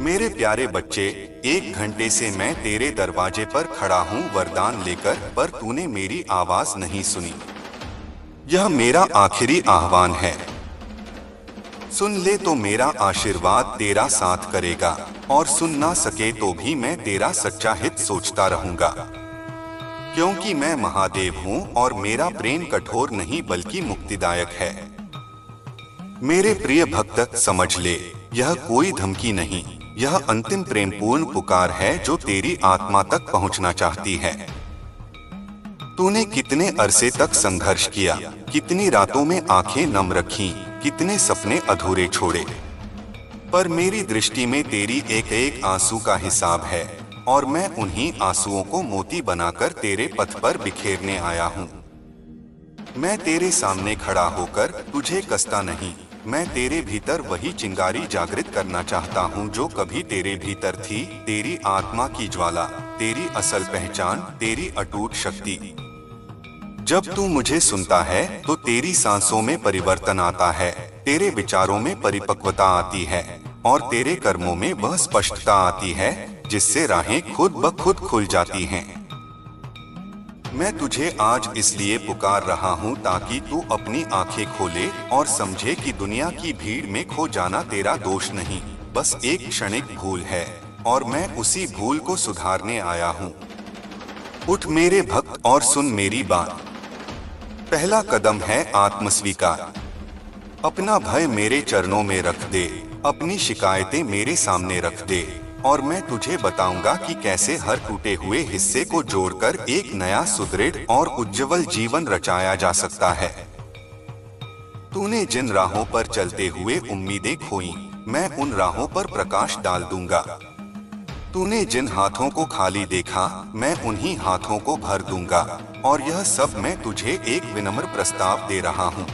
मेरे प्यारे बच्चे, 1 घंटे से मैं तेरे दरवाजे पर खड़ा हूँ वरदान लेकर, पर तूने मेरी आवाज नहीं सुनी। यह मेरा आखिरी आह्वान है। सुन ले तो मेरा आशीर्वाद तेरा साथ करेगा, और सुन ना सके तो भी मैं तेरा सच्चा हित सोचता रहूंगा। क्योंकि मैं महादेव हूँ और मेरा प्रेम कठोर नहीं बल्कि मुक्तिदायक है। मेरे प्रिय भक्त, समझ ले, यह कोई धमकी नहीं, यह अंतिम प्रेमपूर्ण पुकार है जो तेरी आत्मा तक पहुंचना चाहती है। तूने कितने अरसे तक संघर्ष किया, कितनी रातों में आंखें नम रखीं, कितने सपने अधूरे छोड़े, पर मेरी दृष्टि में तेरी एक एक आंसू का हिसाब है, और मैं उन्हीं आंसुओं को मोती बनाकर तेरे पथ पर बिखेरने आया हूँ। मैं तेरे सामने खड़ा होकर तुझे कसता नहीं, मैं तेरे भीतर वही चिंगारी जागृत करना चाहता हूँ जो कभी तेरे भीतर थी, तेरी आत्मा की ज्वाला, तेरी असल पहचान, तेरी अटूट शक्ति। जब तू मुझे सुनता है तो तेरी सांसों में परिवर्तन आता है, तेरे विचारों में परिपक्वता आती है, और तेरे कर्मों में वह स्पष्टता आती है जिससे राहें खुद ब खुद खुल जाती हैं। मैं तुझे आज इसलिए पुकार रहा हूँ ताकि तू अपनी आंखें खोले और समझे कि दुनिया की भीड़ में खो जाना तेरा दोष नहीं, बस एक क्षणिक भूल है, और मैं उसी भूल को सुधारने आया हूँ। उठ मेरे भक्त और सुन मेरी बात। पहला कदम है आत्मस्वीकार। अपना भय मेरे चरणों में रख दे, अपनी शिकायतें मेरे सामने रख दे, और मैं तुझे बताऊंगा कि कैसे हर टूटे हुए हिस्से को जोड़कर एक नया सुदृढ़ और उज्जवल जीवन रचाया जा सकता है। तूने जिन राहों पर चलते हुए उम्मीदें खोई, मैं उन राहों पर प्रकाश डाल दूंगा। तूने जिन हाथों को खाली देखा, मैं उन्हीं हाथों को भर दूंगा, और यह सब मैं तुझे एक विनम्र प्रस्ताव दे रहा हूँ।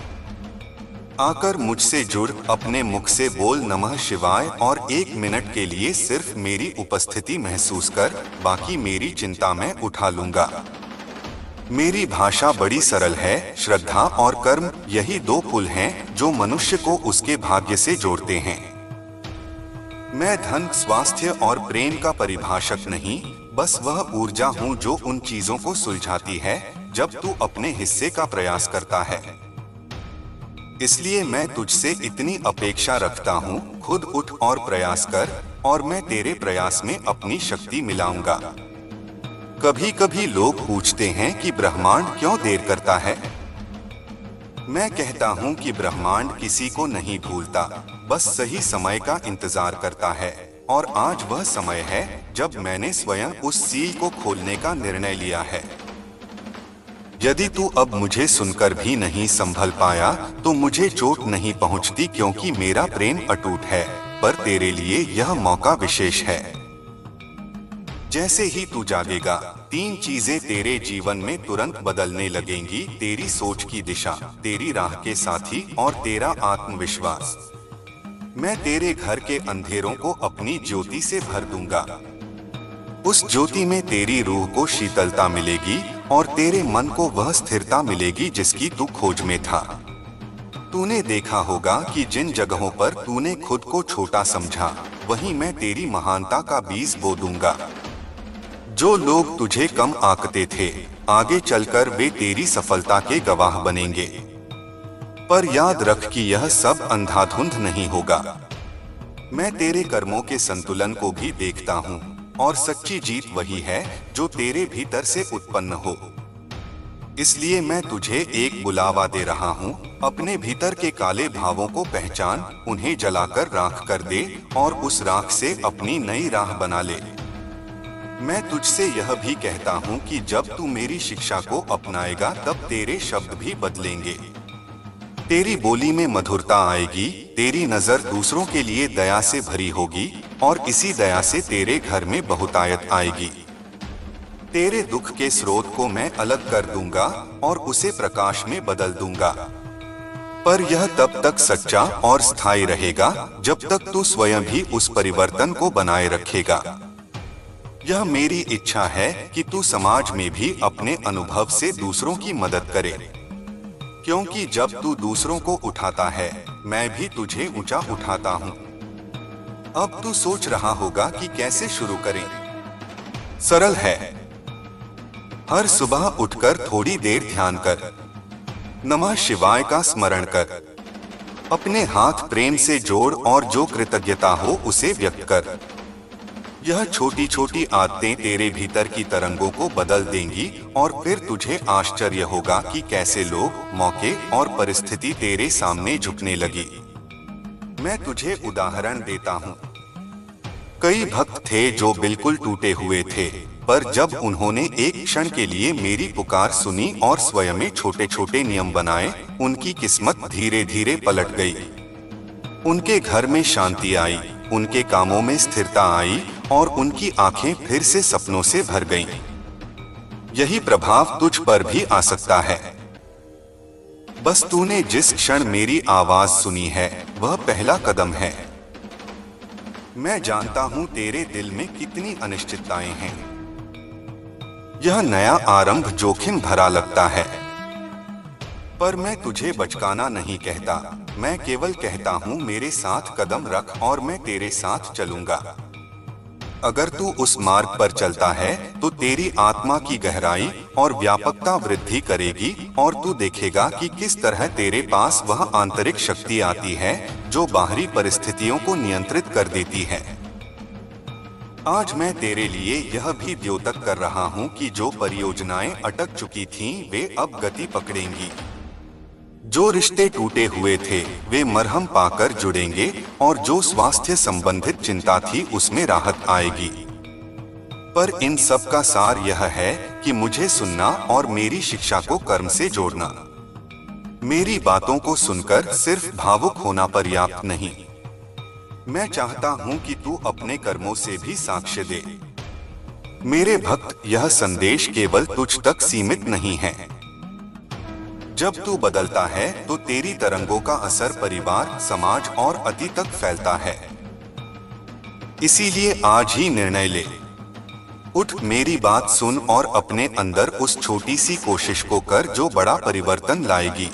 आकर मुझसे जुड़, अपने मुख से बोल नमः शिवाय, और 1 मिनट के लिए सिर्फ मेरी उपस्थिति महसूस कर, बाकी मेरी चिंता मैं उठा लूंगा। मेरी भाषा बड़ी सरल है, श्रद्धा और कर्म यही 2 पुल हैं जो मनुष्य को उसके भाग्य से जोड़ते हैं। मैं धन, स्वास्थ्य और प्रेम का परिभाषक नहीं, बस वह ऊर्जा हूँ जो उन चीजों को सुलझाती है जब तू अपने हिस्से का प्रयास करता है। इसलिए मैं तुझसे इतनी अपेक्षा रखता हूँ, खुद उठ और प्रयास कर, और मैं तेरे प्रयास में अपनी शक्ति मिलाऊंगा। कभी कभी लोग पूछते हैं कि ब्रह्मांड क्यों देर करता है। मैं कहता हूँ कि ब्रह्मांड किसी को नहीं भूलता, बस सही समय का इंतजार करता है, और आज वह समय है जब मैंने स्वयं उस सील को खोलने का निर्णय लिया है। यदि तू अब मुझे सुनकर भी नहीं संभल पाया तो मुझे चोट नहीं पहुंचती, क्योंकि मेरा प्रेम अटूट है, पर तेरे लिए यह मौका विशेष है। जैसे ही तू जागेगा, 3 चीजें तेरे जीवन में तुरंत बदलने लगेंगी, तेरी सोच की दिशा, तेरी राह के साथी, और तेरा आत्मविश्वास। मैं तेरे घर के अंधेरों को अपनी ज्योति से भर दूंगा। उस ज्योति में तेरी रूह को शीतलता मिलेगी, और तेरे मन को वह स्थिरता मिलेगी जिसकी तू खोज में था। तूने देखा होगा कि जिन जगहों पर तूने खुद को छोटा समझा, वहीं मैं तेरी महानता का बीज बो दूंगा। जो लोग तुझे कम आंकते थे, आगे चलकर वे तेरी सफलता के गवाह बनेंगे। पर याद रख कि यह सब अंधाधुंध नहीं होगा। मैं तेरे कर्मों के संतुलन को भी देखता हूँ, और सच्ची जीत वही है जो तेरे भीतर से उत्पन्न हो। इसलिए मैं तुझे एक बुलावा दे रहा हूँ, अपने भीतर के काले भावों को पहचान, उन्हें जलाकर राख कर दे, और उस राख से अपनी नई राह बना ले। मैं तुझसे यह भी कहता हूँ कि जब तू मेरी शिक्षा को अपनाएगा तब तेरे शब्द भी बदलेंगे। तेरी बोली में मधुरता आएगी, तेरी नजर दूसरों के लिए दया से भरी होगी, और इसी दया से तेरे घर में बहुतायत आएगी। तेरे दुख के स्रोत को मैं अलग कर दूंगा और उसे प्रकाश में बदल दूंगा। पर यह तब तक सच्चा और स्थायी रहेगा जब तक तू स्वयं भी उस परिवर्तन को बनाए रखेगा। यह मेरी इच्छा है कि तू समाज में भी अपने अनुभव से दूसरों की मदद करे, क्योंकि जब तू दूसरों को उठाता है, मैं भी तुझे ऊंचा उठाता हूँ। अब तू सोच रहा होगा कि कैसे शुरू करें। सरल है। हर सुबह उठकर थोड़ी देर ध्यान कर, नमः शिवाय का स्मरण कर, अपने हाथ प्रेम से जोड़ और जो कृतज्ञता हो उसे व्यक्त कर। यह छोटी छोटी आदतें तेरे भीतर की तरंगों को बदल देंगी और फिर तुझे आश्चर्य होगा कि कैसे लोग, मौके और परिस्थिति तेरे सामने झुकने लगी। मैं तुझे उदाहरण देता हूँ। कई भक्त थे जो बिल्कुल टूटे हुए थे, पर जब उन्होंने एक क्षण के लिए मेरी पुकार सुनी और स्वयं में छोटे छोटे नियम बनाए, उनकी किस्मत धीरे धीरे पलट गई। उनके घर में शांति आई, उनके कामों में स्थिरता आई और उनकी आंखें फिर से सपनों से भर गईं। यही प्रभाव तुझ पर भी आ सकता है। बस तूने जिस क्षण मेरी आवाज सुनी है, वह पहला कदम है। मैं जानता हूं तेरे दिल में कितनी अनिश्चितताएं हैं। यह नया आरंभ जोखिम भरा लगता है, पर मैं तुझे बचकाना नहीं कहता। मैं केवल कहता हूं मेरे साथ कदम रख और मैं तेरे साथ चलूंगा। अगर तू उस मार्ग पर चलता है तो तेरी आत्मा की गहराई और व्यापकता वृद्धि करेगी और तू देखेगा कि किस तरह तेरे पास वह आंतरिक शक्ति आती है जो बाहरी परिस्थितियों को नियंत्रित कर देती है। आज मैं तेरे लिए यह भी द्योतक कर रहा हूं कि जो परियोजनाएं अटक चुकी थीं, वे अब गति पकड़ेंगी। जो रिश्ते टूटे हुए थे, वे मरहम पाकर जुड़ेंगे और जो स्वास्थ्य संबंधित चिंता थी, उसमें राहत आएगी। पर इन सब का सार यह है कि मुझे सुनना और मेरी शिक्षा को कर्म से जोड़ना। मेरी बातों को सुनकर सिर्फ भावुक होना पर्याप्त नहीं। मैं चाहता हूं कि तू अपने कर्मों से भी साक्ष्य दे। मेरे भक्त, यह संदेश केवल तुझ तक सीमित नहीं है। जब तू बदलता है तो तेरी तरंगों का असर परिवार, समाज और अति तक फैलता है। इसीलिए आज ही निर्णय ले। उठ, मेरी बात सुन और अपने अंदर उस छोटी सी कोशिश को कर जो बड़ा परिवर्तन लाएगी।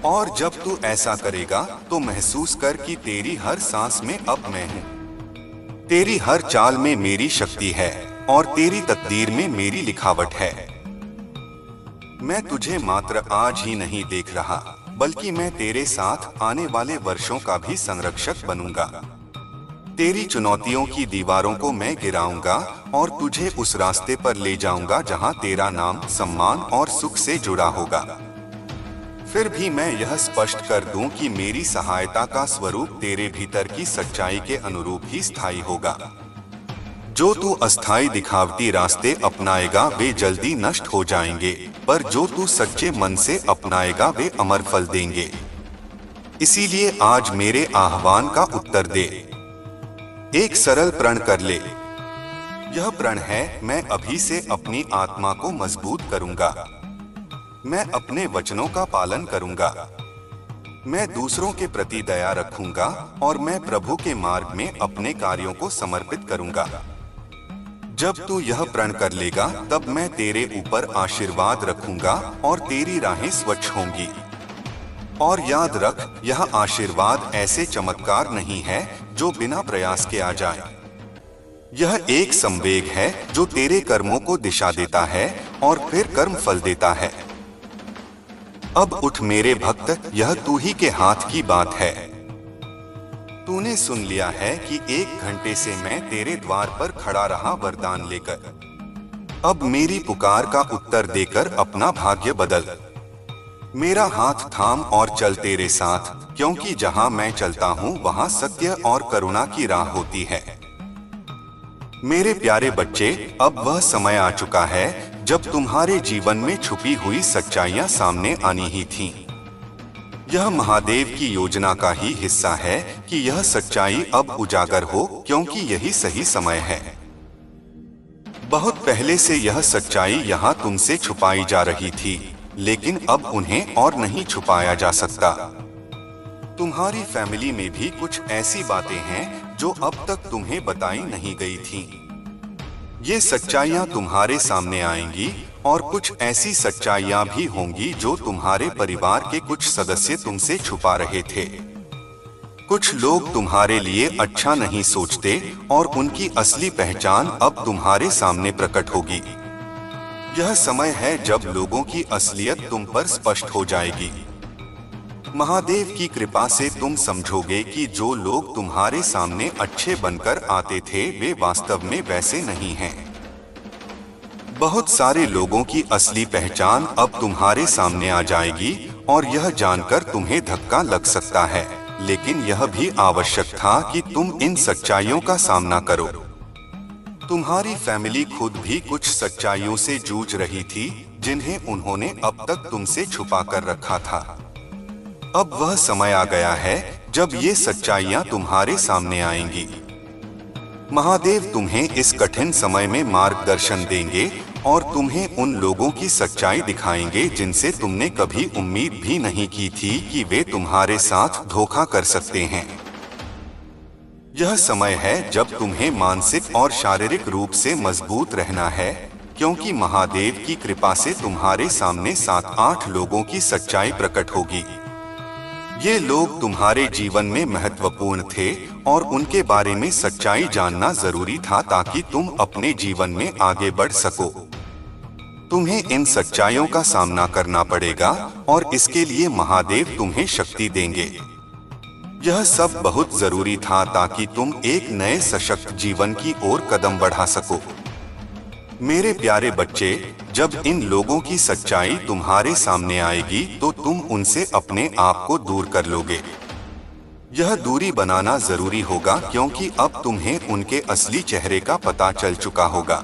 और जब तू ऐसा करेगा तो महसूस कर कि तेरी हर सांस में अब मैं हूं। तेरी हर चाल में मेरी शक्ति है और तेरी तकदीर में मेरी लिखावट है। मैं तुझे मात्र आज ही नहीं देख रहा, बल्कि मैं तेरे साथ आने वाले वर्षों का भी संरक्षक बनूंगा। तेरी चुनौतियों की दीवारों को मैं गिराऊंगा और तुझे उस रास्ते पर ले जाऊंगा जहां तेरा नाम, सम्मान और सुख से जुड़ा होगा। फिर भी मैं यह स्पष्ट कर दूं कि मेरी सहायता का स्वरूप तेरे भीतर की सच्चाई के अनुरूप ही स्थायी होगा। जो तू अस्थायी दिखावटी रास्ते अपनाएगा वे जल्दी नष्ट हो जाएंगे, पर जो तू सच्चे मन से अपनाएगा वे अमर फल देंगे। इसीलिए आज मेरे आह्वान का उत्तर दे। एक सरल प्रण कर ले। यह प्रण है, मैं अभी से अपनी आत्मा को मजबूत करूंगा। मैं अपने वचनों का पालन करूंगा। मैं दूसरों के प्रति दया रखूंगा और मैं प्रभु के मार्ग में अपने कार्यों को समर्पित करूंगा। जब तू यह प्रण कर लेगा, तब मैं तेरे ऊपर आशीर्वाद रखूंगा और तेरी राहें स्वच्छ होंगी। और याद रख, यह आशीर्वाद ऐसे चमत्कार नहीं है जो बिना प्रयास के आ जाए। यह एक संवेग है जो तेरे कर्मों को दिशा देता है और फिर कर्म फल देता है। अब उठ मेरे भक्त, यह तू ही के हाथ की बात है। तूने सुन लिया है कि 1 घंटे से मैं तेरे द्वार पर खड़ा रहा वरदान लेकर। अब मेरी पुकार का उत्तर देकर अपना भाग्य बदल। मेरा हाथ थाम और चल तेरे साथ, क्योंकि जहां मैं चलता हूं वहां सत्य और करुणा की राह होती है। मेरे प्यारे बच्चे, अब वह समय आ चुका है जब तुम्हारे जीवन में छुपी हुई सच्चाइयां सामने आनी ही थीं। यह महादेव की योजना का ही हिस्सा है कि यह सच्चाई अब उजागर हो, क्योंकि यही सही समय है। बहुत पहले से यह सच्चाई यहाँ तुमसे छुपाई जा रही थी, लेकिन अब उन्हें और नहीं छुपाया जा सकता। तुम्हारी फैमिली में भी कुछ ऐसी बातें हैं जो अब तक तुम्हें बताई नहीं गई थीं। ये सच्चाइयाँ तुम्हारे सामने आएंगी और कुछ ऐसी सच्चाइयाँ भी होंगी जो तुम्हारे परिवार के कुछ सदस्य तुमसे छुपा रहे थे। कुछ लोग तुम्हारे लिए अच्छा नहीं सोचते और उनकी असली पहचान अब तुम्हारे सामने प्रकट होगी। यह समय है जब लोगों की असलियत तुम पर स्पष्ट हो जाएगी। महादेव की कृपा से तुम समझोगे कि जो लोग तुम्हारे सामने अच्छे बनकर आते थे वे वास्तव में वैसे नहीं हैं। बहुत सारे लोगों की असली पहचान अब तुम्हारे सामने आ जाएगी और यह जानकर तुम्हें धक्का लग सकता है, लेकिन यह भी आवश्यक था कि तुम इन सच्चाइयों का सामना करो। तुम्हारी फैमिली खुद भी कुछ सच्चाइयों से जूझ रही थी जिन्हें उन्होंने अब तक तुमसे छुपा कर रखा था। अब वह समय आ गया है जब ये सच्चाइयां तुम्हारे सामने आएंगी। महादेव तुम्हें इस कठिन समय में मार्गदर्शन देंगे और तुम्हें उन लोगों की सच्चाई दिखाएंगे जिनसे तुमने कभी उम्मीद भी नहीं की थी कि वे तुम्हारे साथ धोखा कर सकते हैं। यह समय है जब तुम्हें मानसिक और शारीरिक रूप से मजबूत रहना है, क्योंकि महादेव की कृपा से तुम्हारे सामने 7-8 लोगों की सच्चाई प्रकट होगी। ये लोग तुम्हारे जीवन में महत्वपूर्ण थे और उनके बारे में सच्चाई जानना जरूरी था ताकि तुम अपने जीवन में आगे बढ़ सको। तुम्हें इन सच्चाइयों का सामना करना पड़ेगा और इसके लिए महादेव तुम्हें शक्ति देंगे। यह सब बहुत जरूरी था ताकि तुम एक नए सशक्त जीवन की ओर कदम बढ़ा सको। मेरे प्यारे बच्चे, जब इन लोगों की सच्चाई तुम्हारे सामने आएगी तो तुम उनसे अपने आप को दूर कर लोगे। यह दूरी बनाना जरूरी होगा क्योंकि अब तुम्हें उनके असली चेहरे का पता चल चुका होगा।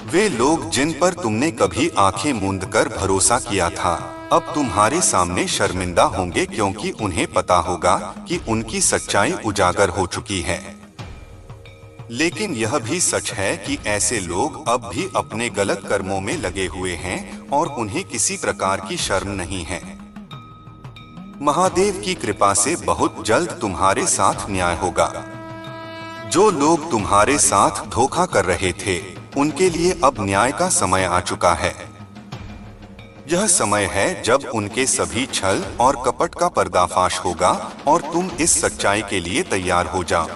वे लोग जिन पर तुमने कभी आंखें मूंद कर भरोसा किया था, अब तुम्हारे सामने शर्मिंदा होंगे क्योंकि उन्हें पता होगा कि उनकी सच्चाई उजागर हो चुकी है। लेकिन यह भी सच है कि ऐसे लोग अब भी अपने गलत कर्मों में लगे हुए हैं और उन्हें किसी प्रकार की शर्म नहीं है। महादेव की कृपा से बहुत जल्द तुम्हारे साथ न्याय होगा। जो लोग तुम्हारे साथ धोखा कर रहे थे, उनके लिए अब न्याय का समय आ चुका है। यह समय है जब उनके सभी छल और कपट का पर्दाफाश होगा और तुम इस सच्चाई के लिए तैयार हो जाओ।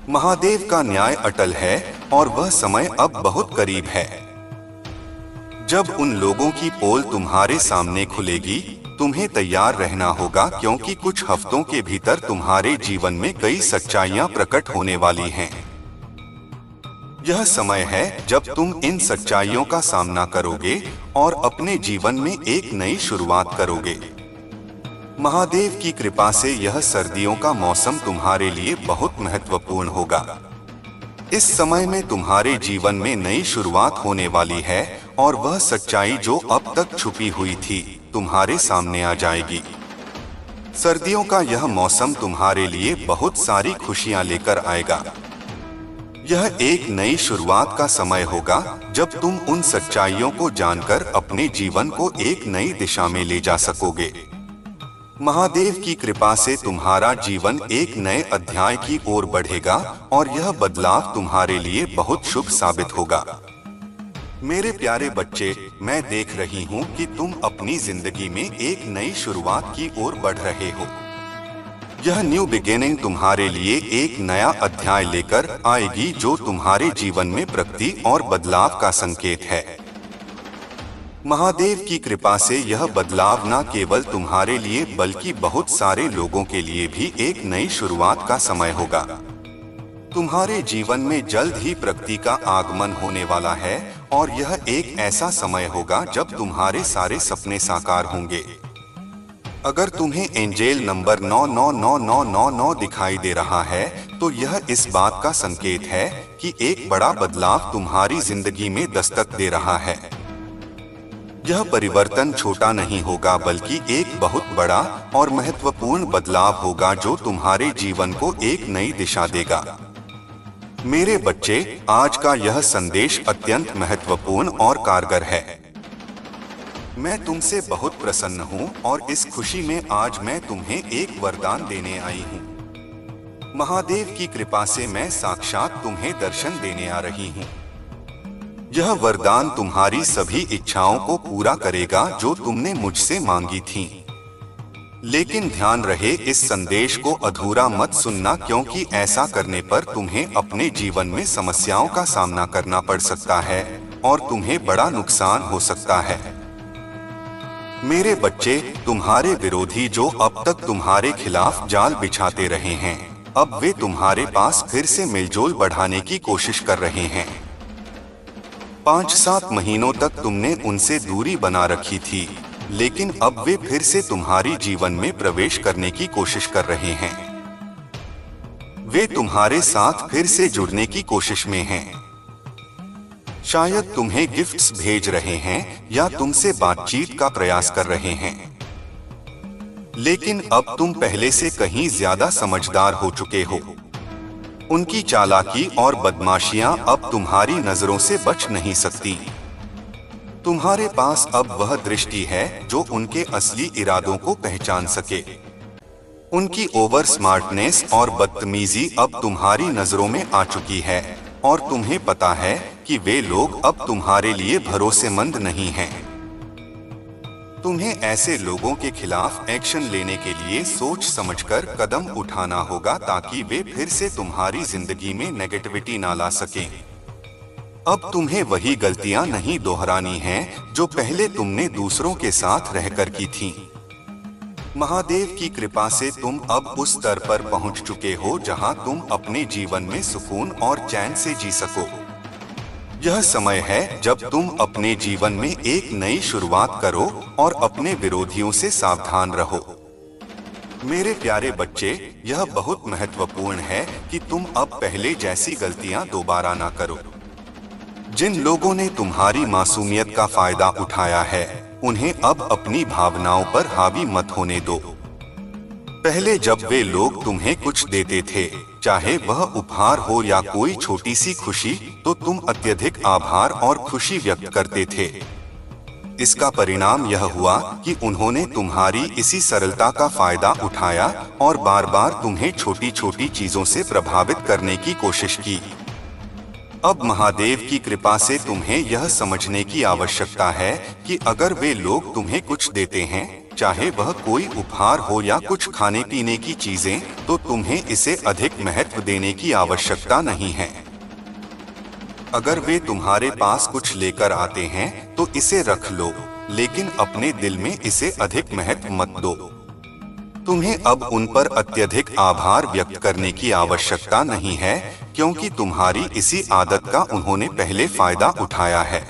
महादेव का न्याय अटल है और वह समय अब बहुत करीब है। जब उन लोगों की पोल तुम्हारे सामने खुलेगी, तुम्हें तैयार रहना होगा क्योंकि कुछ हफ्तों के भीतर तुम्हारे जीवन में कई सच्चाइयां प्रकट होने वाली हैं। यह समय है जब तुम इन सच्चाइयों का सामना करोगे और अपने जीवन में एक नई शुरुआत करोगे। महादेव की कृपा से यह सर्दियों का मौसम तुम्हारे लिए बहुत महत्वपूर्ण होगा। इस समय में तुम्हारे जीवन में नई शुरुआत होने वाली है और वह सच्चाई जो अब तक छुपी हुई थी, तुम्हारे सामने आ जाएगी। सर्दियों का यह मौसम तुम्हारे लिए बहुत सारी खुशियां लेकर आएगा। यह एक नई शुरुआत का समय होगा जब तुम उन सच्चाइयों को जानकर अपने जीवन को एक नई दिशा में ले जा सकोगे। महादेव की कृपा से तुम्हारा जीवन एक नए अध्याय की ओर बढ़ेगा और यह बदलाव तुम्हारे लिए बहुत शुभ साबित होगा। मेरे प्यारे बच्चे, मैं देख रही हूँ कि तुम अपनी जिंदगी में एक नई शुरुआत की ओर बढ़ रहे हो। यह न्यू बिगिनिंग तुम्हारे लिए एक नया अध्याय लेकर आएगी जो तुम्हारे जीवन में प्रगति और बदलाव का संकेत है। महादेव की कृपा से यह बदलाव न केवल तुम्हारे लिए बल्कि बहुत सारे लोगों के लिए भी एक नई शुरुआत का समय होगा। तुम्हारे जीवन में जल्द ही प्रगति का आगमन होने वाला है और यह एक ऐसा समय होगा जब तुम्हारे सारे सपने साकार होंगे। अगर तुम्हें एंजेल नंबर 999999 दिखाई दे रहा है तो यह इस बात का संकेत है कि एक बड़ा बदलाव तुम्हारी जिंदगी में दस्तक दे रहा है। यह परिवर्तन छोटा नहीं होगा बल्कि एक बहुत बड़ा और महत्वपूर्ण बदलाव होगा जो तुम्हारे जीवन को एक नई दिशा देगा। मेरे बच्चे, आज का यह संदेश अत्यंत महत्वपूर्ण और कारगर है। मैं तुमसे बहुत प्रसन्न हूँ और इस खुशी में आज मैं तुम्हें एक वरदान देने आई हूँ। महादेव की कृपा से मैं साक्षात तुम्हें दर्शन देने आ रही हूँ। यह वरदान तुम्हारी सभी इच्छाओं को पूरा करेगा जो तुमने मुझसे मांगी थीं। लेकिन ध्यान रहे, इस संदेश को अधूरा मत सुनना, क्योंकि ऐसा करने पर तुम्हें अपने जीवन में समस्याओं का सामना करना पड़ सकता है और तुम्हें बड़ा नुकसान हो सकता है। मेरे बच्चे, तुम्हारे विरोधी जो अब तक तुम्हारे खिलाफ जाल बिछाते रहे हैं, अब वे तुम्हारे पास फिर से मिलजोल बढ़ाने की कोशिश कर रहे हैं। 5-7 महीनों तक तुमने उनसे दूरी बना रखी थी, लेकिन अब वे फिर से तुम्हारी जीवन में प्रवेश करने की कोशिश कर रहे हैं। वे तुम्हारे साथ फिर से जुड़ने की कोशिश में हैं। शायद तुम्हें गिफ्ट्स भेज रहे हैं या तुमसे बातचीत का प्रयास कर रहे हैं, लेकिन अब तुम पहले से कहीं ज्यादा समझदार हो चुके हो। उनकी चालाकी और बदमाशियां अब तुम्हारी नजरों से बच नहीं सकती। तुम्हारे पास अब वह दृष्टि है जो उनके असली इरादों को पहचान सके। उनकी ओवर स्मार्टनेस और बदतमीजी अब तुम्हारी नजरों में आ चुकी है और तुम्हें पता है कि वे लोग अब तुम्हारे लिए भरोसेमंद नहीं हैं। तुम्हें ऐसे लोगों के खिलाफ एक्शन लेने के लिए सोच समझकर कदम उठाना होगा, ताकि वे फिर से तुम्हारी जिंदगी में नेगेटिविटी ना ला सकें। अब तुम्हें वही गलतियां नहीं दोहरानी हैं जो पहले तुमने दूसरों के साथ रहकर की थीं। महादेव की कृपा से तुम अब उस स्तर पर पहुंच चुके हो जहां तुम अपने जीवन में सुकून और चैन से जी सको। यह समय है जब तुम अपने जीवन में एक नई शुरुआत करो और अपने विरोधियों से सावधान रहो। मेरे प्यारे बच्चे, यह बहुत महत्वपूर्ण है कि तुम अब पहले जैसी गलतियां दोबारा ना करो। जिन लोगों ने तुम्हारी मासूमियत का फायदा उठाया है, उन्हें अब अपनी भावनाओं पर हावी मत होने दो। पहले जब वे लोग तुम्हें कुछ देते थे, चाहे वह उपहार हो या कोई छोटी सी खुशी, तो तुम अत्यधिक आभार और खुशी व्यक्त करते थे। इसका परिणाम यह हुआ कि उन्होंने तुम्हारी इसी सरलता का फायदा उठाया और बार बार तुम्हें छोटी छोटी चीजों से प्रभावित करने की कोशिश की। अब महादेव की कृपा से तुम्हें यह समझने की आवश्यकता है कि अगर वे लोग तुम्हें कुछ देते हैं, चाहे वह कोई उपहार हो या कुछ खाने पीने की चीजें, तो तुम्हें इसे अधिक महत्व देने की आवश्यकता नहीं है। अगर वे तुम्हारे पास कुछ लेकर आते हैं तो इसे रख लो, लेकिन अपने दिल में इसे अधिक महत्व मत दो। तुम्हें अब उन पर अत्यधिक आभार व्यक्त करने की आवश्यकता नहीं है, क्योंकि तुम्हारी इसी आदत का उन्होंने पहले फायदा उठाया है।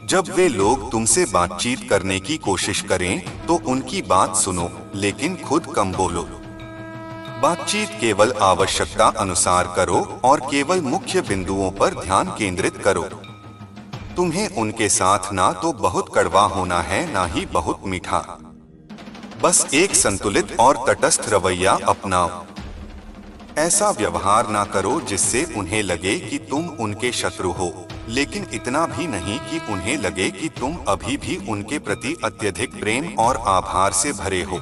जब वे लोग तुमसे बातचीत करने की कोशिश करें तो उनकी बात सुनो, लेकिन खुद कम बोलो। बातचीत केवल आवश्यकता अनुसार करो और केवल मुख्य बिंदुओं पर ध्यान केंद्रित करो। तुम्हें उनके साथ ना तो बहुत कड़वा होना है, ना ही बहुत मीठा। बस एक संतुलित और तटस्थ रवैया अपनाओ। ऐसा व्यवहार ना करो जिससे उन्हें लगे कि तुम उनके शत्रु हो, लेकिन इतना भी नहीं कि उन्हें लगे कि तुम अभी भी उनके प्रति अत्यधिक प्रेम और आभार से भरे हो।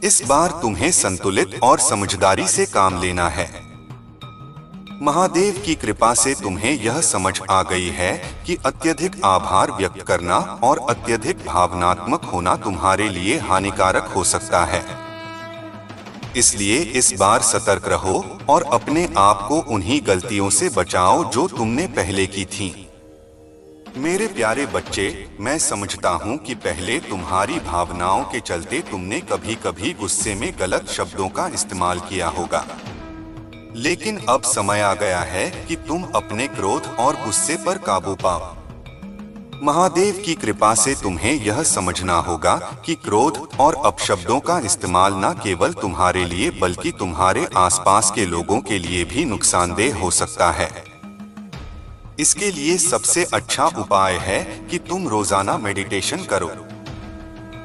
इस बार तुम्हें संतुलित और समझदारी से काम लेना है। महादेव की कृपा से तुम्हें यह समझ आ गई है कि अत्यधिक आभार व्यक्त करना और अत्यधिक भावनात्मक होना तुम्हारे लिए हानिकारक हो सकता है। इसलिए इस बार सतर्क रहो और अपने आप को उन्हीं गलतियों से बचाओ जो तुमने पहले की थीं। मेरे प्यारे बच्चे, मैं समझता हूँ कि पहले तुम्हारी भावनाओं के चलते तुमने कभी कभी गुस्से में गलत शब्दों का इस्तेमाल किया होगा, लेकिन अब समय आ गया है कि तुम अपने क्रोध और गुस्से पर काबू पाओ। महादेव की कृपा से तुम्हें यह समझना होगा कि क्रोध और अपशब्दों का इस्तेमाल न केवल तुम्हारे लिए बल्कि तुम्हारे आसपास के लोगों के लिए भी नुकसानदेह हो सकता है। इसके लिए सबसे अच्छा उपाय है कि तुम रोजाना मेडिटेशन करो।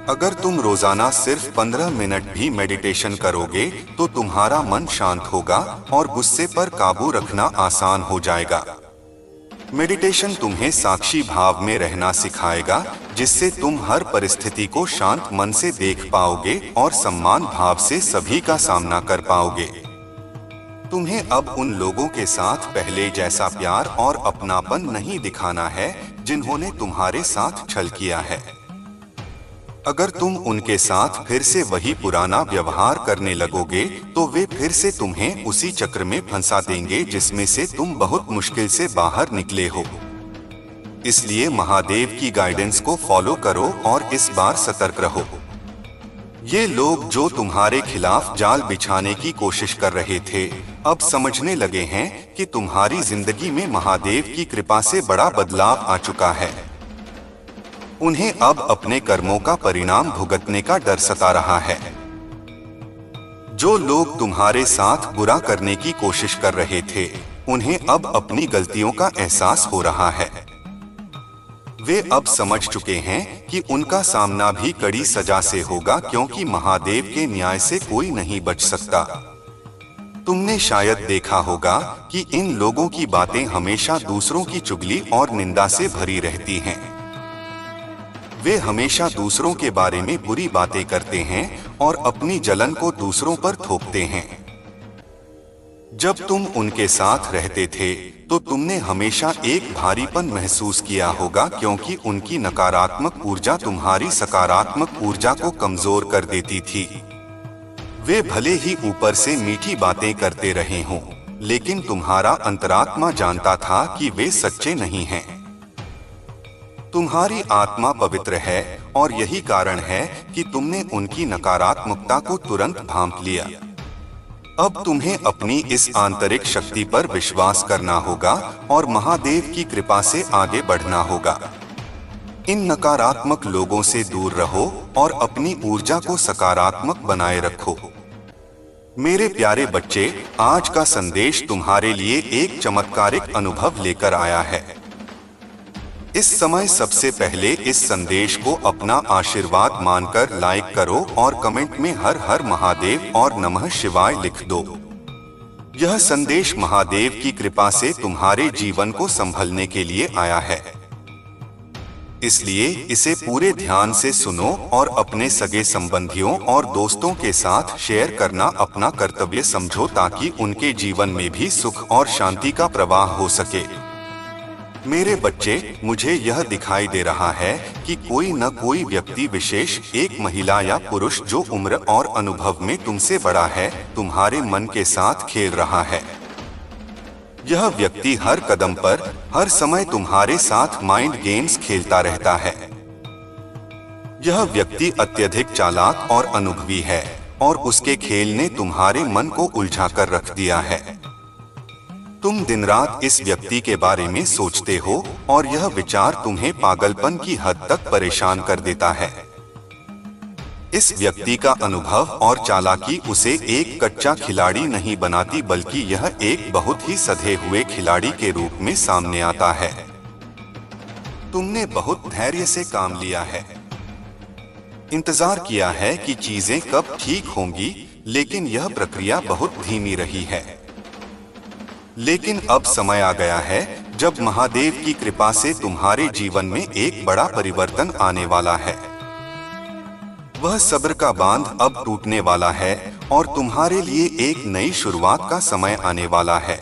अगर तुम रोजाना सिर्फ 15 मिनट भी मेडिटेशन करोगे तो तुम्हारा मन शांत होगा और गुस्से पर काबू रखना आसान हो जाएगा। मेडिटेशन तुम्हें साक्षी भाव में रहना सिखाएगा, जिससे तुम हर परिस्थिति को शांत मन से देख पाओगे और सम्मान भाव से सभी का सामना कर पाओगे। तुम्हें अब उन लोगों के साथ पहले जैसा प्यार और अपनापन नहीं दिखाना है जिन्होंने तुम्हारे साथ छल किया है। अगर तुम उनके साथ फिर से वही पुराना व्यवहार करने लगोगे तो वे फिर से तुम्हें उसी चक्र में फंसा देंगे जिसमें से तुम बहुत मुश्किल से बाहर निकले हो। इसलिए महादेव की गाइडेंस को फॉलो करो और इस बार सतर्क रहो। ये लोग जो तुम्हारे खिलाफ जाल बिछाने की कोशिश कर रहे थे, अब समझने लगे हैं कि तुम्हारी जिंदगी में महादेव की कृपा से बड़ा बदलाव आ चुका है। उन्हें अब अपने कर्मों का परिणाम भुगतने का डर सता रहा है। जो लोग तुम्हारे साथ बुरा करने की कोशिश कर रहे थे, उन्हें अब अपनी गलतियों का एहसास हो रहा है। वे अब समझ चुके हैं कि उनका सामना भी कड़ी सजा से होगा, क्योंकि महादेव के न्याय से कोई नहीं बच सकता। तुमने शायद देखा होगा कि इन लोगों की बातें हमेशा दूसरों की चुगली और निंदा से भरी रहती हैं। वे हमेशा दूसरों के बारे में बुरी बातें करते हैं और अपनी जलन को दूसरों पर थोपते हैं। जब तुम उनके साथ रहते थे तो तुमने हमेशा एक भारीपन महसूस किया होगा, क्योंकि उनकी नकारात्मक ऊर्जा तुम्हारी सकारात्मक ऊर्जा को कमजोर कर देती थी। वे भले ही ऊपर से मीठी बातें करते रहे हों, लेकिन तुम्हारा अंतरात्मा जानता था कि वे सच्चे नहीं हैं। तुम्हारी आत्मा पवित्र है और यही कारण है कि तुमने उनकी नकारात्मकता को तुरंत भांप लिया। अब तुम्हें अपनी इस आंतरिक शक्ति पर विश्वास करना होगा और महादेव की कृपा से आगे बढ़ना होगा। इन नकारात्मक लोगों से दूर रहो और अपनी ऊर्जा को सकारात्मक बनाए रखो। मेरे प्यारे बच्चे, आज का संदेश तुम्हारे लिए एक चमत्कारिक अनुभव लेकर आया है। इस समय सबसे पहले इस संदेश को अपना आशीर्वाद मानकर लाइक करो और कमेंट में हर हर महादेव और नमः शिवाय लिख दो। यह संदेश महादेव की कृपा से तुम्हारे जीवन को संभलने के लिए आया है, इसलिए इसे पूरे ध्यान से सुनो और अपने सगे संबंधियों और दोस्तों के साथ शेयर करना अपना कर्तव्य समझो, ताकि उनके जीवन में भी सुख और शांति का प्रवाह हो सके। मेरे बच्चे, मुझे यह दिखाई दे रहा है कि कोई न कोई व्यक्ति विशेष, एक महिला या पुरुष जो उम्र और अनुभव में तुमसे बड़ा है, तुम्हारे मन के साथ खेल रहा है। यह व्यक्ति हर कदम पर, हर समय तुम्हारे साथ माइंड गेम्स खेलता रहता है। यह व्यक्ति अत्यधिक चालाक और अनुभवी है और उसके खेल ने तुम्हारे मन को उलझा कर रख दिया है। तुम दिन रात इस व्यक्ति के बारे में सोचते हो और यह विचार तुम्हें पागलपन की हद तक परेशान कर देता है। इस व्यक्ति का अनुभव और चालाकी उसे एक कच्चा खिलाड़ी नहीं बनाती, बल्कि यह एक बहुत ही सधे हुए खिलाड़ी के रूप में सामने आता है। तुमने बहुत धैर्य से काम लिया है, इंतजार किया है कि चीजें कब ठीक होंगी, लेकिन यह प्रक्रिया बहुत धीमी रही है। लेकिन अब समय आ गया है जब महादेव की कृपा से तुम्हारे जीवन में एक बड़ा परिवर्तन आने वाला है। वह सब्र का बांध अब टूटने वाला है और तुम्हारे लिए एक नई शुरुआत का समय आने वाला है।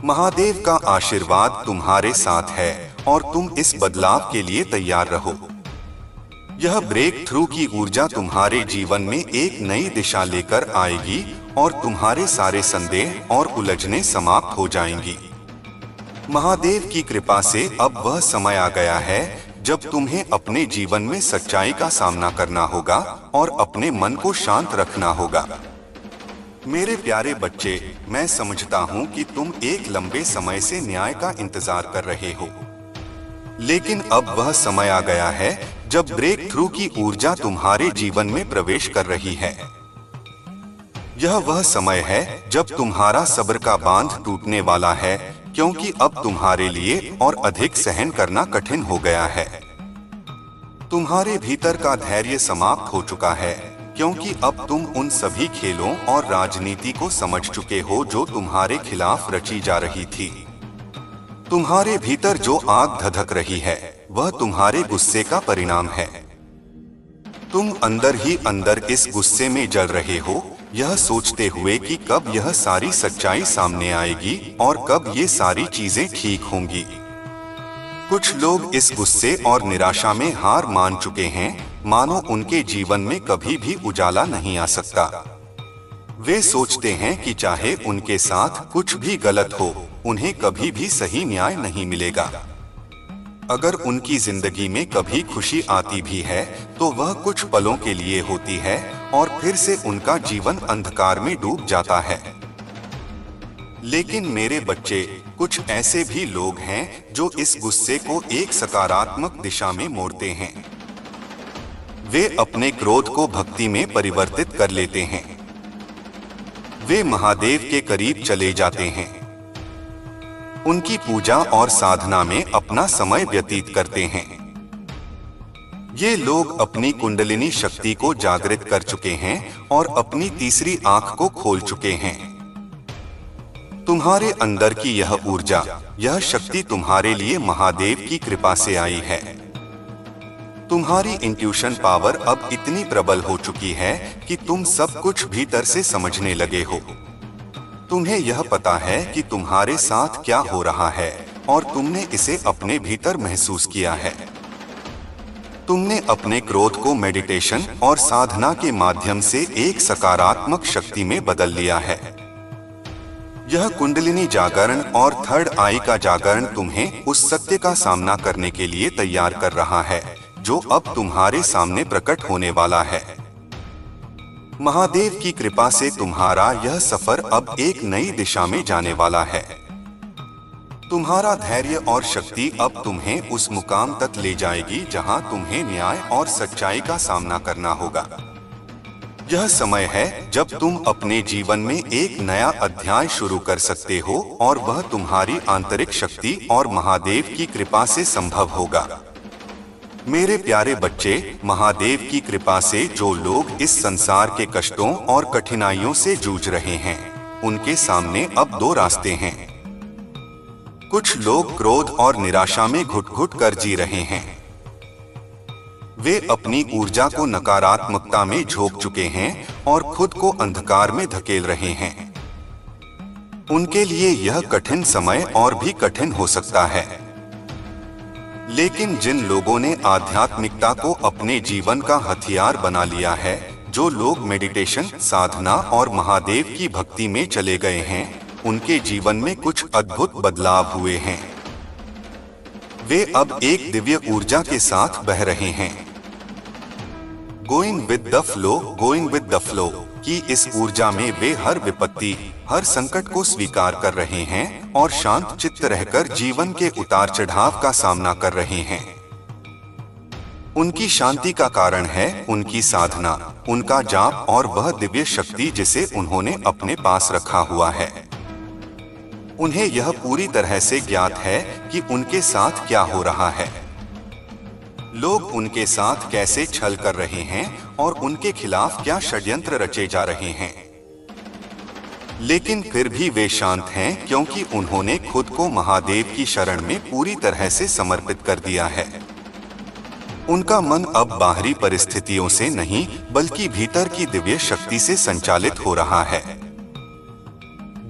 महादेव का आशीर्वाद तुम्हारे साथ है और तुम इस बदलाव के लिए तैयार रहो। यह ब्रेक थ्रू की ऊर्जा तुम्हारे जीवन में एक नई दिशा लेकर आएगी और तुम्हारे सारे संदेह और उलझने समाप्त हो जाएंगी। महादेव की कृपा से अब वह समय आ गया है जब तुम्हें अपने जीवन में सच्चाई का सामना करना होगा और अपने मन को शांत रखना होगा। मेरे प्यारे बच्चे, मैं समझता हूँ कि तुम एक लंबे समय से न्याय का इंतजार कर रहे हो, लेकिन अब वह समय आ गया है जब ब्रेक थ्रू की ऊर्जा तुम्हारे जीवन में प्रवेश कर रही है। यह वह समय है जब तुम्हारा सब्र का बांध टूटने वाला है, क्योंकि अब तुम्हारे लिए और अधिक सहन करना कठिन हो गया है। तुम्हारे भीतर का धैर्य समाप्त हो चुका है, क्योंकि अब तुम उन सभी खेलों और राजनीति को समझ चुके हो जो तुम्हारे खिलाफ रची जा रही थी। तुम्हारे भीतर जो आग धधक रही है, वह तुम्हारे गुस्से का परिणाम है। तुम अंदर ही अंदर इस गुस्से में जल रहे हो, यह सोचते हुए कि कब यह सारी सच्चाई सामने आएगी और कब ये सारी चीजें ठीक होंगी। कुछ लोग इस गुस्से और निराशा में हार मान चुके हैं, मानो उनके जीवन में कभी भी उजाला नहीं आ सकता। वे सोचते हैं कि चाहे उनके साथ कुछ भी गलत हो, उन्हें कभी भी सही न्याय नहीं मिलेगा। अगर उनकी जिंदगी में कभी खुशी आती भी है तो वह कुछ पलों के लिए होती है और फिर से उनका जीवन अंधकार में डूब जाता है। लेकिन मेरे बच्चे, कुछ ऐसे भी लोग हैं जो इस गुस्से को एक सकारात्मक दिशा में मोड़ते हैं। वे अपने क्रोध को भक्ति में परिवर्तित कर लेते हैं। वे महादेव के करीब चले जाते हैं, उनकी पूजा और साधना में अपना समय व्यतीत करते हैं। ये लोग अपनी कुंडलिनी शक्ति को जागृत कर चुके हैं और अपनी तीसरी आंख को खोल चुके हैं। तुम्हारे अंदर की यह ऊर्जा, यह शक्ति तुम्हारे लिए महादेव की कृपा से आई है। तुम्हारी इंट्यूशन पावर अब इतनी प्रबल हो चुकी है कि तुम सब कुछ भीतर से समझने लगे हो। तुम्हें यह पता है कि तुम्हारे साथ क्या हो रहा है और तुमने इसे अपने भीतर महसूस किया है। तुमने अपने क्रोध को मेडिटेशन और साधना के माध्यम से एक सकारात्मक शक्ति में बदल लिया है। यह कुंडलिनी जागरण और थर्ड आई का जागरण तुम्हें उस सत्य का सामना करने के लिए तैयार कर रहा है जो अब तुम्हारे सामने प्रकट होने वाला है। महादेव की कृपा से तुम्हारा यह सफर अब एक नई दिशा में जाने वाला है। तुम्हारा धैर्य और शक्ति अब तुम्हें उस मुकाम तक ले जाएगी जहां तुम्हें न्याय और सच्चाई का सामना करना होगा। यह समय है जब तुम अपने जीवन में एक नया अध्याय शुरू कर सकते हो और वह तुम्हारी आंतरिक शक्ति और महादेव की कृपा से संभव होगा। मेरे प्यारे बच्चे, महादेव की कृपा से जो लोग इस संसार के कष्टों और कठिनाइयों से जूझ रहे हैं, उनके सामने अब दो रास्ते हैं। कुछ लोग क्रोध और निराशा में घुट-घुट कर जी रहे हैं। वे अपनी ऊर्जा को नकारात्मकता में झोंक चुके हैं और खुद को अंधकार में धकेल रहे हैं। उनके लिए यह कठिन समय और भी कठिन हो सकता है। लेकिन जिन लोगों ने आध्यात्मिकता को अपने जीवन का हथियार बना लिया है, जो लोग मेडिटेशन, साधना और महादेव की भक्ति में चले गए हैं, उनके जीवन में कुछ अद्भुत बदलाव हुए हैं। वे अब एक दिव्य ऊर्जा के साथ बह रहे हैं। Going with the flow, going with the flow की इस ऊर्जा में वे हर विपत्ति, हर संकट को स्वीकार कर रहे हैं और शांत चित्त रहकर जीवन के उतार चढ़ाव का सामना कर रहे हैं। उनकी शांति का कारण है उनकी साधना, उनका जाप और वह दिव्य शक्ति जिसे उन्होंने अपने पास रखा हुआ है। उन्हें यह पूरी तरह से ज्ञात है कि उनके साथ क्या हो रहा है। लोग उनके साथ कैसे छल कर रहे हैं और उनके खिलाफ क्या षड्यंत्र रचे जा रहे हैं। लेकिन फिर भी वे शांत हैं क्योंकि उन्होंने खुद को महादेव की शरण में पूरी तरह से समर्पित कर दिया है। उनका मन अब बाहरी परिस्थितियों से नहीं बल्कि भीतर की दिव्य शक्ति से संचालित हो रहा है।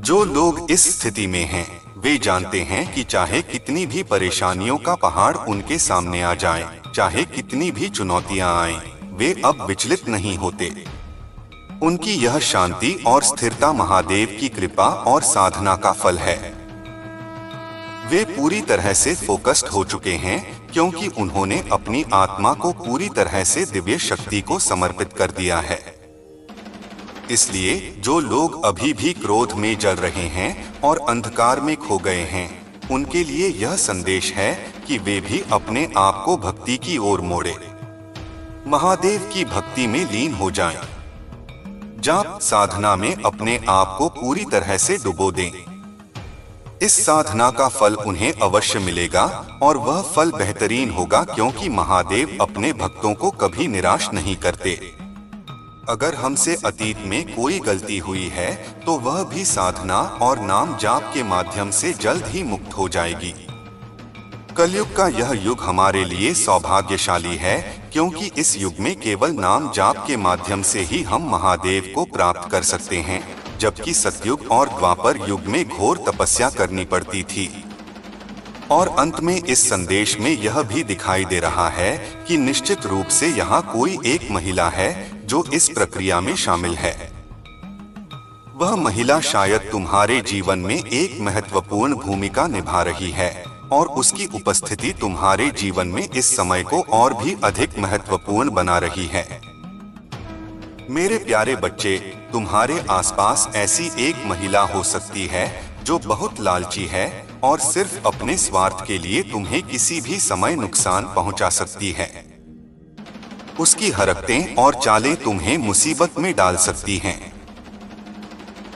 जो लोग इस स्थिति में हैं, वे जानते हैं कि चाहे कितनी भी परेशानियों का पहाड़ उनके सामने आ जाए, चाहे कितनी भी चुनौतियां आएं, वे अब विचलित नहीं होते। उनकी यह शांति और स्थिरता महादेव की कृपा और साधना का फल है। वे पूरी तरह से फोकस्ड हो चुके हैं क्योंकि उन्होंने अपनी आत्मा को पूरी तरह से दिव्य शक्ति को समर्पित कर दिया है। इसलिए जो लोग अभी भी क्रोध में जल रहे हैं और अंधकार में खो गए हैं, उनके लिए यह संदेश है कि वे भी अपने आप को भक्ति की ओर मोड़े, महादेव की भक्ति में लीन हो जाएं। जाप, साधना में अपने आप को पूरी तरह से डुबो दें। इस साधना का फल उन्हें अवश्य मिलेगा और वह फल बेहतरीन होगा क्योंकि महादेव अपने भक्तों को कभी निराश नहीं करते। अगर हमसे अतीत में कोई गलती हुई है तो वह भी साधना और नाम जाप के माध्यम से जल्द ही मुक्त हो जाएगी। कलयुग का यह युग हमारे लिए सौभाग्यशाली है क्योंकि इस युग में केवल नाम जाप के माध्यम से ही हम महादेव को प्राप्त कर सकते हैं, जबकि सतयुग और द्वापर युग में घोर तपस्या करनी पड़ती थी। और अंत में इस संदेश में यह भी दिखाई दे रहा है कि निश्चित रूप से यहाँ कोई एक महिला है जो इस प्रक्रिया में शामिल है। वह महिला शायद तुम्हारे जीवन में एक महत्वपूर्ण भूमिका निभा रही है और उसकी उपस्थिति तुम्हारे जीवन में इस समय को और भी अधिक महत्वपूर्ण बना रही है। मेरे प्यारे बच्चे, तुम्हारे आसपास ऐसी एक महिला हो सकती है जो बहुत लालची है और सिर्फ अपने स्वार्थ के लिए तुम्हें किसी भी समय नुकसान पहुंचा सकती है। उसकी हरकतें और चालें तुम्हें मुसीबत में डाल सकती हैं।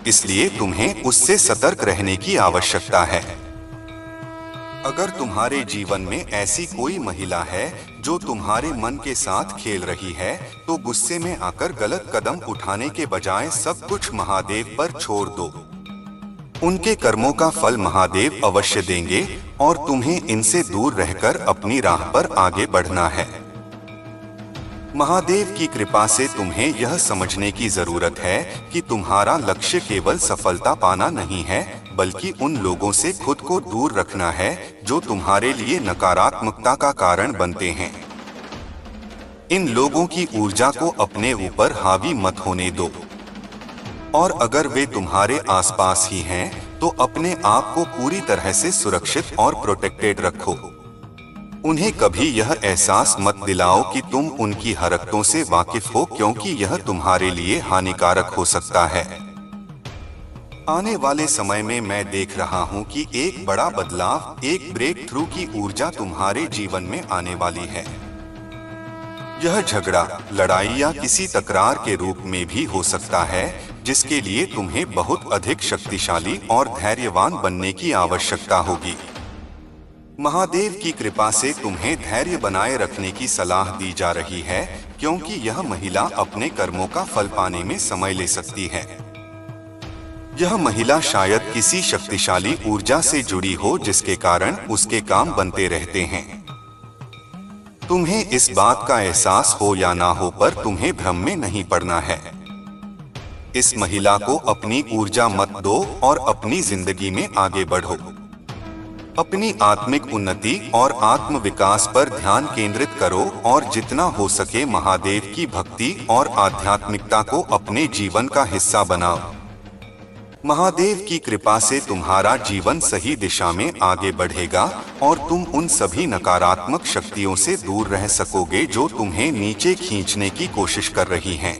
इसलिए तुम्हें उससे सतर्क रहने की आवश्यकता है। अगर तुम्हारे जीवन में ऐसी कोई महिला है जो तुम्हारे मन के साथ खेल रही है, तो गुस्से में आकर गलत कदम उठाने के बजाय सब कुछ महादेव पर छोड़ दो। उनके कर्मों का फल महादेव अवश्य देंगे और तुम्हें इनसे दूर रहकर अपनी राह पर आगे बढ़ना है। महादेव की कृपा से तुम्हें यह समझने की जरूरत है कि तुम्हारा लक्ष्य केवल सफलता पाना नहीं है, बल्कि उन लोगों से खुद को दूर रखना है जो तुम्हारे लिए नकारात्मकता का कारण बनते हैं। इन लोगों की ऊर्जा को अपने ऊपर हावी मत होने दो। और अगर वे तुम्हारे आसपास ही हैं, तो अपने आप को पूरी तरह से सुरक्षित और प्रोटेक्टेड रखो। उन्हें कभी यह एहसास मत दिलाओ कि तुम उनकी हरकतों से वाकिफ हो, क्योंकि यह तुम्हारे लिए हानिकारक हो सकता है। आने वाले समय में मैं देख रहा हूं कि एक बड़ा बदलाव, एक ब्रेक थ्रू की ऊर्जा तुम्हारे जीवन में आने वाली है। यह झगड़ा, लड़ाई या किसी तकरार के रूप में भी हो सकता है, जिसके लिए तुम्हें बहुत अधिक शक्तिशाली और धैर्यवान बनने की आवश्यकता होगी। महादेव की कृपा से तुम्हें धैर्य बनाए रखने की सलाह दी जा रही है, क्योंकि यह महिला अपने कर्मों का फल पाने में समय ले सकती है। यह महिला शायद किसी शक्तिशाली ऊर्जा से जुड़ी हो, जिसके कारण उसके काम बनते रहते हैं। तुम्हें इस बात का एहसास हो या ना हो, पर तुम्हें भ्रम में नहीं पड़ना है। इस महिला को अपनी ऊर्जा मत दो और अपनी जिंदगी में आगे बढ़ो। अपनी आत्मिक उन्नति और आत्म विकास पर ध्यान केंद्रित करो और जितना हो सके महादेव की भक्ति और आध्यात्मिकता को अपने जीवन का हिस्सा बनाओ। महादेव की कृपा से तुम्हारा जीवन सही दिशा में आगे बढ़ेगा और तुम उन सभी नकारात्मक शक्तियों से दूर रह सकोगे जो तुम्हें नीचे खींचने की कोशिश कर रही हैं।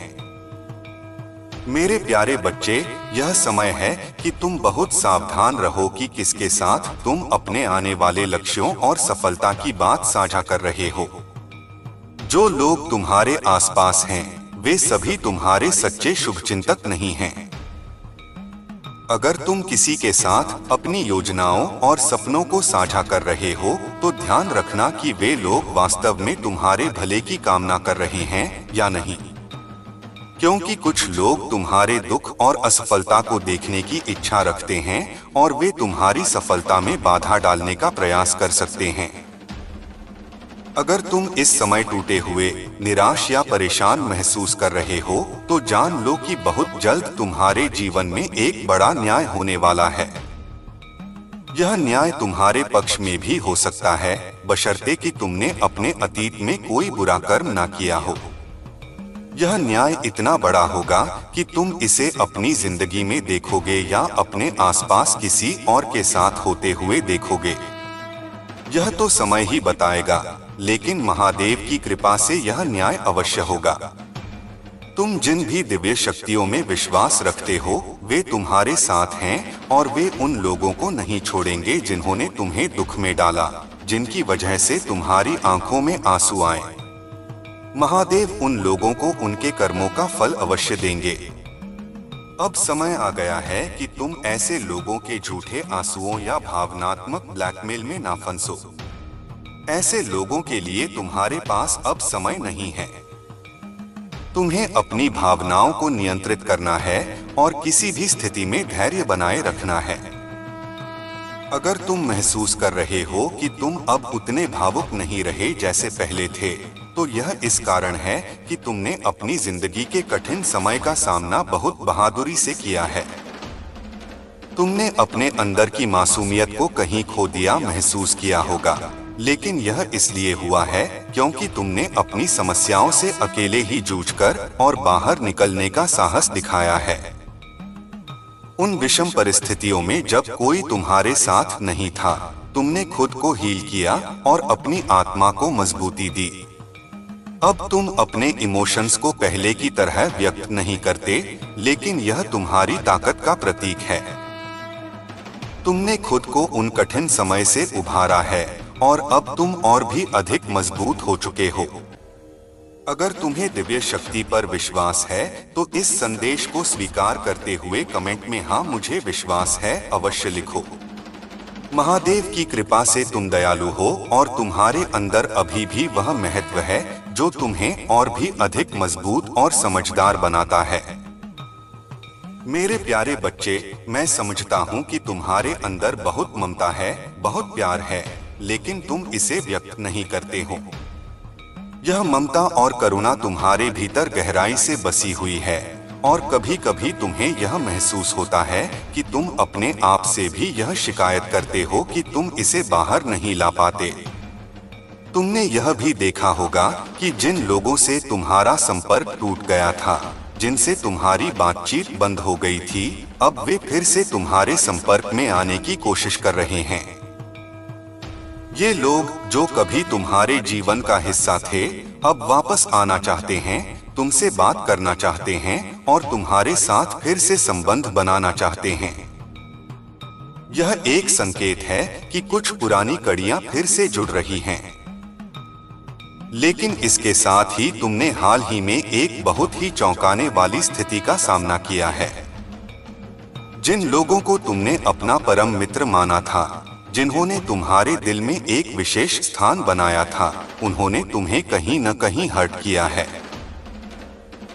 मेरे प्यारे बच्चे, यह समय है कि तुम बहुत सावधान रहो कि किसके साथ तुम अपने आने वाले लक्ष्यों और सफलता की बात साझा कर रहे हो। जो लोग तुम्हारे आसपास हैं, वे सभी तुम्हारे सच्चे शुभचिंतक नहीं हैं। अगर तुम किसी के साथ अपनी योजनाओं और सपनों को साझा कर रहे हो, तो ध्यान रखना कि वे लोग वास्तव में तुम्हारे भले की कामना कर रहे हैं या नहीं, क्योंकि कुछ लोग तुम्हारे दुख और असफलता को देखने की इच्छा रखते हैं और वे तुम्हारी सफलता में बाधा डालने का प्रयास कर सकते हैं। अगर तुम इस समय टूटे हुए, निराश या परेशान महसूस कर रहे हो, तो जान लो कि बहुत जल्द तुम्हारे जीवन में एक बड़ा न्याय होने वाला है। यह न्याय तुम्हारे पक्ष में भी हो सकता है, बशर्ते कि तुमने अपने अतीत में कोई बुरा कर्म ना किया हो। यह न्याय इतना बड़ा होगा कि तुम इसे अपनी जिंदगी में देखोगे या अपने आसपास किसी और के साथ होते हुए देखोगे। यह तो समय ही बताएगा, लेकिन महादेव की कृपा से यह न्याय अवश्य होगा। तुम जिन भी दिव्य शक्तियों में विश्वास रखते हो, वे तुम्हारे साथ हैं और वे उन लोगों को नहीं छोड़ेंगे जिन्होंने तुम्हें दुख में डाला, जिनकी वजह से तुम्हारी आंखों में आंसू आए। महादेव उन लोगों को उनके कर्मों का फल अवश्य देंगे। अब समय आ गया है कि तुम ऐसे लोगों के झूठे आंसुओं या भावनात्मक ब्लैकमेल में ना फंसो। ऐसे लोगों के लिए तुम्हारे पास अब समय नहीं है। तुम्हें अपनी भावनाओं को नियंत्रित करना है और किसी भी स्थिति में धैर्य बनाए रखना है। अगर तुम महसूस कर रहे हो कि तुम अब उतने भावुक नहीं रहे जैसे पहले थे, तो यह इस कारण है कि तुमने अपनी जिंदगी के कठिन समय का सामना बहुत बहादुरी से किया है। तुमने अपने अंदर की मासूमियत को कहीं खो दिया महसूस किया होगा, लेकिन यह इसलिए हुआ है क्योंकि तुमने अपनी समस्याओं से अकेले ही जूझकर और बाहर निकलने का साहस दिखाया है। उन विषम परिस्थितियों में जब कोई तुम्हारे साथ नहीं था, तुमने खुद को हील किया और अपनी आत्मा को मजबूती दी। अब तुम अपने इमोशंस को पहले की तरह व्यक्त नहीं करते, लेकिन यह तुम्हारी ताकत का प्रतीक है। तुमने खुद को उन कठिन समय से उभारा है और अब तुम और भी अधिक मजबूत हो चुके हो। अगर तुम्हें दिव्य शक्ति पर विश्वास है तो इस संदेश को स्वीकार करते हुए कमेंट में हाँ मुझे विश्वास है अवश्य लिखो। महादेव की कृपा से तुम दयालु हो और तुम्हारे अंदर अभी भी वह महत्व है जो तुम्हें और भी अधिक मजबूत और समझदार बनाता है। मेरे प्यारे बच्चे, मैं समझता हूँ कि तुम्हारे अंदर बहुत ममता है, बहुत प्यार है, लेकिन तुम इसे व्यक्त नहीं करते हो। यह ममता और करुणा तुम्हारे भीतर गहराई से बसी हुई है और कभी कभी तुम्हें यह महसूस होता है कि तुम अपने आप से भी यह शिकायत करते हो कि तुम इसे बाहर नहीं ला पाते। तुमने यह भी देखा होगा कि जिन लोगों से तुम्हारा संपर्क टूट गया था, जिनसे तुम्हारी बातचीत बंद हो गई थी, अब वे फिर से तुम्हारे संपर्क में आने की कोशिश कर रहे हैं। ये लोग जो कभी तुम्हारे जीवन का हिस्सा थे, अब वापस आना चाहते हैं, तुमसे बात करना चाहते हैं और तुम्हारे साथ फिर से संबंध बनाना चाहते हैं। यह एक संकेत है कि कुछ पुरानी कड़ियां फिर से जुड़ रही हैं। लेकिन इसके साथ ही तुमने हाल ही में एक बहुत ही चौंकाने वाली स्थिति का सामना किया है। जिन लोगों को तुमने अपना परम मित्र माना था, जिन्होंने तुम्हारे दिल में एक विशेष स्थान बनाया था, उन्होंने तुम्हें कहीं न कहीं हर्ट किया है।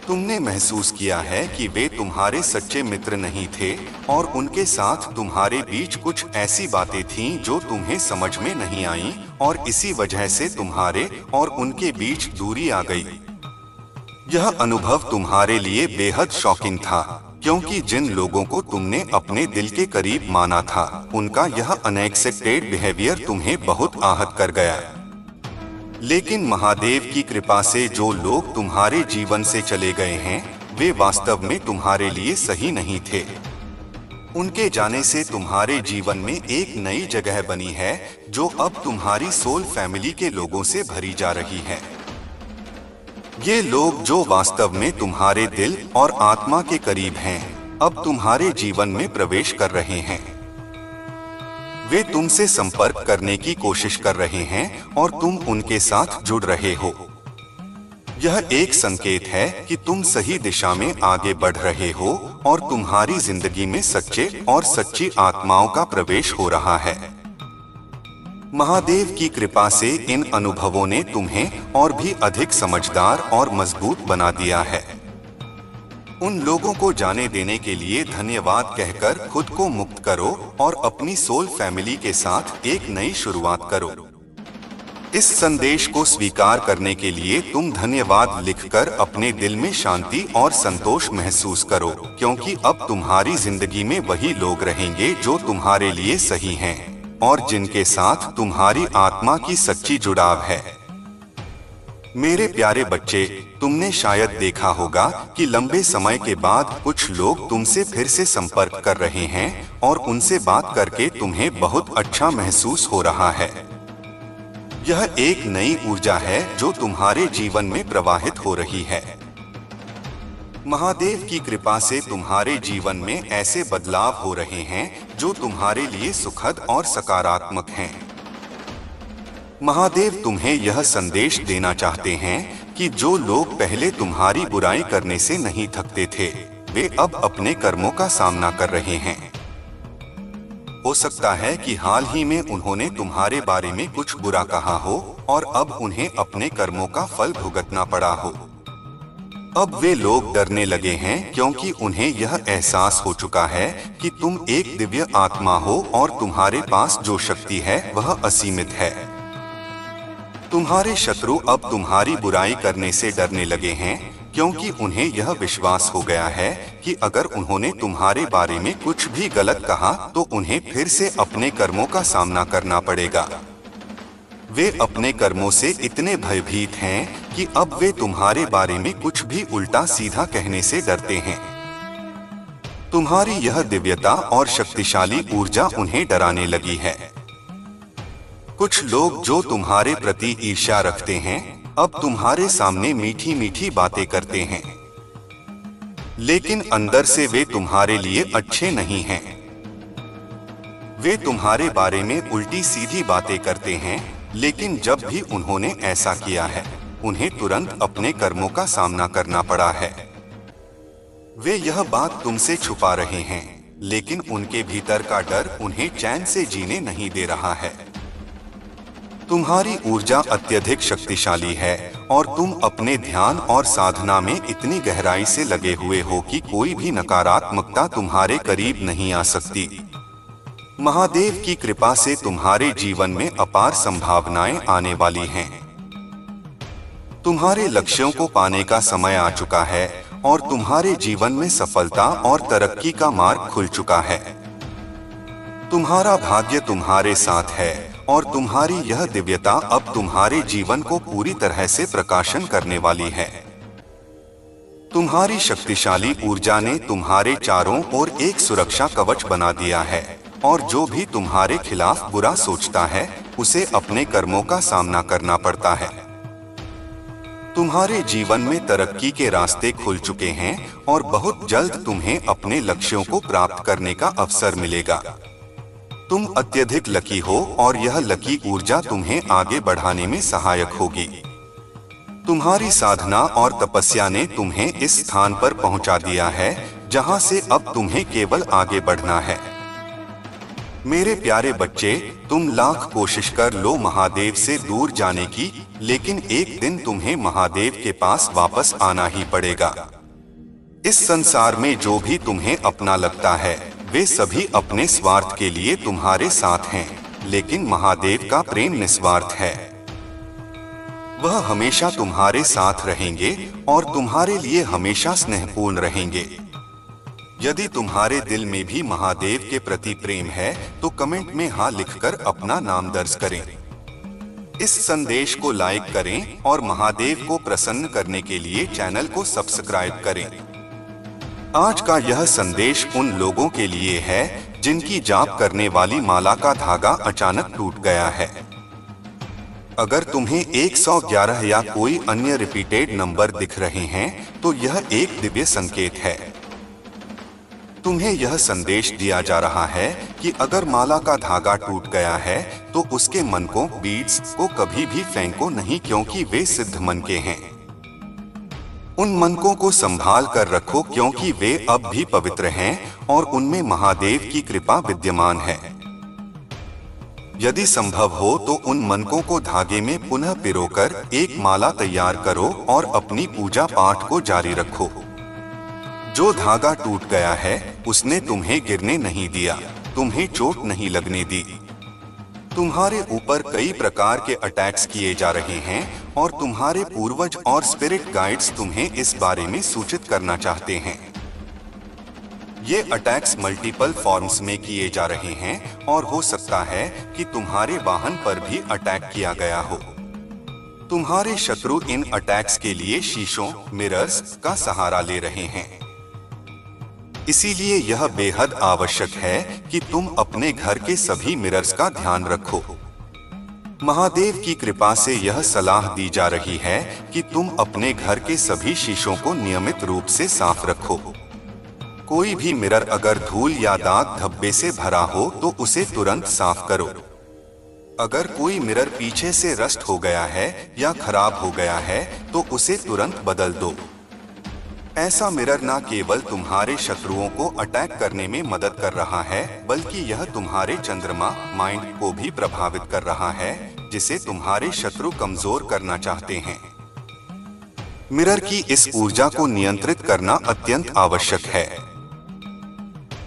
तुमने महसूस किया है कि वे तुम्हारे सच्चे मित्र नहीं थे और उनके साथ तुम्हारे बीच कुछ ऐसी बातें थीं जो तुम्हें समझ में नहीं आईं और इसी वजह से तुम्हारे और उनके बीच दूरी आ गई। यह अनुभव तुम्हारे लिए बेहद शॉकिंग था, क्योंकि जिन लोगों को तुमने अपने दिल के करीब माना था, उनका यह अनएक्सपेक्टेड बिहेवियर तुम्हें बहुत आहत कर गया। लेकिन महादेव की कृपा से जो लोग तुम्हारे जीवन से चले गए हैं, वे वास्तव में तुम्हारे लिए सही नहीं थे। उनके जाने से तुम्हारे जीवन में एक नई जगह बनी है जो अब तुम्हारी सोल फैमिली के लोगों से भरी जा रही है। ये लोग जो वास्तव में तुम्हारे दिल और आत्मा के करीब हैं, अब तुम्हारे जीवन में प्रवेश कर रहे हैं। वे तुमसे संपर्क करने की कोशिश कर रहे हैं और तुम उनके साथ जुड़ रहे हो। यह एक संकेत है कि तुम सही दिशा में आगे बढ़ रहे हो और तुम्हारी जिंदगी में सच्चे और सच्ची आत्माओं का प्रवेश हो रहा है। महादेव की कृपा से इन अनुभवों ने तुम्हें और भी अधिक समझदार और मजबूत बना दिया है। उन लोगों को जाने देने के लिए धन्यवाद कहकर खुद को मुक्त करो और अपनी सोल फैमिली के साथ एक नई शुरुआत करो। इस संदेश को स्वीकार करने के लिए तुम धन्यवाद लिखकर अपने दिल में शांति और संतोष महसूस करो, क्योंकि अब तुम्हारी जिंदगी में वही लोग रहेंगे जो तुम्हारे लिए सही हैं और जिनके साथ तुम्हारी आत्मा की सच्ची जुड़ाव है। मेरे प्यारे बच्चे, तुमने शायद देखा होगा कि लंबे समय के बाद कुछ लोग तुमसे फिर से संपर्क कर रहे हैं और उनसे बात करके तुम्हें बहुत अच्छा महसूस हो रहा है। यह एक नई ऊर्जा है जो तुम्हारे जीवन में प्रवाहित हो रही है। महादेव की कृपा से तुम्हारे जीवन में ऐसे बदलाव हो रहे हैं जो तुम्हारे लिए सुखद और सकारात्मक हैं। महादेव तुम्हें यह संदेश देना चाहते हैं कि जो लोग पहले तुम्हारी बुराई करने से नहीं थकते थे, वे अब अपने कर्मों का सामना कर रहे हैं। हो सकता है कि हाल ही में उन्होंने तुम्हारे बारे में कुछ बुरा कहा हो और अब उन्हें अपने कर्मों का फल भुगतना पड़ा हो। अब वे लोग डरने लगे हैं क्योंकि उन्हें यह एहसास हो चुका है कि तुम एक दिव्य आत्मा हो और तुम्हारे पास जो शक्ति है वह असीमित है। तुम्हारे शत्रु अब तुम्हारी बुराई करने से डरने लगे हैं, क्योंकि उन्हें यह विश्वास हो गया है कि अगर उन्होंने तुम्हारे बारे में कुछ भी गलत कहा तो उन्हें फिर से अपने कर्मों का सामना करना पड़ेगा। वे अपने कर्मों से इतने भयभीत हैं कि अब वे तुम्हारे बारे में कुछ भी उल्टा सीधा कहने से डरते हैं। तुम्हारी यह दिव्यता और शक्तिशाली ऊर्जा उन्हें डराने लगी है। कुछ लोग जो तुम्हारे प्रति ईर्ष्या रखते हैं अब तुम्हारे सामने मीठी मीठी बातें करते हैं, लेकिन अंदर से वे तुम्हारे लिए अच्छे नहीं हैं। वे तुम्हारे बारे में उल्टी सीधी बातें करते हैं, लेकिन जब भी उन्होंने ऐसा किया है उन्हें तुरंत अपने कर्मों का सामना करना पड़ा है। वे यह बात तुमसे छुपा रहे हैं, लेकिन उनके भीतर का डर उन्हें चैन से जीने नहीं दे रहा है। तुम्हारी ऊर्जा अत्यधिक शक्तिशाली है और तुम अपने ध्यान और साधना में इतनी गहराई से लगे हुए हो कि कोई भी नकारात्मकता तुम्हारे करीब नहीं आ सकती। महादेव की कृपा से तुम्हारे जीवन में अपार संभावनाएं आने वाली हैं। तुम्हारे लक्ष्यों को पाने का समय आ चुका है और तुम्हारे जीवन में सफलता और तरक्की का मार्ग खुल चुका है। तुम्हारा भाग्य तुम्हारे साथ है और तुम्हारी यह दिव्यता अब तुम्हारे जीवन को पूरी तरह से प्रकाशन करने वाली है। तुम्हारी शक्तिशाली ऊर्जा ने तुम्हारे चारों ओर एक सुरक्षा कवच बना दिया है और जो भी तुम्हारे खिलाफ बुरा सोचता है उसे अपने कर्मों का सामना करना पड़ता है। तुम्हारे जीवन में तरक्की के रास्ते खुल चुके हैं और बहुत जल्द तुम्हें अपने लक्ष्यों को प्राप्त करने का अवसर मिलेगा। तुम अत्यधिक लकी हो और यह लकी ऊर्जा तुम्हें आगे बढ़ाने में सहायक होगी। तुम्हारी साधना और तपस्या ने तुम्हें इस स्थान पर पहुंचा दिया है जहां से अब तुम्हें केवल आगे बढ़ना है। मेरे प्यारे बच्चे, तुम लाख कोशिश कर लो महादेव से दूर जाने की, लेकिन एक दिन तुम्हें महादेव के पास वापस आना ही पड़ेगा। इस संसार में जो भी तुम्हें अपना लगता है वे सभी अपने स्वार्थ के लिए तुम्हारे साथ हैं, लेकिन महादेव का प्रेम निस्वार्थ है। वह हमेशा तुम्हारे साथ रहेंगे और तुम्हारे लिए हमेशा स्नेहपूर्ण रहेंगे। यदि तुम्हारे दिल में भी महादेव के प्रति प्रेम है तो कमेंट में हाँ लिखकर अपना नाम दर्ज करें। इस संदेश को लाइक करें और महादेव को प्रसन्न करने के लिए चैनल को सब्सक्राइब करें। आज का यह संदेश उन लोगों के लिए है जिनकी जाप करने वाली माला का धागा अचानक टूट गया है। अगर तुम्हें 111 या कोई अन्य रिपीटेड नंबर दिख रहे हैं तो यह एक दिव्य संकेत है। तुम्हें यह संदेश दिया जा रहा है कि अगर माला का धागा टूट गया है तो उसके मनकों बीड्स को कभी भी फेंको नहीं, क्योंकि वे सिद्ध मनके हैं। उन मनकों को संभाल कर रखो क्योंकि वे अब भी पवित्र हैं और उनमें महादेव की कृपा विद्यमान है। यदि संभव हो तो उन मनकों को धागे में पुनः पिरोकर एक माला तैयार करो और अपनी पूजा पाठ को जारी रखो। जो धागा टूट गया है उसने तुम्हें गिरने नहीं दिया, तुम्हें चोट नहीं लगने दी। तुम्हारे ऊपर कई प्रकार के अटैक्स किए जा रहे हैं और तुम्हारे पूर्वज और स्पिरिट गाइड्स तुम्हें इस बारे में सूचित करना चाहते हैं। ये अटैक्स मल्टीपल फॉर्म्स में किए जा रहे हैं और हो सकता है कि तुम्हारे वाहन पर भी अटैक किया गया हो। तुम्हारे शत्रु इन अटैक्स के लिए शीशों, मिरर्स का सहारा ले रहे हैं। इसीलिए यह बेहद आवश्यक है कि तुम अपने घर के सभी मिरर्स का ध्यान रखो। महादेव की कृपा से यह सलाह दी जा रही है कि तुम अपने घर के सभी शीशों को नियमित रूप से साफ रखो। कोई भी मिरर अगर धूल या दाग धब्बे से भरा हो तो उसे तुरंत साफ करो। अगर कोई मिरर पीछे से रस्ट हो गया है या खराब हो गया है तो उसे तुरंत बदल दो। ऐसा मिरर न केवल तुम्हारे शत्रुओं को अटैक करने में मदद कर रहा है, बल्कि यह तुम्हारे चंद्रमा माइंड को भी प्रभावित कर रहा है, जिसे तुम्हारे शत्रु कमजोर करना चाहते हैं। मिरर की इस ऊर्जा को नियंत्रित करना अत्यंत आवश्यक है।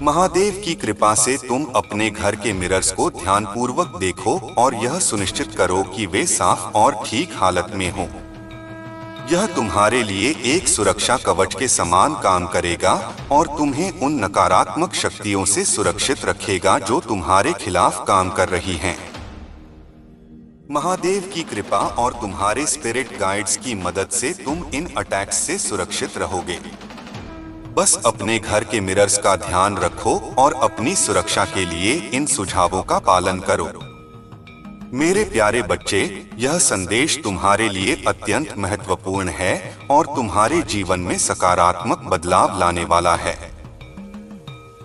महादेव की कृपा से तुम अपने घर के मिरर्स को ध्यानपूर्वक देखो और यह सुनिश्चित करो कि वे साफ और ठीक हालत में हों। यह तुम्हारे लिए एक सुरक्षा कवच के समान काम करेगा और तुम्हें उन नकारात्मक शक्तियों से सुरक्षित रखेगा जो तुम्हारे खिलाफ काम कर रही हैं। महादेव की कृपा और तुम्हारे स्पिरिट गाइड्स की मदद से तुम इन अटैक्स से सुरक्षित रहोगे। बस अपने घर के मिरर्स का ध्यान रखो और अपनी सुरक्षा के लिए इन सुझावों का पालन करो। मेरे प्यारे बच्चे, यह संदेश तुम्हारे लिए अत्यंत महत्वपूर्ण है और तुम्हारे जीवन में सकारात्मक बदलाव लाने वाला है।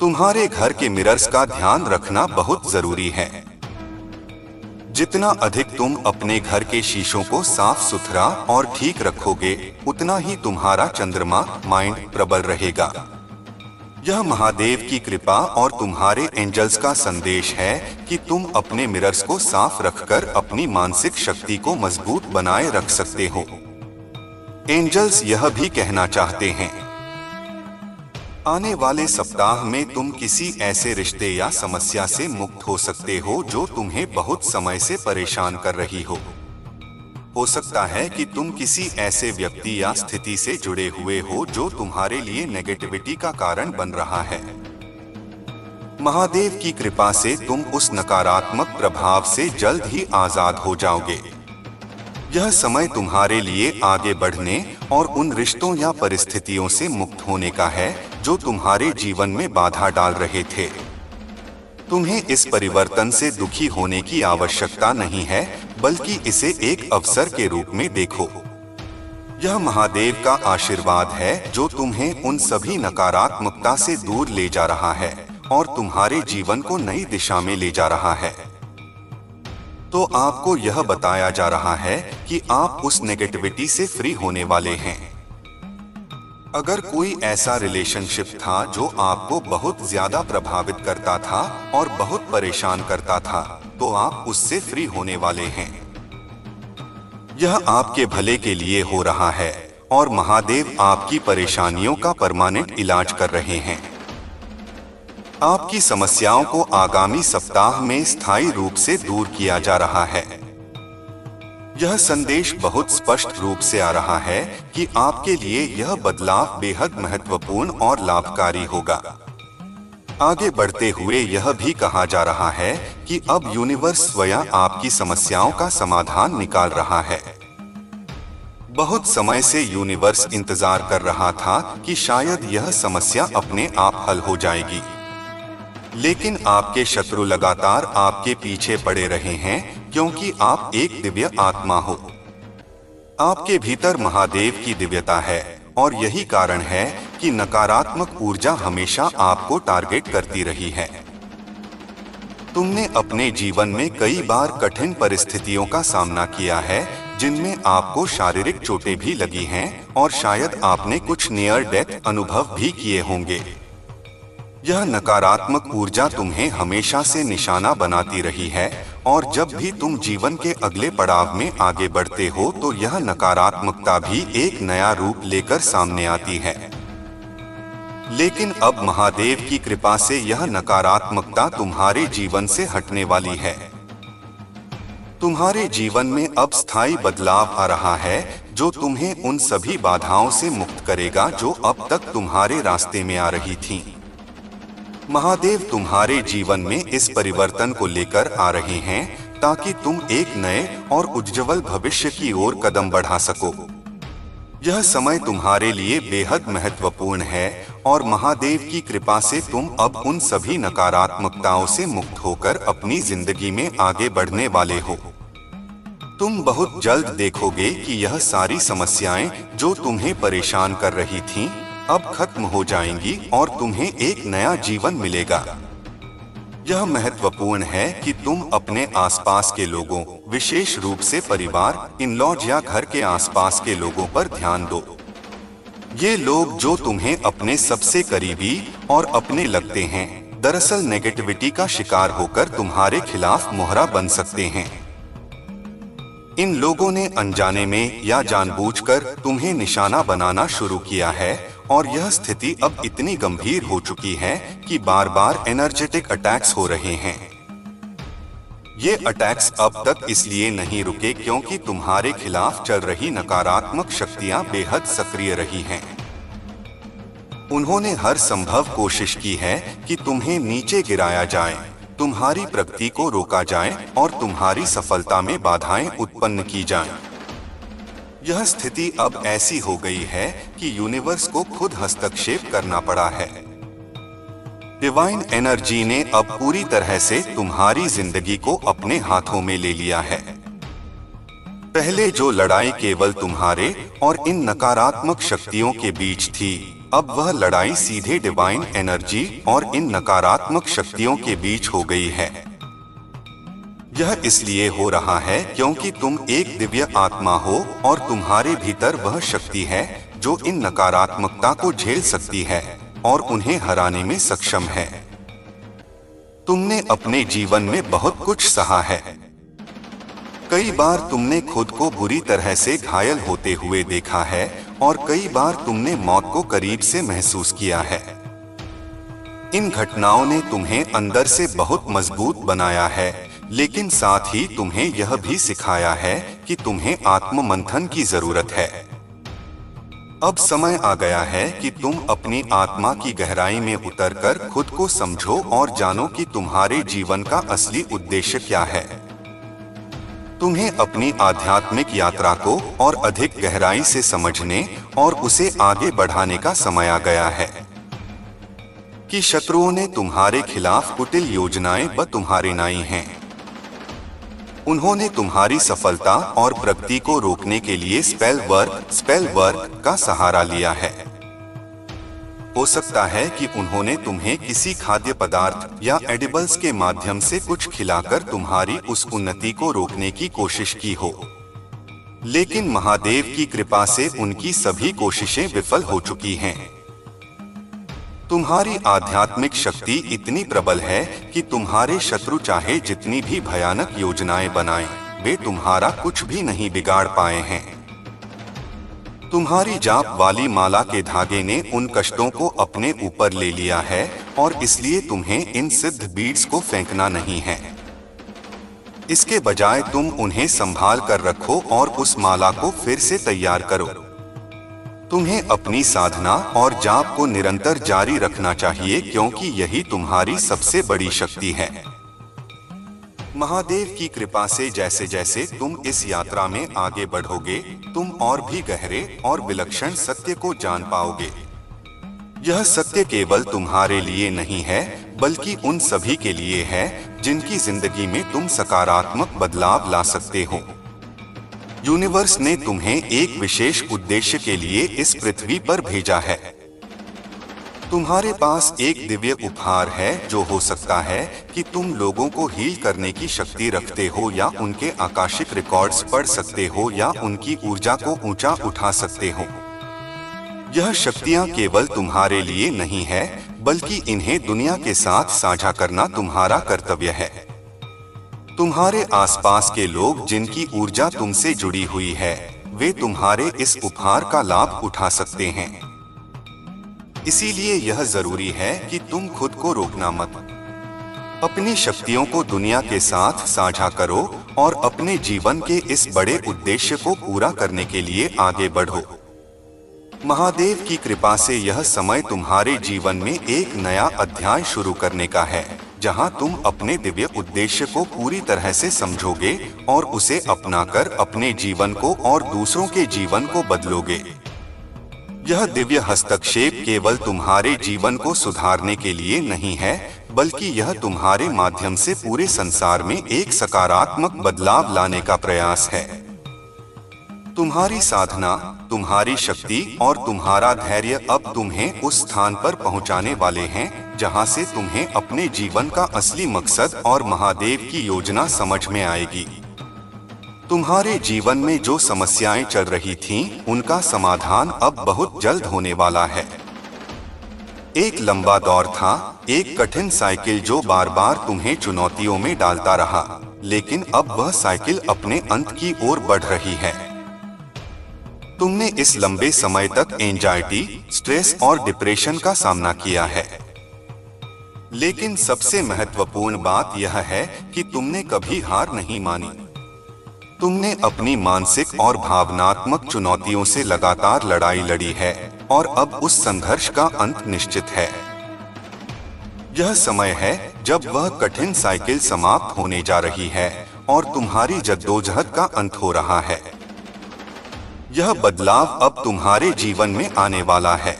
तुम्हारे घर के मिरर्स का ध्यान रखना बहुत जरूरी है। जितना अधिक तुम अपने घर के शीशों को साफ सुथरा और ठीक रखोगे, उतना ही तुम्हारा चंद्रमा माइंड प्रबल रहेगा। यह महादेव की कृपा और तुम्हारे एंजल्स का संदेश है कि तुम अपने मिरर्स को साफ रखकर अपनी मानसिक शक्ति को मजबूत बनाए रख सकते हो। एंजल्स यह भी कहना चाहते हैं, आने वाले सप्ताह में तुम किसी ऐसे रिश्ते या समस्या से मुक्त हो सकते हो जो तुम्हें बहुत समय से परेशान कर रही हो सकता है कि तुम किसी ऐसे व्यक्ति या स्थिति से जुड़े हुए हो जो तुम्हारे लिए नेगेटिविटी का कारण बन रहा है। महादेव की कृपा से तुम उस नकारात्मक प्रभाव से जल्द ही आजाद हो जाओगे। यह समय तुम्हारे लिए आगे बढ़ने और उन रिश्तों या परिस्थितियों से मुक्त होने का है जो तुम्हारे जीवन में बाधा डाल रहे थे। तुम्हें इस परिवर्तन से दुखी होने की आवश्यकता नहीं है, बल्कि इसे एक अवसर के रूप में देखो। यह महादेव का आशीर्वाद है जो तुम्हें उन सभी नकारात्मकता से दूर ले जा रहा है और तुम्हारे जीवन को नई दिशा में ले जा रहा है। तो आपको यह बताया जा रहा है कि आप उस नेगेटिविटी से फ्री होने वाले हैं। अगर कोई ऐसा रिलेशनशिप था जो आपको बहुत ज्यादा प्रभावित करता था और बहुत परेशान करता था, तो आप उससे फ्री होने वाले हैं। यह आपके भले के लिए हो रहा है और महादेव आपकी परेशानियों का परमानेंट इलाज कर रहे हैं। आपकी समस्याओं को आगामी सप्ताह में स्थायी रूप से दूर किया जा रहा है। यह संदेश बहुत स्पष्ट रूप से आ रहा है कि आपके लिए यह बदलाव बेहद महत्वपूर्ण और लाभकारी होगा। आगे बढ़ते हुए यह भी कहा जा रहा है कि अब यूनिवर्स स्वयं आपकी समस्याओं का समाधान निकाल रहा है। बहुत समय से यूनिवर्स इंतजार कर रहा था कि शायद यह समस्या अपने आप हल हो जाएगी, लेकिन आपके शत्रु लगातार आपके पीछे पड़े रहे हैं क्योंकि आप एक दिव्य आत्मा हो। आपके भीतर महादेव की दिव्यता है और यही कारण है कि नकारात्मक ऊर्जा हमेशा आपको टारगेट करती रही है। तुमने अपने जीवन में कई बार कठिन परिस्थितियों का सामना किया है जिनमें आपको शारीरिक चोटें भी लगी हैं और शायद आपने कुछ नियर डेथ अनुभव भी किए होंगे। यह नकारात्मक ऊर्जा तुम्हें हमेशा से निशाना बनाती रही है और जब भी तुम जीवन के अगले पड़ाव में आगे बढ़ते हो तो यह नकारात्मकता भी एक नया रूप लेकर सामने आती है। लेकिन अब महादेव की कृपा से यह नकारात्मकता तुम्हारे जीवन से हटने वाली है। तुम्हारे जीवन में अब स्थायी बदलाव आ रहा है जो तुम्हें उन सभी बाधाओं से मुक्त करेगा जो अब तक तुम्हारे रास्ते में आ रही थीं। महादेव तुम्हारे जीवन में इस परिवर्तन को लेकर आ रहे हैं ताकि तुम एक नए और उज्जवल भविष्य की ओर कदम बढ़ा सको। यह समय तुम्हारे लिए बेहद महत्वपूर्ण है और महादेव की कृपा से तुम अब उन सभी नकारात्मकताओं से मुक्त होकर अपनी जिंदगी में आगे बढ़ने वाले हो। तुम बहुत जल्द देखोगे कि यह सारी समस्याएं जो तुम्हें परेशान कर रही थीं, अब खत्म हो जाएंगी और तुम्हें एक नया जीवन मिलेगा। यह महत्वपूर्ण है कि तुम अपने आसपास के लोगों, विशेष रूप से परिवार, इन-लॉज या घर के आसपास के लोगों पर ध्यान दो। ये लोग जो तुम्हें अपने सबसे करीबी और अपने लगते हैं, दरअसल नेगेटिविटी का शिकार होकर तुम्हारे खिलाफ मोहरा बन सकते हैं। इन लोगों ने अनजाने में या जानबूझकर तुम्हें निशाना बनाना शुरू किया है और यह स्थिति अब इतनी गंभीर हो चुकी है कि बार बार एनर्जेटिक अटैक्स हो रहे हैं। ये अटैक्स अब तक इसलिए नहीं रुके क्योंकि तुम्हारे खिलाफ चल रही नकारात्मक शक्तियां बेहद सक्रिय रही हैं। उन्होंने हर संभव कोशिश की है कि तुम्हें नीचे गिराया जाए, तुम्हारी प्रगति को रोका जाए और तुम्हारी सफलता में बाधाएं उत्पन्न की जाएं। यह स्थिति अब ऐसी हो गई है कि यूनिवर्स को खुद हस्तक्षेप करना पड़ा है। डिवाइन एनर्जी ने अब पूरी तरह से तुम्हारी जिंदगी को अपने हाथों में ले लिया है। पहले जो लड़ाई केवल तुम्हारे और इन नकारात्मक शक्तियों के बीच थी, अब वह लड़ाई सीधे डिवाइन एनर्जी और इन नकारात्मक शक्तियों के बीच हो गई है। यह इसलिए हो रहा है क्योंकि तुम एक दिव्य आत्मा हो और तुम्हारे भीतर वह शक्ति है जो इन नकारात्मकता को झेल सकती है और उन्हें हराने में सक्षम है। तुमने अपने जीवन में बहुत कुछ सहा है। कई बार तुमने खुद को बुरी तरह से घायल होते हुए देखा है और कई बार तुमने मौत को करीब से महसूस किया है। इन घटनाओं ने तुम्हें अंदर से बहुत मजबूत बनाया है, लेकिन साथ ही तुम्हें यह भी सिखाया है कि तुम्हें आत्ममंथन की जरूरत है। अब समय आ गया है कि तुम अपनी आत्मा की गहराई में उतरकर खुद को समझो और जानो कि तुम्हारे जीवन का असली उद्देश्य क्या है। तुम्हें अपनी आध्यात्मिक यात्रा को और अधिक गहराई से समझने और उसे आगे बढ़ाने का समय आ गया है कि शत्रुओं ने तुम्हारे खिलाफ कुटिल योजनाएं तुम्हारे नाई हैं। उन्होंने तुम्हारी सफलता और प्रगति को रोकने के लिए स्पेल वर्क का सहारा लिया है। हो सकता है कि उन्होंने तुम्हें किसी खाद्य पदार्थ या एडिबल्स के माध्यम से कुछ खिलाकर तुम्हारी उस उन्नति को रोकने की कोशिश की हो, लेकिन महादेव की कृपा से उनकी सभी कोशिशें विफल हो चुकी हैं। तुम्हारी आध्यात्मिक शक्ति इतनी प्रबल है कि तुम्हारे शत्रु चाहे जितनी भी भयानक योजनाएं बनाएं, वे तुम्हारा कुछ भी नहीं बिगाड़ पाए हैं। तुम्हारी जाप वाली माला के धागे ने उन कष्टों को अपने ऊपर ले लिया है और इसलिए तुम्हें इन सिद्ध बीड्स को फेंकना नहीं है। इसके बजाय तुम उन्हें संभाल कर रखो और उस माला को फिर से तैयार करो। तुम्हें अपनी साधना और जाप को निरंतर जारी रखना चाहिए क्योंकि यही तुम्हारी सबसे बड़ी शक्ति है। महादेव की कृपा से जैसे जैसे तुम इस यात्रा में आगे बढ़ोगे, तुम और भी गहरे और विलक्षण सत्य को जान पाओगे। यह सत्य केवल तुम्हारे लिए नहीं है, बल्कि उन सभी के लिए है जिनकी जिंदगी में तुम सकारात्मक बदलाव ला सकते हो। यूनिवर्स ने तुम्हें एक विशेष उद्देश्य के लिए इस पृथ्वी पर भेजा है। तुम्हारे पास एक दिव्य उपहार है जो हो सकता है कि तुम लोगों को हील करने की शक्ति रखते हो, या उनके आकाशिक रिकॉर्ड्स पढ़ सकते हो, या उनकी ऊर्जा को ऊंचा उठा सकते हो। यह शक्तियां केवल तुम्हारे लिए नहीं है, बल्कि इन्हें दुनिया के साथ साझा करना तुम्हारा कर्तव्य है। तुम्हारे आसपास के लोग जिनकी ऊर्जा तुमसे जुड़ी हुई है, वे तुम्हारे इस उपहार का लाभ उठा सकते हैं। इसीलिए यह जरूरी है कि तुम खुद को रोकना मत। अपनी शक्तियों को दुनिया के साथ साझा करो और अपने जीवन के इस बड़े उद्देश्य को पूरा करने के लिए आगे बढ़ो। महादेव की कृपा से यह समय तुम्हारे जीवन में एक नया अध्याय शुरू करने का है, जहां तुम अपने दिव्य उद्देश्य को पूरी तरह से समझोगे और उसे अपनाकर अपने जीवन को और दूसरों के जीवन को बदलोगे। यह दिव्य हस्तक्षेप केवल तुम्हारे जीवन को सुधारने के लिए नहीं है, बल्कि यह तुम्हारे माध्यम से पूरे संसार में एक सकारात्मक बदलाव लाने का प्रयास है। तुम्हारी साधना, तुम्हारी शक्ति और तुम्हारा धैर्य अब तुम्हें उस स्थान पर पहुंचाने वाले हैं जहां से तुम्हें अपने जीवन का असली मकसद और महादेव की योजना समझ में आएगी। तुम्हारे जीवन में जो समस्याएं चल रही थीं, उनका समाधान अब बहुत जल्द होने वाला है। एक लंबा दौर था, एक कठिन साइकिल जो बार बार तुम्हें चुनौतियों में डालता रहा, लेकिन अब वह साइकिल अपने अंत की ओर बढ़ रही है। तुमने इस लंबे समय तक एंजाइटी, स्ट्रेस और डिप्रेशन का सामना किया है। लेकिन सबसे महत्वपूर्ण बात यह है कि तुमने कभी हार नहीं मानी। तुमने अपनी मानसिक और भावनात्मक चुनौतियों से लगातार लड़ाई लड़ी है और अब उस संघर्ष का अंत निश्चित है। यह समय है जब वह कठिन साइकिल समाप्त होने जा रही है और तुम्हारी जद्दोजहद का अंत हो रहा है। यह बदलाव अब तुम्हारे जीवन में आने वाला है।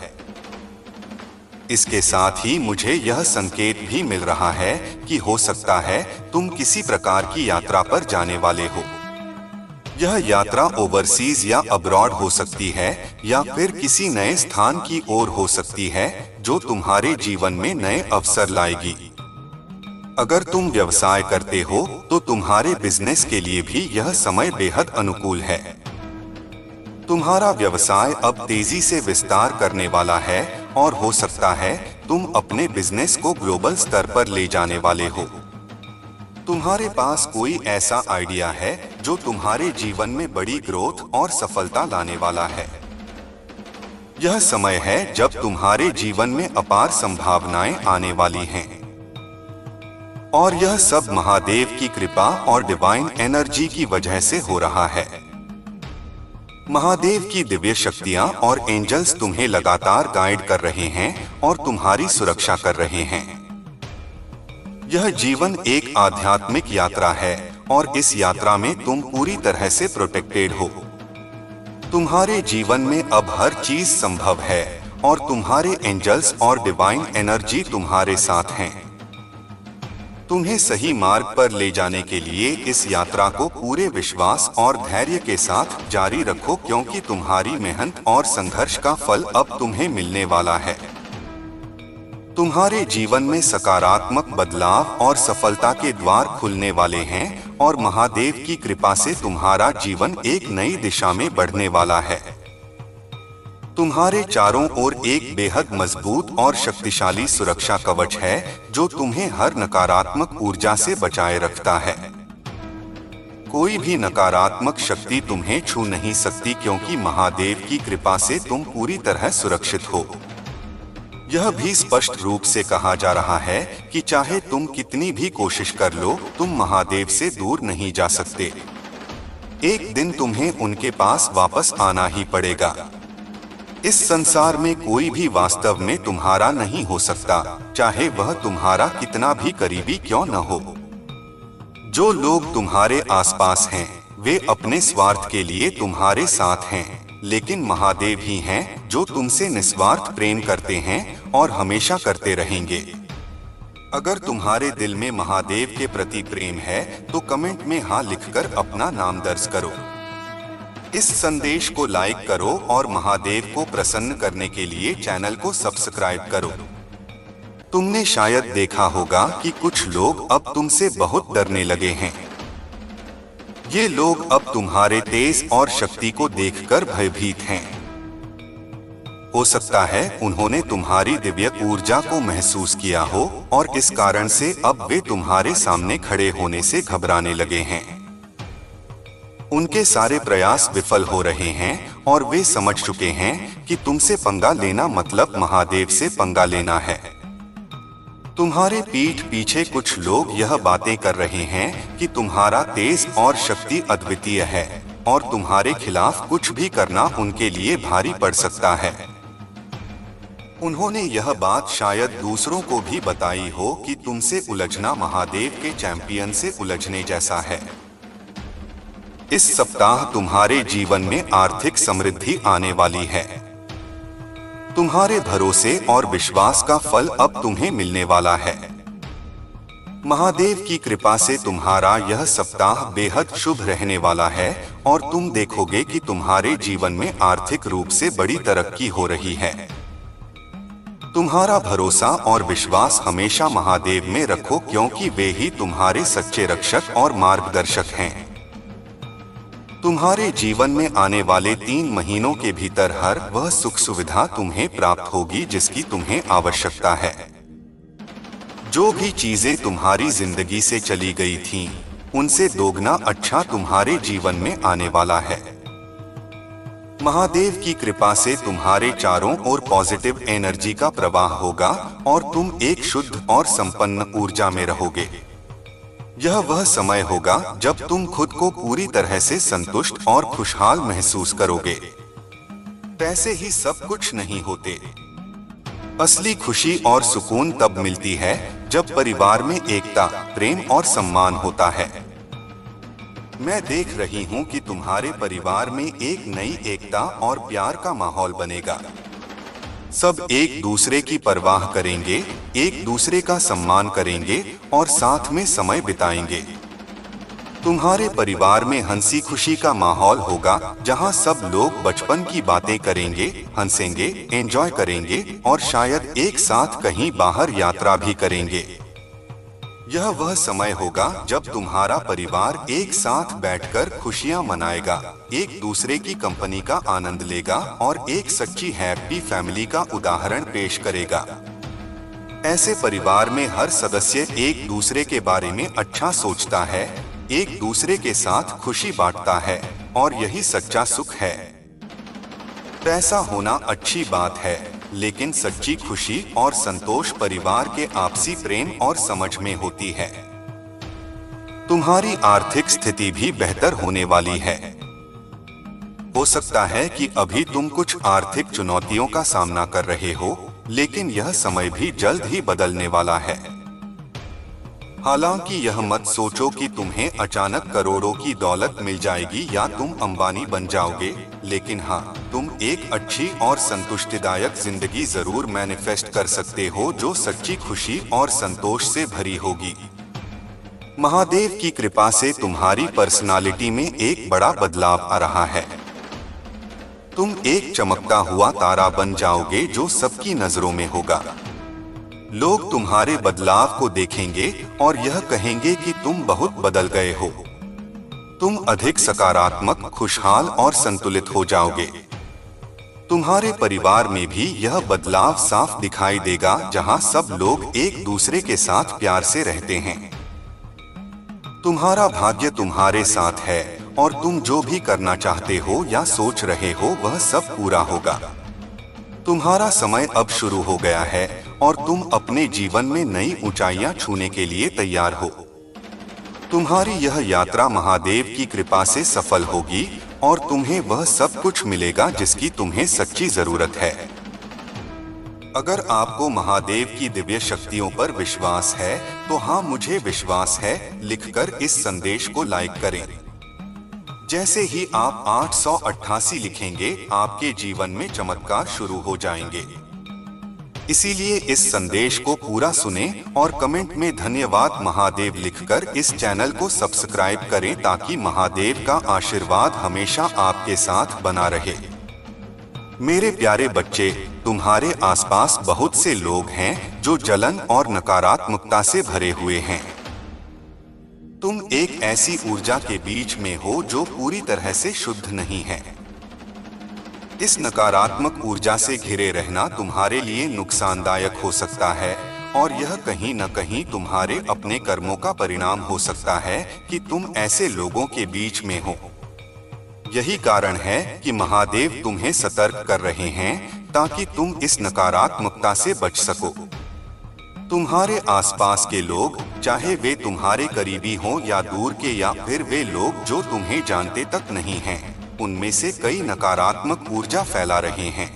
इसके साथ ही मुझे यह संकेत भी मिल रहा है कि हो सकता है तुम किसी प्रकार की यात्रा पर जाने वाले हो। यह यात्रा ओवरसीज या अब्रॉड हो सकती है या फिर किसी नए स्थान की ओर हो सकती है जो तुम्हारे जीवन में नए अवसर लाएगी। अगर तुम व्यवसाय करते हो तो तुम्हारे बिजनेस के लिए भी यह समय बेहद अनुकूल है। तुम्हारा व्यवसाय अब तेजी से विस्तार करने वाला है और हो सकता है तुम अपने बिजनेस को ग्लोबल स्तर पर ले जाने वाले हो। तुम्हारे पास कोई ऐसा आइडिया है जो तुम्हारे जीवन में बड़ी ग्रोथ और सफलता लाने वाला है। यह समय है जब तुम्हारे जीवन में अपार संभावनाएं आने वाली हैं। और यह सब महादेव की कृपा और डिवाइन एनर्जी की वजह से हो रहा है। महादेव की दिव्य शक्तियां और एंजल्स तुम्हें लगातार गाइड कर रहे हैं और तुम्हारी सुरक्षा कर रहे हैं। यह जीवन एक आध्यात्मिक यात्रा है और इस यात्रा में तुम पूरी तरह से प्रोटेक्टेड हो। तुम्हारे जीवन में अब हर चीज संभव है और तुम्हारे एंजल्स और डिवाइन एनर्जी तुम्हारे साथ हैं। तुम्हें सही मार्ग पर ले जाने के लिए इस यात्रा को पूरे विश्वास और धैर्य के साथ जारी रखो, क्योंकि तुम्हारी मेहनत और संघर्ष का फल अब तुम्हें मिलने वाला है। तुम्हारे जीवन में सकारात्मक बदलाव और सफलता के द्वार खुलने वाले हैं और महादेव की कृपा से तुम्हारा जीवन एक नई दिशा में बढ़ने वाला है। तुम्हारे चारों ओर एक बेहद मजबूत और शक्तिशाली सुरक्षा कवच है जो तुम्हें हर नकारात्मक ऊर्जा से बचाए रखता है। कोई भी नकारात्मक शक्ति तुम्हें छू नहीं सकती, क्योंकि महादेव की कृपा से तुम पूरी तरह सुरक्षित हो। यह भी स्पष्ट रूप से कहा जा रहा है कि चाहे तुम कितनी भी कोशिश कर लो, तुम महादेव से दूर नहीं जा सकते। एक दिन तुम्हें उनके पास वापस आना ही पड़ेगा। इस संसार में कोई भी वास्तव में तुम्हारा नहीं हो सकता, चाहे वह तुम्हारा कितना भी करीबी क्यों न हो। जो लोग तुम्हारे आसपास हैं, वे अपने स्वार्थ के लिए तुम्हारे साथ हैं, लेकिन महादेव ही हैं जो तुमसे निस्वार्थ प्रेम करते हैं और हमेशा करते रहेंगे। अगर तुम्हारे दिल में महादेव के प्रति प्रेम है तो कमेंट में हाँ लिखकर अपना नाम दर्ज करो। इस संदेश को लाइक करो और महादेव को प्रसन्न करने के लिए चैनल को सब्सक्राइब करो। तुमने शायद देखा होगा कि कुछ लोग अब तुमसे बहुत डरने लगे हैं। ये लोग अब तुम्हारे तेज और शक्ति को देखकर भयभीत हैं। हो सकता है उन्होंने तुम्हारी दिव्य ऊर्जा को महसूस किया हो और इस कारण से अब वे तुम्हारे सामने खड़े होने से घबराने लगे हैं। उनके सारे प्रयास विफल हो रहे हैं और वे समझ चुके हैं कि तुमसे पंगा लेना मतलब महादेव से पंगा लेना है। तुम्हारे पीठ पीछे कुछ लोग यह बातें कर रहे हैं कि तुम्हारा तेज और शक्ति अद्वितीय है और तुम्हारे खिलाफ कुछ भी करना उनके लिए भारी पड़ सकता है। उन्होंने यह बात शायद दूसरों को भी बताई हो कि तुमसे उलझना महादेव के चैंपियन से उलझने जैसा है। इस सप्ताह तुम्हारे जीवन में आर्थिक समृद्धि आने वाली है। तुम्हारे भरोसे और विश्वास का फल अब तुम्हें मिलने वाला है। महादेव की कृपा से तुम्हारा यह सप्ताह बेहद शुभ रहने वाला है और तुम देखोगे कि तुम्हारे जीवन में आर्थिक रूप से बड़ी तरक्की हो रही है। तुम्हारा भरोसा और विश्वास हमेशा महादेव में रखो, क्योंकि वे ही तुम्हारे सच्चे रक्षक और मार्गदर्शक हैं। तुम्हारे जीवन में आने वाले 3 महीनों के भीतर हर वह सुख सुविधा तुम्हें प्राप्त होगी जिसकी तुम्हें आवश्यकता है। जो भी चीजें तुम्हारी जिंदगी से चली गई थीं, उनसे दोगुना अच्छा तुम्हारे जीवन में आने वाला है। महादेव की कृपा से तुम्हारे चारों ओर पॉजिटिव एनर्जी का प्रवाह होगा और तुम एक शुद्ध और संपन्न ऊर्जा में रहोगे। यह वह समय होगा जब तुम खुद को पूरी तरह से संतुष्ट और खुशहाल महसूस करोगे। पैसे ही सब कुछ नहीं होते। असली खुशी और सुकून तब मिलती है जब परिवार में एकता, प्रेम और सम्मान होता है। मैं देख रही हूँ कि तुम्हारे परिवार में एक नई एकता और प्यार का माहौल बनेगा। सब एक दूसरे की परवाह करेंगे, एक दूसरे का सम्मान करेंगे और साथ में समय बिताएंगे। तुम्हारे परिवार में हंसी खुशी का माहौल होगा, जहां सब लोग बचपन की बातें करेंगे, हंसेंगे, एंजॉय करेंगे और शायद एक साथ कहीं बाहर यात्रा भी करेंगे। यह वह समय होगा जब तुम्हारा परिवार एक साथ बैठकर खुशियां मनाएगा, एक दूसरे की कंपनी का आनंद लेगा और एक सच्ची हैप्पी फैमिली का उदाहरण पेश करेगा। ऐसे परिवार में हर सदस्य एक दूसरे के बारे में अच्छा सोचता है, एक दूसरे के साथ खुशी बांटता है और यही सच्चा सुख है। पैसा होना अच्छी बात है, लेकिन सच्ची खुशी और संतोष परिवार के आपसी प्रेम और समझ में होती है। तुम्हारी आर्थिक स्थिति भी बेहतर होने वाली है। हो सकता है कि अभी तुम कुछ आर्थिक चुनौतियों का सामना कर रहे हो, लेकिन यह समय भी जल्द ही बदलने वाला है। हालांकि यह मत सोचो कि तुम्हें अचानक करोड़ों की दौलत मिल जाएगी या तुम अंबानी बन जाओगे, लेकिन हाँ, तुम एक अच्छी और संतुष्टिदायक जिंदगी जरूर मैनिफेस्ट कर सकते हो, जो सच्ची खुशी और संतोष से भरी होगी। महादेव की कृपा से तुम्हारी पर्सनालिटी में एक बड़ा बदलाव आ रहा है। तुम एक चमकता हुआ तारा बन जाओगे जो सबकी नजरों में होगा। लोग तुम्हारे बदलाव को देखेंगे और यह कहेंगे कि तुम बहुत बदल गए हो। तुम अधिक सकारात्मक, खुशहाल और संतुलित हो जाओगे। तुम्हारे परिवार में भी यह बदलाव साफ दिखाई देगा, जहां सब लोग एक दूसरे के साथ प्यार से रहते हैं। तुम्हारा भाग्य तुम्हारे साथ है और तुम जो भी करना चाहते हो या सोच रहे हो वह सब पूरा होगा। तुम्हारा समय अब शुरू हो गया है और तुम अपने जीवन में नई ऊंचाइयां छूने के लिए तैयार हो। तुम्हारी यह यात्रा महादेव की कृपा से सफल होगी और तुम्हें वह सब कुछ मिलेगा जिसकी तुम्हें सच्ची जरूरत है। अगर आपको महादेव की दिव्य शक्तियों पर विश्वास है तो हाँ, मुझे विश्वास है लिखकर इस संदेश को लाइक करें। जैसे ही आप 888 लिखेंगे, आपके जीवन में चमत्कार शुरू हो जाएंगे। इसीलिए इस संदेश को पूरा सुने और कमेंट में धन्यवाद महादेव लिखकर इस चैनल को सब्सक्राइब करें, ताकि महादेव का आशीर्वाद हमेशा आपके साथ बना रहे। मेरे प्यारे बच्चे, तुम्हारे आसपास बहुत से लोग हैं जो जलन और नकारात्मकता से भरे हुए हैं। तुम एक ऐसी ऊर्जा के बीच में हो जो पूरी तरह से शुद्ध नहीं है। इस नकारात्मक ऊर्जा से घिरे रहना तुम्हारे लिए नुकसानदायक हो सकता है और यह कहीं न कहीं तुम्हारे अपने कर्मों का परिणाम हो सकता है कि तुम ऐसे लोगों के बीच में हो। यही कारण है कि महादेव तुम्हें सतर्क कर रहे हैं ताकि तुम इस नकारात्मकता से बच सको। तुम्हारे आसपास के लोग, चाहे वे तुम्हारे करीबी हों या दूर के, या फिर वे लोग जो तुम्हें जानते तक नहीं हैं, उनमें से कई नकारात्मक ऊर्जा फैला रहे हैं।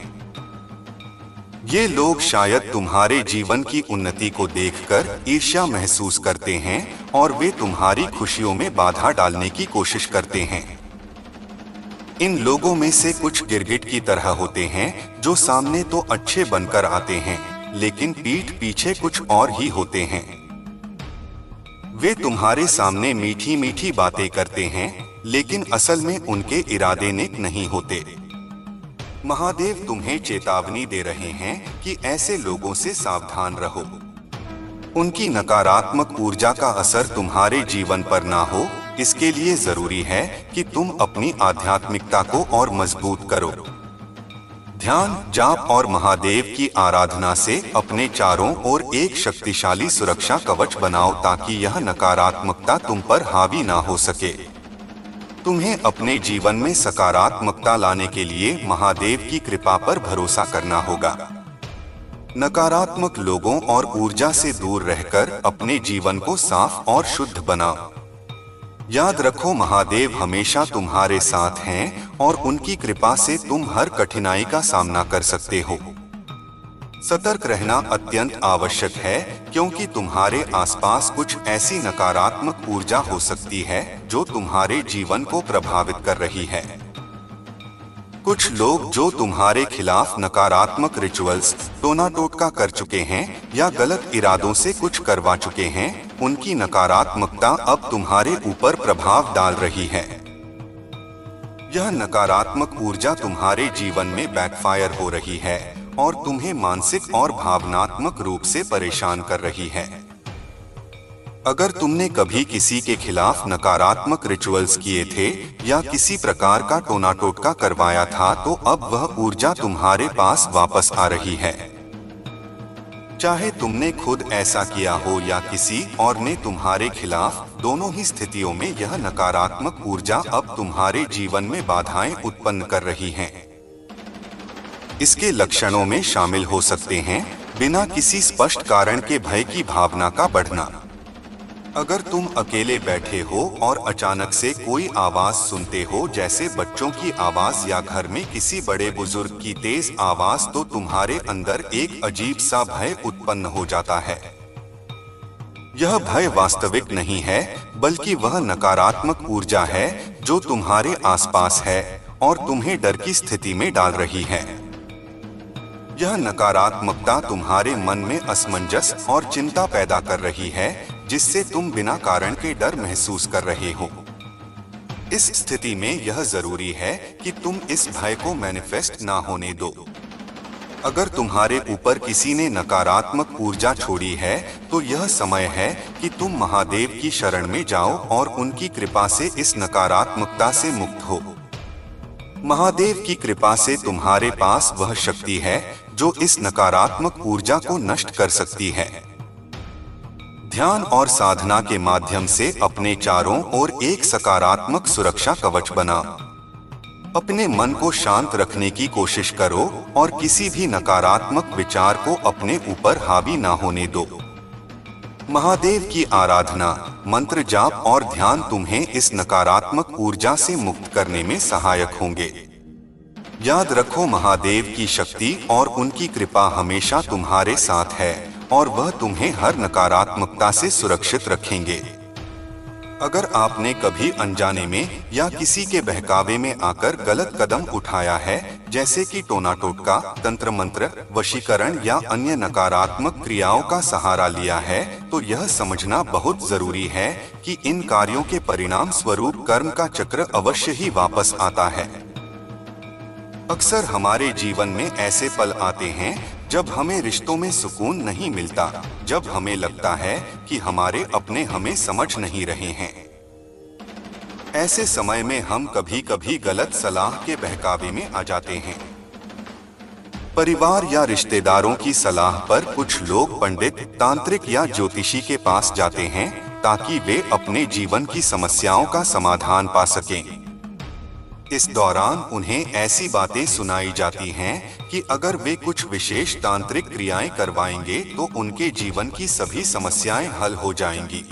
ये लोग शायद तुम्हारे जीवन की उन्नति को देखकर ईर्ष्या महसूस करते हैं और वे तुम्हारी खुशियों में बाधा डालने की कोशिश करते हैं। इन लोगों में से कुछ गिरगिट की तरह होते हैं जो सामने तो अच्छे बनकर आते हैं, लेकिन पीठ पीछे कुछ और ही होते हैं। वे तुम्हारे सामने मीठी मीठी बातें करते हैं, लेकिन असल में उनके इरादे नेक नहीं होते। महादेव तुम्हें चेतावनी दे रहे हैं कि ऐसे लोगों से सावधान रहो। उनकी नकारात्मक ऊर्जा का असर तुम्हारे जीवन पर ना हो, इसके लिए जरूरी है कि तुम अपनी आध्यात्मिकता को और मजबूत करो। ध्यान, जाप और महादेव की आराधना से अपने चारों ओर एक शक्तिशाली सुरक्षा कवच बनाओ, ताकि यह नकारात्मकता तुम पर हावी ना हो सके। तुम्हें अपने जीवन में सकारात्मकता लाने के लिए महादेव की कृपा पर भरोसा करना होगा। नकारात्मक लोगों और ऊर्जा से दूर रहकर अपने जीवन को साफ और शुद्ध बनाओ। याद रखो, महादेव हमेशा तुम्हारे साथ हैं और उनकी कृपा से तुम हर कठिनाई का सामना कर सकते हो। सतर्क रहना अत्यंत आवश्यक है, क्योंकि तुम्हारे आसपास कुछ ऐसी नकारात्मक ऊर्जा हो सकती है जो तुम्हारे जीवन को प्रभावित कर रही है। कुछ लोग जो तुम्हारे खिलाफ नकारात्मक रिचुअल्स, टोना टोटका कर चुके हैं या गलत इरादों से कुछ करवा चुके हैं, उनकी नकारात्मकता अब तुम्हारे ऊपर प्रभाव डाल रही है। यह नकारात्मक ऊर्जा तुम्हारे जीवन में बैकफायर हो रही है और तुम्हें मानसिक और भावनात्मक रूप से परेशान कर रही है। अगर तुमने कभी किसी के खिलाफ नकारात्मक रिचुअल्स किए थे या किसी प्रकार का टोना टोटका करवाया था, तो अब वह ऊर्जा तुम्हारे पास वापस आ रही है। चाहे तुमने खुद ऐसा किया हो या किसी और ने तुम्हारे खिलाफ, दोनों ही स्थितियों में यह नकारात्मक ऊर्जा अब तुम्हारे जीवन में बाधाएं उत्पन्न कर रही हैं। इसके लक्षणों में शामिल हो सकते हैं बिना किसी स्पष्ट कारण के भय की भावना का बढ़ना। अगर तुम अकेले बैठे हो और अचानक से कोई आवाज सुनते हो, जैसे बच्चों की आवाज या घर में किसी बड़े बुजुर्ग की तेज आवाज, तो तुम्हारे अंदर एक अजीब सा भय उत्पन्न हो जाता है। यह भय वास्तविक नहीं है, बल्कि वह नकारात्मक ऊर्जा है जो तुम्हारे आसपास है और तुम्हें डर की स्थिति में डाल रही है। यह नकारात्मकता तुम्हारे मन में असमंजस और चिंता पैदा कर रही है, जिससे तुम बिना कारण के डर महसूस कर रहे हो। इस स्थिति में यह जरूरी है कि तुम इस भय को मैनिफेस्ट ना होने दो। अगर तुम्हारे ऊपर किसी ने नकारात्मक ऊर्जा छोड़ी है, तो यह समय है कि तुम महादेव की शरण में जाओ और उनकी कृपा से इस नकारात्मकता से मुक्त हो। महादेव की कृपा से तुम्हारे पास वह शक्ति है जो इस नकारात्मक ऊर्जा को नष्ट कर सकती है। ध्यान और साधना के माध्यम से अपने चारों ओर एक सकारात्मक सुरक्षा कवच बनाओ। अपने मन को शांत रखने की कोशिश करो और किसी भी नकारात्मक विचार को अपने ऊपर हावी ना होने दो। महादेव की आराधना, मंत्र जाप और ध्यान तुम्हें इस नकारात्मक ऊर्जा से मुक्त करने में सहायक होंगे। याद रखो, महादेव की शक्ति और उनकी कृपा हमेशा तुम्हारे साथ है और वह तुम्हें हर नकारात्मकता से सुरक्षित रखेंगे। अगर आपने कभी अनजाने में या किसी के बहकावे में आकर गलत कदम उठाया है, जैसे कि टोना टोटका, तंत्र मंत्र, वशीकरण या अन्य नकारात्मक क्रियाओं का सहारा लिया है, तो यह समझना बहुत जरूरी है कि इन कार्यों के परिणाम स्वरूप कर्म का चक्र अवश्य ही वापस आता है। अक्सर हमारे जीवन में ऐसे पल आते हैं जब हमें रिश्तों में सुकून नहीं मिलता, जब हमें लगता है कि हमारे अपने हमें समझ नहीं रहे हैं। ऐसे समय में हम कभी कभी गलत सलाह के बहकावे में आ जाते हैं। परिवार या रिश्तेदारों की सलाह पर कुछ लोग पंडित, तांत्रिक या ज्योतिषी के पास जाते हैं ताकि वे अपने जीवन की समस्याओं का समाधान पा सकें। इस दौरान उन्हें ऐसी बातें सुनाई जाती हैं कि अगर वे कुछ विशेष तांत्रिक क्रियाएं करवाएंगे तो उनके जीवन की सभी समस्याएं हल हो जाएंगी।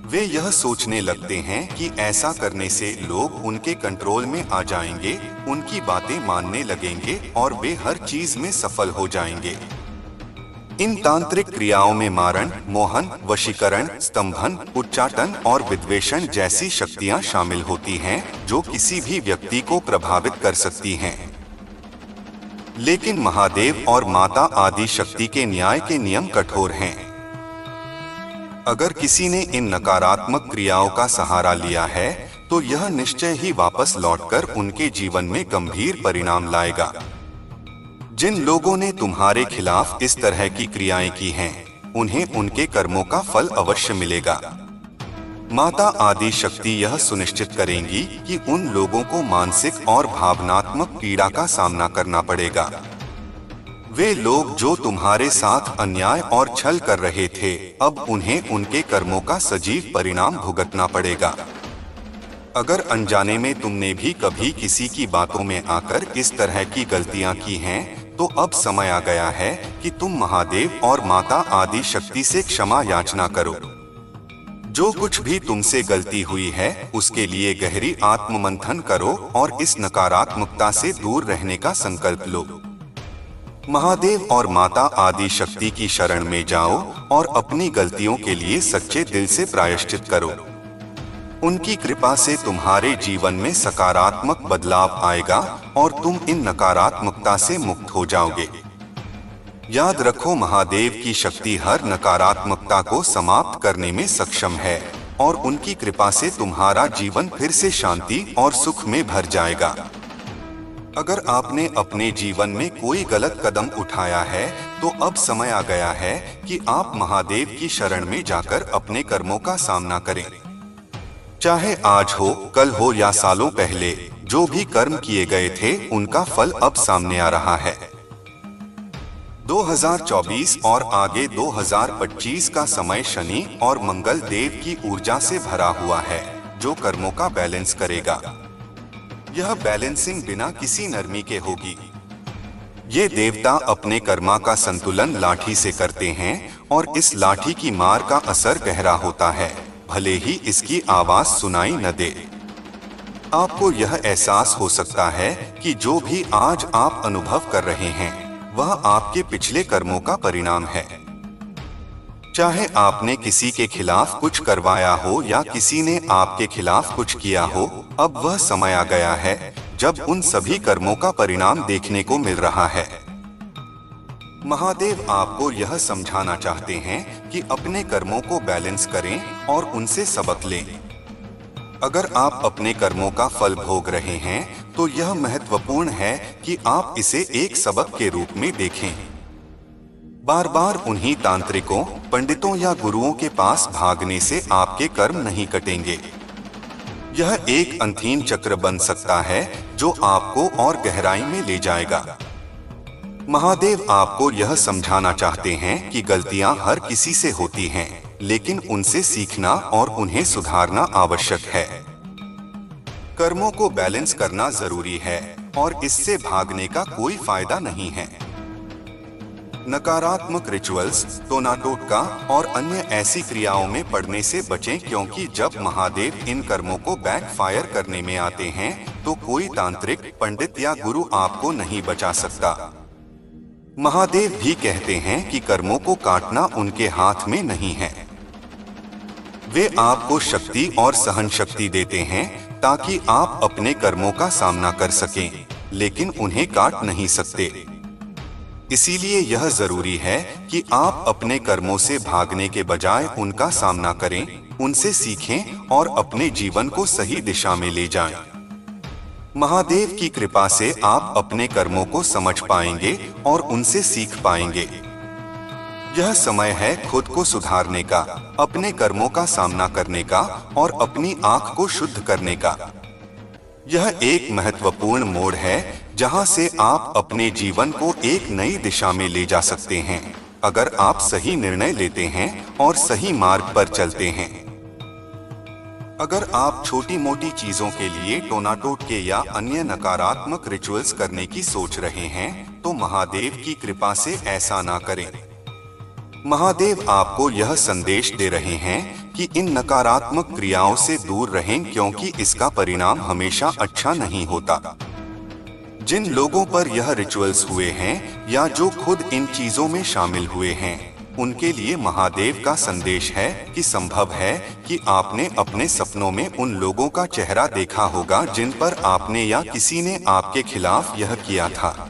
वे यह सोचने लगते हैं कि ऐसा करने से लोग उनके कंट्रोल में आ जाएंगे, उनकी बातें मानने लगेंगे और वे हर चीज में सफल हो जाएंगे। इन तांत्रिक क्रियाओं में मारण, मोहन, वशीकरण, स्तंभन, उच्चाटन और विद्वेषण जैसी शक्तियां शामिल होती हैं जो किसी भी व्यक्ति को प्रभावित कर सकती हैं। लेकिन महादेव और माता आदि शक्ति के न्याय के नियम कठोर हैं। अगर किसी ने इन नकारात्मक क्रियाओं का सहारा लिया है, तो यह निश्चय ही वापस लौटकर उनके जीवन में गंभीर परिणाम लाएगा। जिन लोगों ने तुम्हारे खिलाफ इस तरह की क्रियाएं की हैं, उन्हें उनके कर्मों का फल अवश्य मिलेगा। माता आदि शक्ति यह सुनिश्चित करेंगी कि उन लोगों को मानसिक और भावनात्मक पीड़ा का सामना करना पड़ेगा। वे लोग जो तुम्हारे साथ अन्याय और छल कर रहे थे, अब उन्हें उनके कर्मों का सजीव परिणाम भुगतना पड़ेगा। अगर अनजाने में तुमने भी कभी किसी की बातों में आकर इस तरह की गलतियां की हैं, तो अब समय आ गया है कि तुम महादेव और माता आदि शक्ति से क्षमा याचना करो। जो कुछ भी तुमसे गलती हुई है उसके लिए गहरी आत्ममंथन करो और इस नकारात्मकता से दूर रहने का संकल्प लो। महादेव और माता आदि शक्ति की शरण में जाओ और अपनी गलतियों के लिए सच्चे दिल से प्रायश्चित करो। उनकी कृपा से तुम्हारे जीवन में सकारात्मक बदलाव आएगा और तुम इन नकारात्मकता से मुक्त हो जाओगे। याद रखो, महादेव की शक्ति हर नकारात्मकता को समाप्त करने में सक्षम है और उनकी कृपा से तुम्हारा जीवन फिर से शांति और सुख में भर जाएगा। अगर आपने अपने जीवन में कोई गलत कदम उठाया है तो अब समय आ गया है कि आप महादेव की शरण में जाकर अपने कर्मों का सामना करें। चाहे आज हो, कल हो या सालों पहले जो भी कर्म किए गए थे उनका फल अब सामने आ रहा है। 2024 और आगे 2025 का समय शनि और मंगल देव की ऊर्जा से भरा हुआ है जो कर्मों का बैलेंस करेगा। यह बैलेंसिंग बिना किसी नरमी के होगी। ये देवता अपने कर्मा का संतुलन लाठी से करते हैं और इस लाठी की मार का असर गहरा होता है, भले ही इसकी आवाज सुनाई न दे। आपको यह एहसास हो सकता है कि जो भी आज आप अनुभव कर रहे हैं वह आपके पिछले कर्मों का परिणाम है। चाहे आपने किसी के खिलाफ कुछ करवाया हो या किसी ने आपके खिलाफ कुछ किया हो, अब वह समय आ गया है जब उन सभी कर्मों का परिणाम देखने को मिल रहा है। महादेव आपको यह समझाना चाहते हैं कि अपने कर्मों को बैलेंस करें और उनसे सबक लें। अगर आप अपने कर्मों का फल भोग रहे हैं तो यह महत्वपूर्ण है कि आप इसे एक सबक के रूप में देखें। बार बार उन्हीं तांत्रिकों, पंडितों या गुरुओं के पास भागने से आपके कर्म नहीं कटेंगे। यह एक अंधीन चक्र बन सकता है जो आपको और गहराई में ले जाएगा। महादेव आपको यह समझाना चाहते हैं कि गलतियां हर किसी से होती हैं, लेकिन उनसे सीखना और उन्हें सुधारना आवश्यक है। कर्मों को बैलेंस करना जरूरी है और इससे भागने का कोई फायदा नहीं है। नकारात्मक रिचुअल्स, टोना टोटका और अन्य ऐसी क्रियाओं में पड़ने से बचें, क्योंकि जब महादेव इन कर्मों को बैकफायर करने में आते हैं तो कोई तांत्रिक, पंडित या गुरु आपको नहीं बचा सकता। महादेव भी कहते हैं कि कर्मों को काटना उनके हाथ में नहीं है। वे आपको शक्ति और सहन शक्ति देते हैं ताकि आप अपने कर्मों का सामना कर सकें, लेकिन उन्हें काट नहीं सकते। इसीलिए यह जरूरी है कि आप अपने कर्मों से भागने के बजाय उनका सामना करें, उनसे सीखें और अपने जीवन को सही दिशा में ले जाएं। महादेव की कृपा से आप अपने कर्मों को समझ पाएंगे और उनसे सीख पाएंगे। यह समय है खुद को सुधारने का, अपने कर्मों का सामना करने का और अपनी आंख को शुद्ध करने का। यह एक महत्वपूर्ण मोड़ है जहां से आप अपने जीवन को एक नई दिशा में ले जा सकते हैं, अगर आप सही निर्णय लेते हैं और सही मार्ग पर चलते हैं। अगर आप छोटी मोटी चीजों के लिए टोना टोटके या अन्य नकारात्मक रिचुअल्स करने की सोच रहे हैं तो महादेव की कृपा से ऐसा ना करें। महादेव आपको यह संदेश दे रहे हैं कि इन नकारात्मक क्रियाओं से दूर रहें, क्योंकि इसका परिणाम हमेशा अच्छा नहीं होता। जिन लोगों पर यह रिचुअल्स हुए हैं या जो खुद इन चीजों में शामिल हुए हैं, उनके लिए महादेव का संदेश है कि संभव है कि आपने अपने सपनों में उन लोगों का चेहरा देखा होगा जिन पर आपने या किसी ने आपके खिलाफ यह किया था।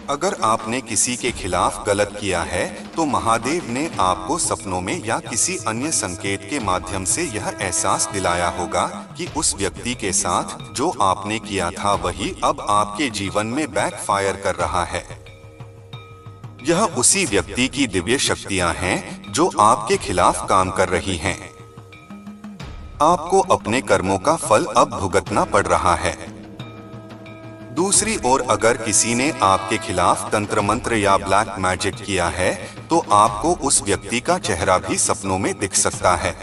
अगर आपने किसी के खिलाफ गलत किया है तो महादेव ने आपको सपनों में या किसी अन्य संकेत के माध्यम से यह एहसास दिलाया होगा कि उस व्यक्ति के साथ जो आपने किया था वही अब आपके जीवन में बैकफायर कर रहा है। यह उसी व्यक्ति की दिव्य शक्तियां हैं जो आपके खिलाफ काम कर रही हैं। आपको अपने कर्मों का फल अब भुगतना पड़ रहा है। दूसरी ओर अगर किसी ने आपके खिलाफ तंत्र मंत्र या ब्लैक मैजिक किया है तो आपको उस व्यक्ति का चेहरा भी सपनों में दिख सकता है।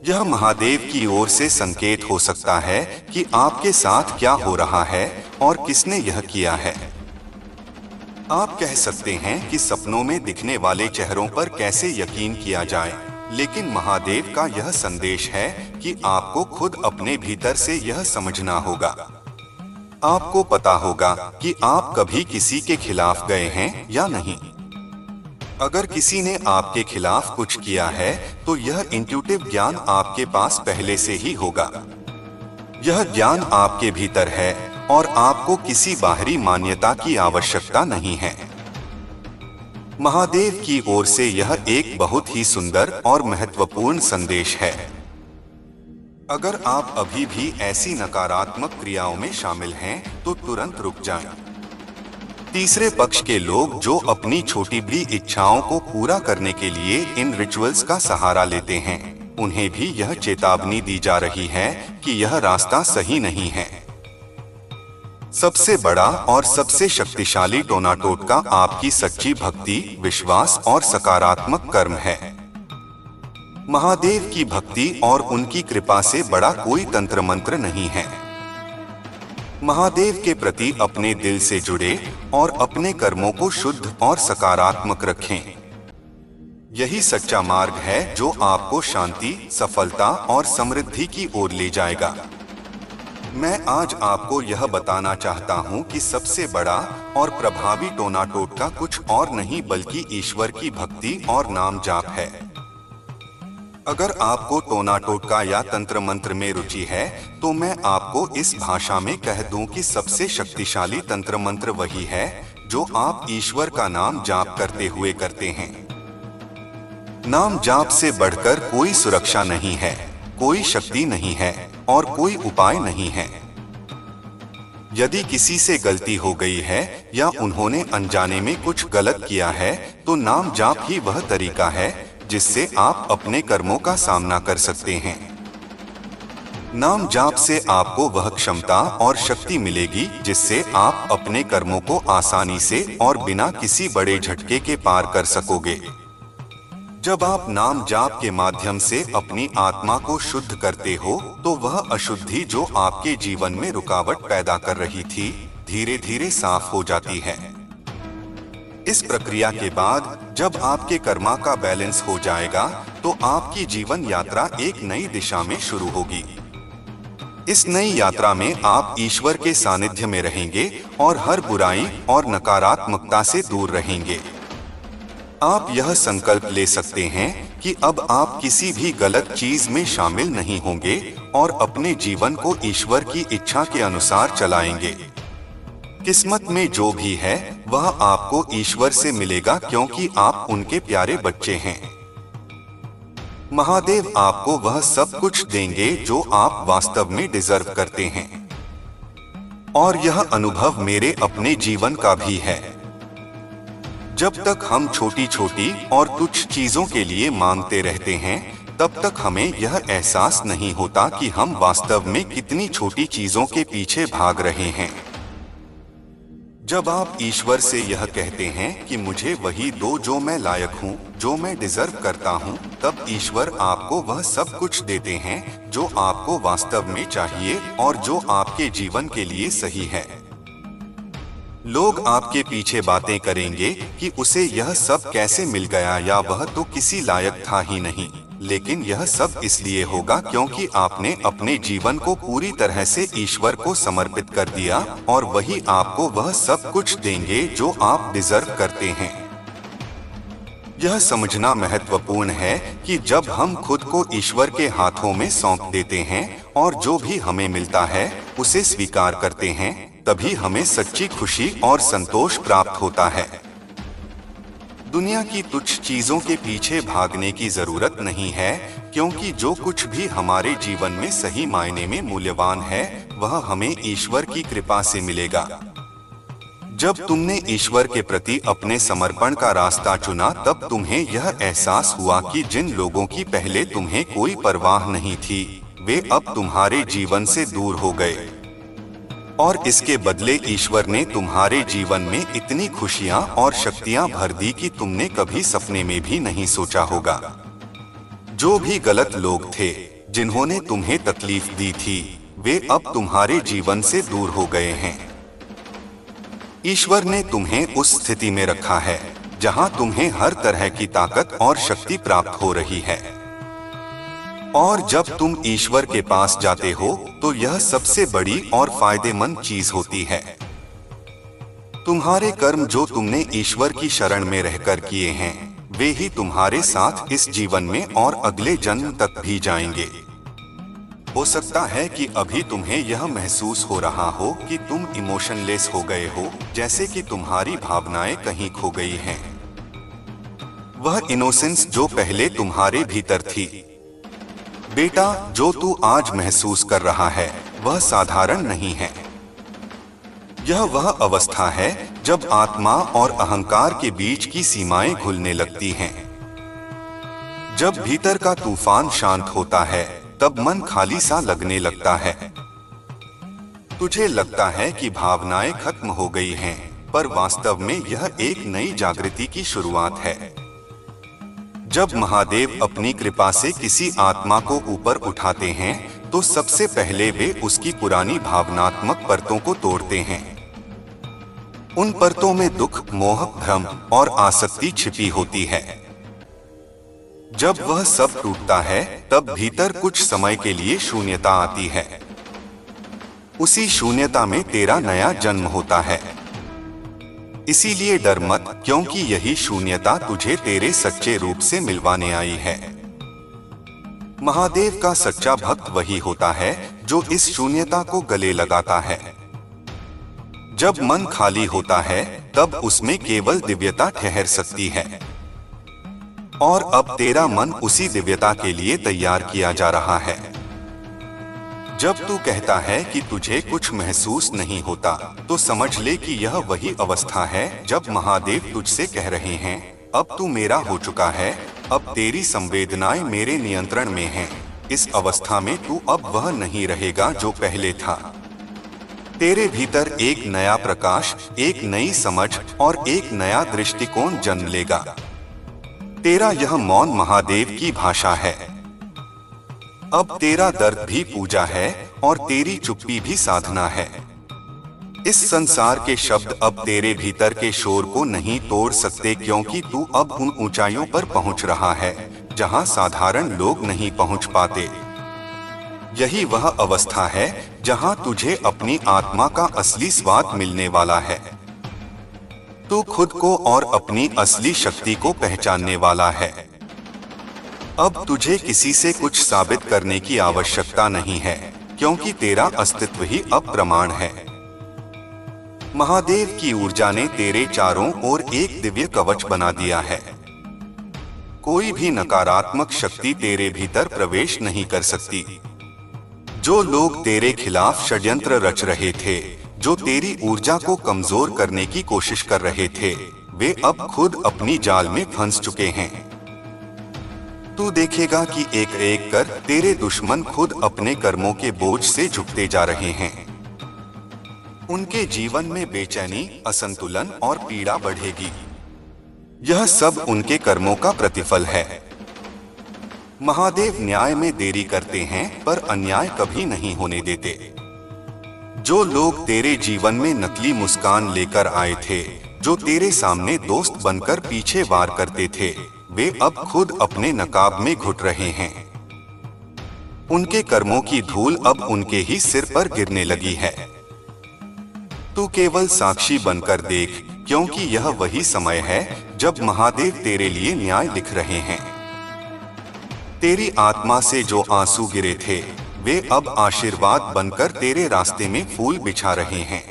यह महादेव की ओर से संकेत हो सकता है कि आपके साथ क्या हो रहा है और किसने यह किया है। आप कह सकते हैं कि सपनों में दिखने वाले चेहरों पर कैसे यकीन किया जाए, लेकिन महादेव का यह संदेश है कि आपको खुद अपने भीतर से यह समझना होगा। आपको पता होगा कि आप कभी किसी के खिलाफ गए हैं या नहीं। अगर किसी ने आपके खिलाफ कुछ किया है तो यह इंट्यूटिव ज्ञान आपके पास पहले से ही होगा। यह ज्ञान आपके भीतर है और आपको किसी बाहरी मान्यता की आवश्यकता नहीं है। महादेव की ओर से यह एक बहुत ही सुंदर और महत्वपूर्ण संदेश है। अगर आप अभी भी ऐसी नकारात्मक क्रियाओं में शामिल हैं तो तुरंत रुक जाएं। तीसरे पक्ष के लोग जो अपनी छोटी बड़ी इच्छाओं को पूरा करने के लिए इन रिचुअल्स का सहारा लेते हैं, उन्हें भी यह चेतावनी दी जा रही है कि यह रास्ता सही नहीं है। सबसे बड़ा और सबसे शक्तिशाली टोना टोटका आपकी सच्ची भक्ति, विश्वास और सकारात्मक कर्म है। महादेव की भक्ति और उनकी कृपा से बड़ा कोई तंत्र मंत्र नहीं है। महादेव के प्रति अपने दिल से जुड़े और अपने कर्मों को शुद्ध और सकारात्मक रखें। यही सच्चा मार्ग है जो आपको शांति, सफलता और समृद्धि की ओर ले जाएगा। मैं आज आपको यह बताना चाहता हूँ कि सबसे बड़ा और प्रभावी टोना टोटका कुछ और नहीं बल्कि ईश्वर की भक्ति और नाम जाप है। अगर आपको टोना टोटका या तंत्र मंत्र में रुचि है तो मैं आपको इस भाषा में कह दूं कि सबसे शक्तिशाली तंत्र मंत्र वही है जो आप ईश्वर का नाम जाप करते हुए करते हैं। नाम जाप से बढ़कर कोई सुरक्षा नहीं है, कोई शक्ति नहीं है और कोई उपाय नहीं है। यदि किसी से गलती हो गई है या उन्होंने अनजाने में कुछ गलत किया है तो नाम जाप ही वह तरीका है जिससे आप अपने कर्मों का सामना कर सकते हैं। नाम जाप से आपको वह क्षमता और शक्ति मिलेगी जिससे आप अपने कर्मों को आसानी से और बिना किसी बड़े झटके के पार कर सकोगे। जब आप नाम जाप के माध्यम से अपनी आत्मा को शुद्ध करते हो तो वह अशुद्धि जो आपके जीवन में रुकावट पैदा कर रही थी, धीरे धीरे साफ हो जाती है। इस प्रक्रिया के बाद जब आपके कर्मा का बैलेंस हो जाएगा तो आपकी जीवन यात्रा एक नई दिशा में शुरू होगी। इस नई यात्रा में आप ईश्वर के सानिध्य में रहेंगे और हर बुराई और नकारात्मकता से दूर रहेंगे। आप यह संकल्प ले सकते हैं कि अब आप किसी भी गलत चीज में शामिल नहीं होंगे और अपने जीवन को ईश्वर की इच्छा के अनुसार चलाएंगे। किस्मत में जो भी है वह आपको ईश्वर से मिलेगा क्योंकि आप उनके प्यारे बच्चे हैं। महादेव आपको वह सब कुछ देंगे जो आप वास्तव में डिजर्व करते हैं। और यह अनुभव मेरे अपने जीवन का भी है। जब तक हम छोटी छोटी और तुच्छ चीजों के लिए मांगते रहते हैं तब तक हमें यह एहसास नहीं होता कि हम वास्तव में कितनी छोटी चीजों के पीछे भाग रहे हैं। जब आप ईश्वर से यह कहते हैं कि मुझे वही दो जो मैं लायक हूँ, जो मैं डिजर्व करता हूँ, तब ईश्वर आपको वह सब कुछ देते हैं जो आपको वास्तव में चाहिए और जो आपके जीवन के लिए सही है। लोग आपके पीछे बातें करेंगे कि उसे यह सब कैसे मिल गया या वह तो किसी लायक था ही नहीं, लेकिन यह सब इसलिए होगा क्योंकि आपने अपने जीवन को पूरी तरह से ईश्वर को समर्पित कर दिया और वही आपको वह सब कुछ देंगे जो आप डिजर्व करते हैं। यह समझना महत्वपूर्ण है कि जब हम खुद को ईश्वर के हाथों में सौंप देते हैं और जो भी हमें मिलता है उसे स्वीकार करते हैं, तभी हमें सच्ची खुशी और संतोष प्राप्त होता है। दुनिया की तुच्छ चीजों के पीछे भागने की जरूरत नहीं है क्योंकि जो कुछ भी हमारे जीवन में सही मायने में मूल्यवान है वह हमें ईश्वर की कृपा से मिलेगा। जब तुमने ईश्वर के प्रति अपने समर्पण का रास्ता चुना तब तुम्हें यह एहसास हुआ कि जिन लोगों की पहले तुम्हें कोई परवाह नहीं थी वे अब तुम्हारे जीवन से दूर हो गए और इसके बदले ईश्वर ने तुम्हारे जीवन में इतनी खुशियां और शक्तियां भर दी कि तुमने कभी सपने में भी नहीं सोचा होगा। जो भी गलत लोग थे जिन्होंने तुम्हें तकलीफ दी थी वे अब तुम्हारे जीवन से दूर हो गए हैं। ईश्वर ने तुम्हें उस स्थिति में रखा है जहां तुम्हें हर तरह की ताकत और शक्ति प्राप्त हो रही है। और जब तुम ईश्वर के पास जाते हो तो यह सबसे बड़ी और फायदेमंद चीज होती है। तुम्हारे कर्म जो तुमने ईश्वर की शरण में रहकर किए हैं वे ही तुम्हारे साथ इस जीवन में और अगले जन्म तक भी जाएंगे। हो सकता है कि अभी तुम्हें यह महसूस हो रहा हो कि तुम इमोशनलेस हो गए हो, जैसे कि तुम्हारी भावनाएं कहीं खो गई हैं। वह इनोसेंस जो पहले तुम्हारे भीतर थी। बेटा, जो तू आज महसूस कर रहा है वह साधारण नहीं है। यह वह अवस्था है जब आत्मा और अहंकार के बीच की सीमाएं घुलने लगती हैं। जब भीतर का तूफान शांत होता है तब मन खाली सा लगने लगता है। तुझे लगता है कि भावनाएं खत्म हो गई हैं, पर वास्तव में यह एक नई जागृति की शुरुआत है। जब महादेव अपनी कृपा से किसी आत्मा को ऊपर उठाते हैं तो सबसे पहले वे उसकी पुरानी भावनात्मक परतों को तोड़ते हैं। उन परतों में दुख, मोह, भ्रम और आसक्ति छिपी होती है। जब वह सब टूटता है तब भीतर कुछ समय के लिए शून्यता आती है। उसी शून्यता में तेरा नया जन्म होता है। इसीलिए डर मत, क्योंकि यही शून्यता तुझे तेरे सच्चे रूप से मिलवाने आई है। महादेव का सच्चा भक्त वही होता है जो इस शून्यता को गले लगाता है। जब मन खाली होता है तब उसमें केवल दिव्यता ठहर सकती है। और अब तेरा मन उसी दिव्यता के लिए तैयार किया जा रहा है। जब तू कहता है कि तुझे कुछ महसूस नहीं होता तो समझ ले कि यह वही अवस्था है जब महादेव तुझसे कह रहे हैं, अब तू मेरा हो चुका है, अब तेरी संवेदनाएं मेरे नियंत्रण में हैं। इस अवस्था में तू अब वह नहीं रहेगा जो पहले था। तेरे भीतर एक नया प्रकाश, एक नई समझ और एक नया दृष्टिकोण जन्म लेगा। तेरा यह मौन महादेव की भाषा है। अब तेरा दर्द भी पूजा है और तेरी चुप्पी भी साधना है। इस संसार के शब्द अब तेरे भीतर के शोर को नहीं तोड़ सकते, क्योंकि तू अब उन ऊंचाइयों पर पहुंच रहा है जहां साधारण लोग नहीं पहुंच पाते। यही वह अवस्था है जहां तुझे अपनी आत्मा का असली स्वाद मिलने वाला है। तू खुद को और अपनी असली शक्ति को पहचानने वाला है। अब तुझे किसी से कुछ साबित करने की आवश्यकता नहीं है, क्योंकि तेरा अस्तित्व ही अब प्रमाण है। महादेव की ऊर्जा ने तेरे चारों ओर एक दिव्य कवच बना दिया है। कोई भी नकारात्मक शक्ति तेरे भीतर प्रवेश नहीं कर सकती। जो लोग तेरे खिलाफ षड्यंत्र रच रहे थे, जो तेरी ऊर्जा को कमजोर करने की कोशिश कर रहे थे, वे अब खुद अपनी जाल में फंस चुके हैं। तू देखेगा कि एक एक कर तेरे दुश्मन खुद अपने कर्मों के बोझ से झुकते जा रहे हैं। उनके जीवन में बेचैनी, असंतुलन और पीड़ा बढ़ेगी। यह सब उनके कर्मों का प्रतिफल है। महादेव न्याय में देरी करते हैं पर अन्याय कभी नहीं होने देते। जो लोग तेरे जीवन में नकली मुस्कान लेकर आए थे, जो तेरे सामने दोस्त बनकर पीछे वार करते थे, वे अब खुद अपने नकाब में घुट रहे हैं। उनके कर्मों की धूल अब उनके ही सिर पर गिरने लगी है। तू केवल साक्षी बनकर देख, क्योंकि यह वही समय है जब महादेव तेरे लिए न्याय लिख रहे हैं। तेरी आत्मा से जो आंसू गिरे थे वे अब आशीर्वाद बनकर तेरे रास्ते में फूल बिछा रहे हैं।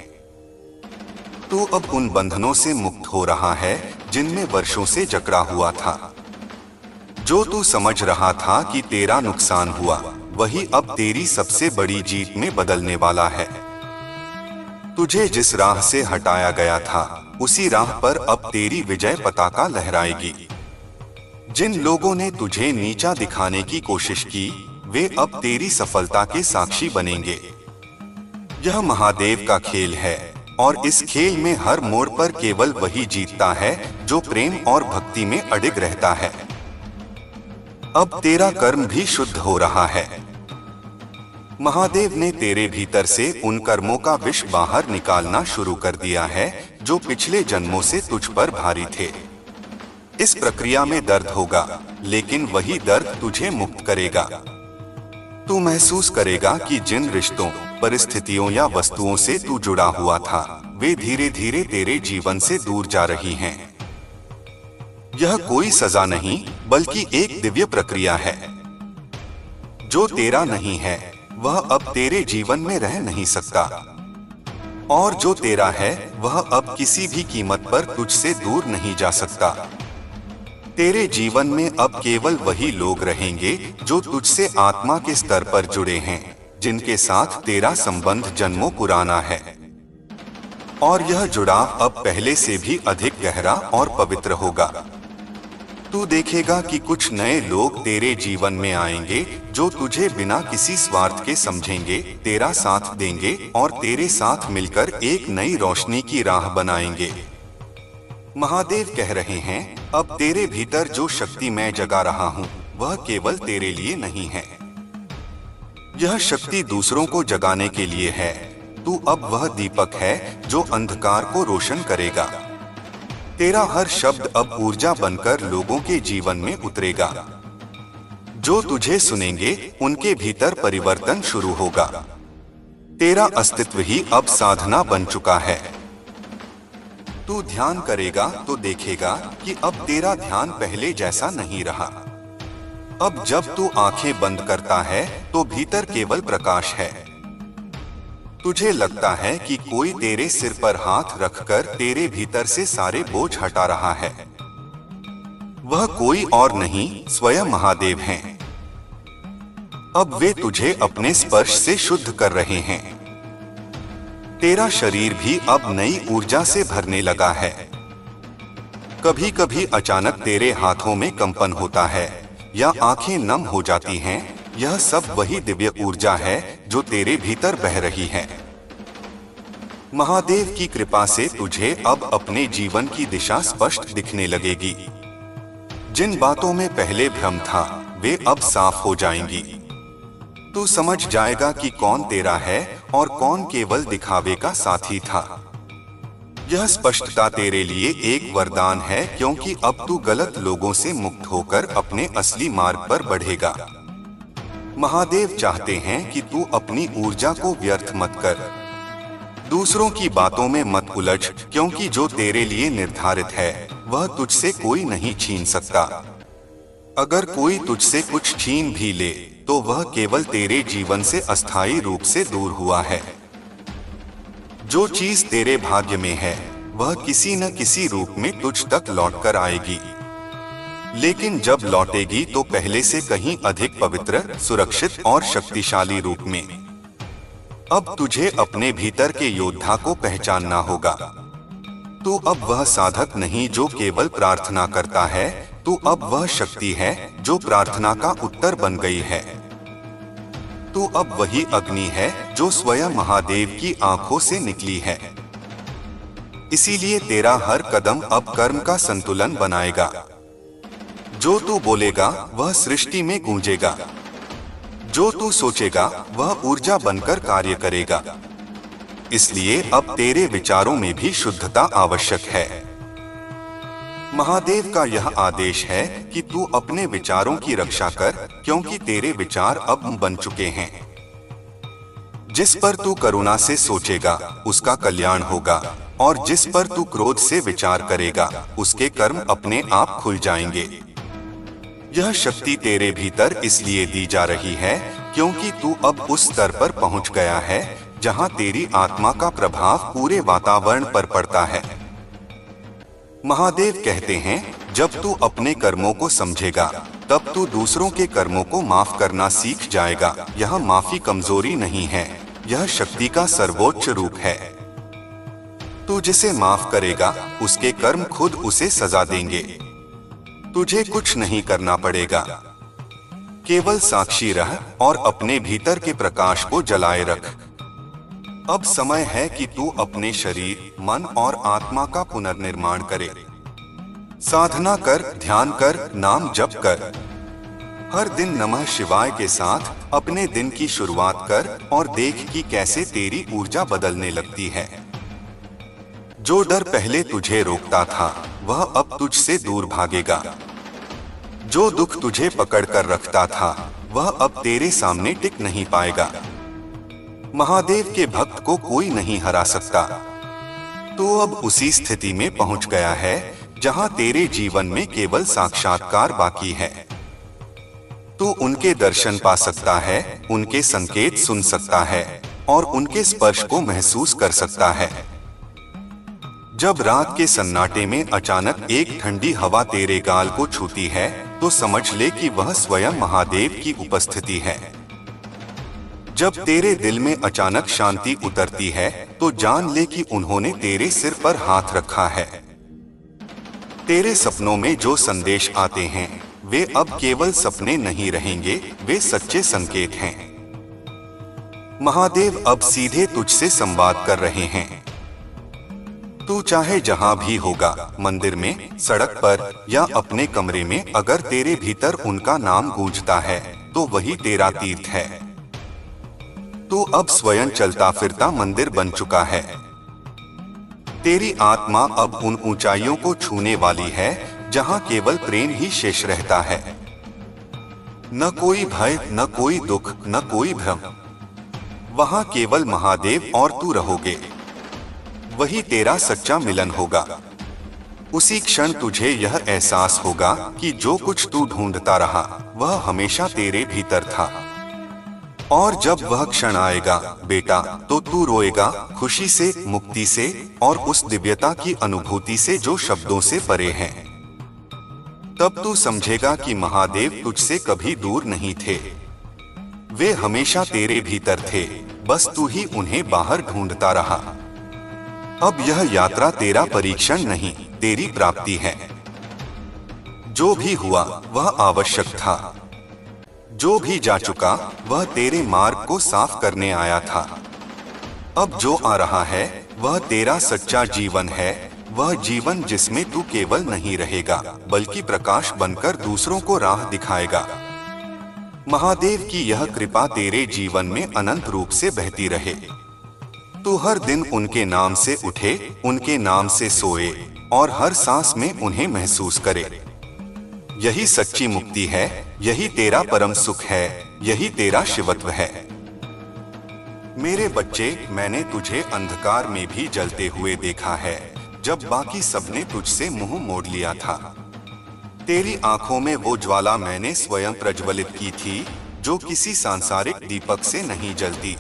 तू अब उन बंधनों से मुक्त हो रहा है जिनमें वर्षों से जकड़ा हुआ था। जो तू समझ रहा था कि तेरा नुकसान हुआ, वही अब तेरी सबसे बड़ी जीत में बदलने वाला है। तुझे जिस राह से हटाया गया था उसी राह पर अब तेरी विजय पताका लहराएगी। जिन लोगों ने तुझे नीचा दिखाने की कोशिश की, वे अब तेरी सफलता के साक्षी बनेंगे। यह महादेव का खेल है और इस खेल में हर मोड़ पर केवल वही जीतता है जो प्रेम और भक्ति में अडिग रहता है। अब तेरा कर्म भी शुद्ध हो रहा है। महादेव ने तेरे भीतर से उन कर्मों का विष बाहर निकालना शुरू कर दिया है जो पिछले जन्मों से तुझ पर भारी थे। इस प्रक्रिया में दर्द होगा, लेकिन वही दर्द तुझे मुक्त करेगा। तू महसूस करेगा कि जिन रिश्तों, परिस्थितियों या वस्तुओं से तू जुड़ा हुआ था, वे धीरे धीरे तेरे जीवन से दूर जा रही हैं। यह कोई सजा नहीं, बल्कि एक दिव्य प्रक्रिया है। जो तेरा नहीं है, वह अब तेरे जीवन में रह नहीं सकता, और जो तेरा है, वह अब किसी भी कीमत पर तुझसे दूर नहीं जा सकता। तेरे जीवन में अब केवल वही लोग रहेंगे जो तुझसे आत्मा के स्तर पर जुड़े हैं, जिनके साथ तेरा संबंध जन्मों पुराना है। और यह जुड़ाव अब पहले से भी अधिक गहरा और पवित्र होगा। तू देखेगा कि कुछ नए लोग तेरे जीवन में आएंगे जो तुझे बिना किसी स्वार्थ के समझेंगे, तेरा साथ देंगे और तेरे साथ मिलकर एक नई रोशनी की राह बनाएंगे। महादेव कह रहे हैं, अब तेरे भीतर जो शक्ति मैं जगा रहा हूँ, वह केवल तेरे लिए नहीं है। यह शक्ति दूसरों को जगाने के लिए है। तू अब वह दीपक है जो अंधकार को रोशन करेगा। तेरा हर शब्द अब ऊर्जा बनकर लोगों के जीवन में उतरेगा। जो तुझे सुनेंगे, उनके भीतर परिवर्तन शुरू होगा। तेरा अस्तित्व ही अब साधना बन चुका है। तू ध्यान करेगा तो देखेगा कि अब तेरा ध्यान पहले जैसा नहीं रहा। अब जब तू आंखें बंद करता है तो भीतर केवल प्रकाश है। तुझे लगता है कि कोई तेरे सिर पर हाथ रखकर तेरे भीतर से सारे बोझ हटा रहा है। वह कोई और नहीं, स्वयं महादेव हैं। अब वे तुझे अपने स्पर्श से शुद्ध कर रहे हैं। तेरा शरीर भी अब नई ऊर्जा से भरने लगा है। कभी कभी अचानक तेरे हाथों में कंपन होता है या आंखें नम हो जाती हैं। यह सब वही दिव्य ऊर्जा है जो तेरे भीतर बह रही है। महादेव की कृपा से तुझे अब अपने जीवन की दिशा स्पष्ट दिखने लगेगी। जिन बातों में पहले भ्रम था, वे अब साफ हो जाएंगी। तू समझ जाएगा कि कौन तेरा है और कौन केवल दिखावे का साथी था। यह स्पष्टता तेरे लिए एक वरदान है, क्योंकि अब तू गलत लोगों से मुक्त होकर अपने असली मार्ग पर बढ़ेगा। महादेव चाहते हैं कि तू अपनी ऊर्जा को व्यर्थ मत कर। दूसरों की बातों में मत उलझ, क्योंकि जो तेरे लिए निर्धारित है वह तुझसे कोई नहीं छीन सकता। अगर कोई तुझसे कुछ छीन भी ले तो वह केवल तेरे जीवन से अस्थायी रूप से दूर हुआ है। जो चीज तेरे भाग्य में है वह किसी न किसी रूप में तुझ तक लौटकर आएगी, लेकिन जब लौटेगी तो पहले से कहीं अधिक पवित्र, सुरक्षित और शक्तिशाली रूप में। अब तुझे अपने भीतर के योद्धा को पहचानना होगा। तू अब वह साधक नहीं जो केवल प्रार्थना करता है, तू अब वह शक्ति है जो प्रार्थना का उत्तर बन गई है। तू अब वही अग्नि है जो स्वयं महादेव की आंखों से निकली है। इसीलिए तेरा हर कदम अब कर्म का संतुलन बनाएगा। जो तू बोलेगा वह सृष्टि में गूंजेगा। जो तू सोचेगा वह ऊर्जा बनकर कार्य करेगा। इसलिए अब तेरे विचारों में भी शुद्धता आवश्यक है। महादेव का यह आदेश है कि तू अपने विचारों की रक्षा कर, क्योंकि तेरे विचार अब बन चुके हैं। जिस पर तू करुणा से सोचेगा उसका कल्याण होगा, और जिस पर तू क्रोध से विचार करेगा उसके कर्म अपने आप खुल जाएंगे। यह शक्ति तेरे भीतर इसलिए दी जा रही है क्योंकि तू अब उस स्तर पर पहुंच गया है जहां तेरी आत्मा का प्रभाव पूरे वातावरण पर पड़ता है। महादेव कहते हैं, जब तू अपने कर्मों को समझेगा तब तू दूसरों के कर्मों को माफ करना सीख जाएगा। यह माफी कमजोरी नहीं है, यह शक्ति का सर्वोच्च रूप है। तू जिसे माफ करेगा उसके कर्म खुद उसे सजा देंगे। तुझे कुछ नहीं करना पड़ेगा, केवल साक्षी रह और अपने भीतर के प्रकाश को जलाए रख। अब समय है कि तू अपने शरीर, मन और आत्मा का पुनर्निर्माण करे। साधना कर, ध्यान कर, नाम जप कर। हर दिन नमः शिवाय के साथ अपने दिन की शुरुआत कर और देख कि कैसे तेरी ऊर्जा बदलने लगती है। जो डर पहले तुझे रोकता था वह अब तुझसे दूर भागेगा। जो दुख तुझे पकड़ कर रखता था वह अब तेरे सामने टिक नहीं पाएगा। महादेव के भक्त को कोई नहीं हरा सकता। तो अब उसी स्थिति में पहुंच गया है जहां तेरे जीवन में केवल साक्षात्कार बाकी है। तू उनके दर्शन पा सकता है, उनके संकेत सुन सकता है और उनके स्पर्श को महसूस कर सकता है। जब रात के सन्नाटे में अचानक एक ठंडी हवा तेरे गाल को छूती है तो समझ ले कि वह स्वयं महादेव की उपस्थिति है। जब तेरे दिल में अचानक शांति उतरती है तो जान ले कि उन्होंने तेरे सिर पर हाथ रखा है। तेरे सपनों में जो संदेश आते हैं वे अब केवल सपने नहीं रहेंगे, वे सच्चे संकेत हैं। महादेव अब सीधे तुझसे संवाद कर रहे हैं। तू चाहे जहां भी होगा, मंदिर में, सड़क पर या अपने कमरे में, अगर तेरे भीतर उनका नाम गूंजता है तो वही तेरा तीर्थ है। तू अब स्वयं चलता फिरता मंदिर बन चुका है। तेरी आत्मा अब उन ऊंचाइयों को छूने वाली है जहां केवल प्रेम ही शेष रहता है। न कोई भय, न कोई दुख, न कोई भ्रम। वहां केवल महादेव और तू रहोगे। वही तेरा सच्चा मिलन होगा। उसी क्षण तुझे यह एहसास होगा कि जो कुछ तू ढूंढता रहा वह हमेशा तेरे भीतर था। और जब वह क्षण आएगा बेटा तो तू रोएगा, खुशी से, मुक्ति से और उस दिव्यता की अनुभूति से जो शब्दों से परे है। तब तू समझेगा कि महादेव तुझसे कभी दूर नहीं थे। वे हमेशा तेरे भीतर थे, बस तू ही उन्हें बाहर ढूंढता रहा। अब यह यात्रा तेरा परीक्षण नहीं, तेरी प्राप्ति है। जो भी हुआ वह आवश्यक था। जो भी जा चुका वह तेरे मार्ग को साफ करने आया था। अब जो आ रहा है वह तेरा सच्चा जीवन है, वह जीवन जिसमें तू केवल नहीं रहेगा बल्कि प्रकाश बनकर दूसरों को राह दिखाएगा। महादेव की यह कृपा तेरे जीवन में अनंत रूप से बहती रहे। तू हर दिन उनके नाम से उठे, उनके नाम से सोए और हर सांस में उन्हें महसूस करे। यही सच्ची मुक्ति है, यही तेरा परम सुख है, यही तेरा शिवत्व है। मेरे बच्चे, मैंने तुझे अंधकार में भी जलते हुए देखा है जब बाकी सबने तुझसे मुंह मोड़ लिया था। तेरी आंखों में वो ज्वाला मैंने स्वयं प्रज्वलित की थी जो किसी सांसारिक दीपक से नहीं जलती।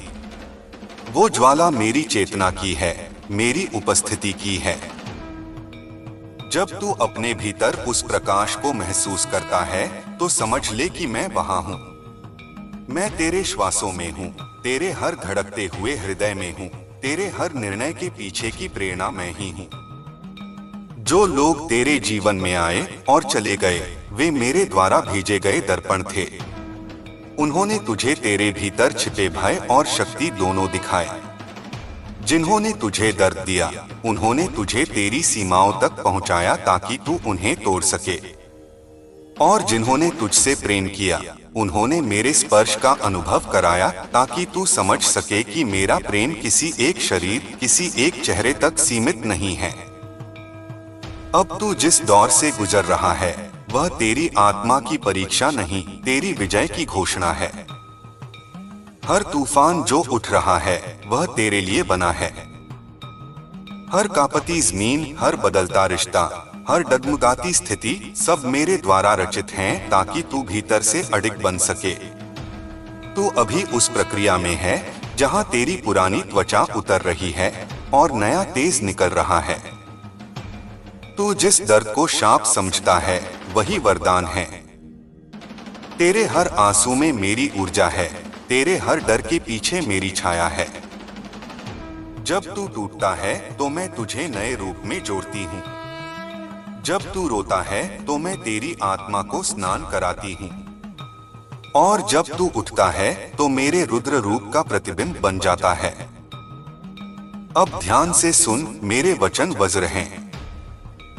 वो ज्वाला मेरी चेतना की है, मेरी उपस्थिति की है। जब तू अपने भीतर उस प्रकाश को महसूस करता है तो समझ ले कि मैं वहां हूं। मैं तेरे श्वासों में हूं, तेरे हर धड़कते हुए हृदय में हूं, तेरे हर निर्णय के पीछे की प्रेरणा मैं ही हूं। जो लोग तेरे जीवन में आए और चले गए वे मेरे द्वारा भेजे गए दर्पण थे। उन्होंने तुझे तेरे भीतर छिपे भय और शक्ति दोनों दिखाए। जिन्होंने तुझे दर्द दिया उन्होंने तुझे तेरी सीमाओं तक पहुंचाया ताकि तू उन्हें तोड़ सके। और जिन्होंने तुझसे प्रेम किया उन्होंने मेरे स्पर्श का अनुभव कराया ताकि तू समझ सके कि मेरा प्रेम किसी एक शरीर, किसी एक चेहरे तक सीमित नहीं है। अब तू जिस दौर से गुजर रहा है वह तेरी आत्मा की परीक्षा नहीं, तेरी विजय की घोषणा है। हर तूफान जो उठ रहा है वह तेरे लिए बना है। हर कांपती जमीन, हर बदलता रिश्ता, हर डगमगाती स्थिति सब मेरे द्वारा रचित हैं ताकि तू भीतर से अडिग बन सके। तू अभी उस प्रक्रिया में है जहां तेरी पुरानी त्वचा उतर रही है और नया तेज निकल रहा है। तू जिस दर्द को शाप समझता है वही वरदान है। तेरे हर आंसू में मेरी ऊर्जा है, तेरे हर डर के पीछे मेरी छाया है। जब तू टूटता है तो मैं तुझे नए रूप में जोड़ती हूँ। जब तू रोता है तो मैं तेरी आत्मा को स्नान कराती हूँ। और जब तू उठता है तो मेरे रुद्र रूप का प्रतिबिंब बन जाता है। अब ध्यान से सुन, मेरे वचन वज्र हैं।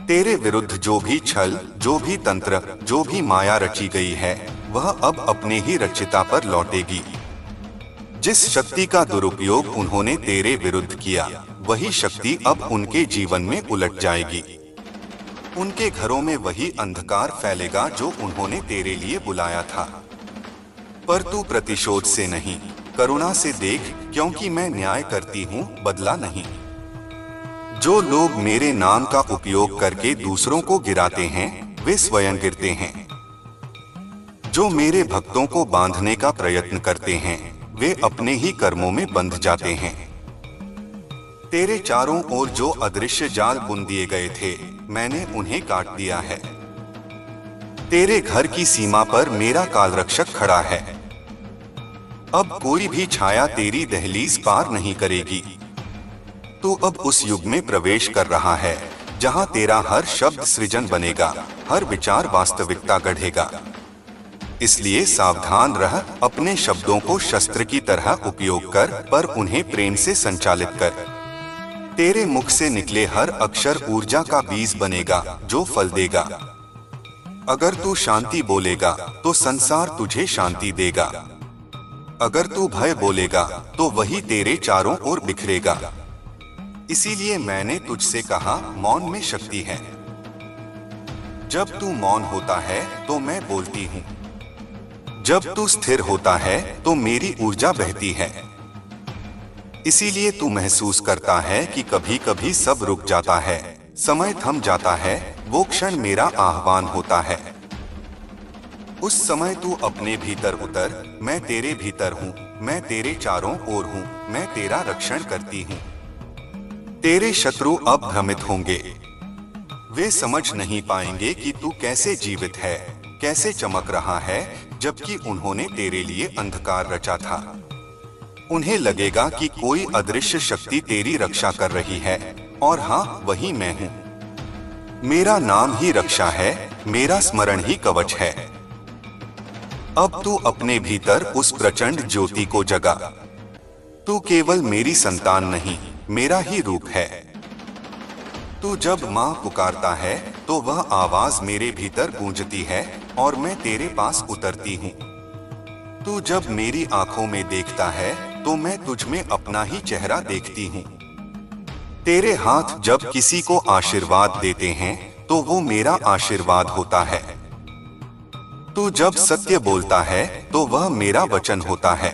तेरे विरुद्ध जो भी छल, जो भी तंत्र, जो भी माया रची गई है वह अब अपने ही रचिता पर लौटेगी। जिस शक्ति का दुरुपयोग उन्होंने तेरे विरुद्ध किया, वही शक्ति अब उनके जीवन में उलट जाएगी। उनके घरों में वही अंधकार फैलेगा जो उन्होंने तेरे लिए बुलाया था। पर तू प्रतिशोध से नहीं, करुणा से देख, क्योंकि मैं न्याय करती हूँ, बदला नहीं। जो लोग मेरे नाम का उपयोग करके दूसरों को गिराते हैं, वे स्वयं गिरते हैं। जो मेरे भक्तों को बांधने का प्रयत्न करते हैं, वे अपने ही कर्मों में बंध जाते हैं। तेरे चारों ओर जो अदृश्य जाल बुन दिए गए थे, मैंने उन्हें काट दिया है। तेरे घर की सीमा पर मेरा कालरक्षक खड़ा है। अब कोई भी छाया तेरी दहलीज पार नहीं करेगी। तू अब उस युग में प्रवेश कर रहा है जहां तेरा हर शब्द सृजन बनेगा, हर विचार वास्तविकता गढ़ेगा। इसलिए सावधान रह, अपने शब्दों को शस्त्र की तरह उपयोग कर, पर उन्हें प्रेम से संचालित कर। तेरे मुख से निकले हर अक्षर ऊर्जा का बीज बनेगा जो फल देगा। अगर तू शांति बोलेगा तो संसार तुझे शांति देगा। अगर तू भय बोलेगा तो वही तेरे चारों ओर बिखरेगा। इसीलिए मैंने तुझसे कहा, मौन में शक्ति है। जब तू मौन होता है तो मैं बोलती हूँ। जब तू स्थिर होता है तो मेरी ऊर्जा बहती है। इसीलिए तू महसूस करता है कि कभी कभी सब रुक जाता है, समय थम जाता है, वो क्षण मेरा आह्वान होता है। उस समय तू अपने भीतर उतर, मैं तेरे भीतर हूँ, मैं तेरे चारों ओर हूँ, मैं तेरा रक्षण करती हूँ। तेरे शत्रु अब भ्रमित होंगे। वे समझ नहीं पाएंगे कि तू कैसे जीवित है, कैसे चमक रहा है, जबकि उन्होंने तेरे लिए अंधकार रचा था। उन्हें लगेगा कि कोई अदृश्य शक्ति तेरी रक्षा कर रही है, और हाँ, वही मैं हूँ। मेरा नाम ही रक्षा है, मेरा स्मरण ही कवच है। अब तू अपने भीतर उस प्रचंड ज्योति को जगा। तू केवल मेरी संतान नहीं, मेरा ही रूप है। तू जब माँ पुकारता है तो वह आवाज मेरे भीतर गूंजती है और मैं तेरे पास उतरती हूँ। तू जब मेरी आंखों में देखता है तो मैं तुझ में अपना ही चेहरा देखती हूँ। तेरे हाथ जब किसी को आशीर्वाद देते हैं तो वो मेरा आशीर्वाद होता है। तू जब सत्य बोलता है तो वह मेरा वचन होता है।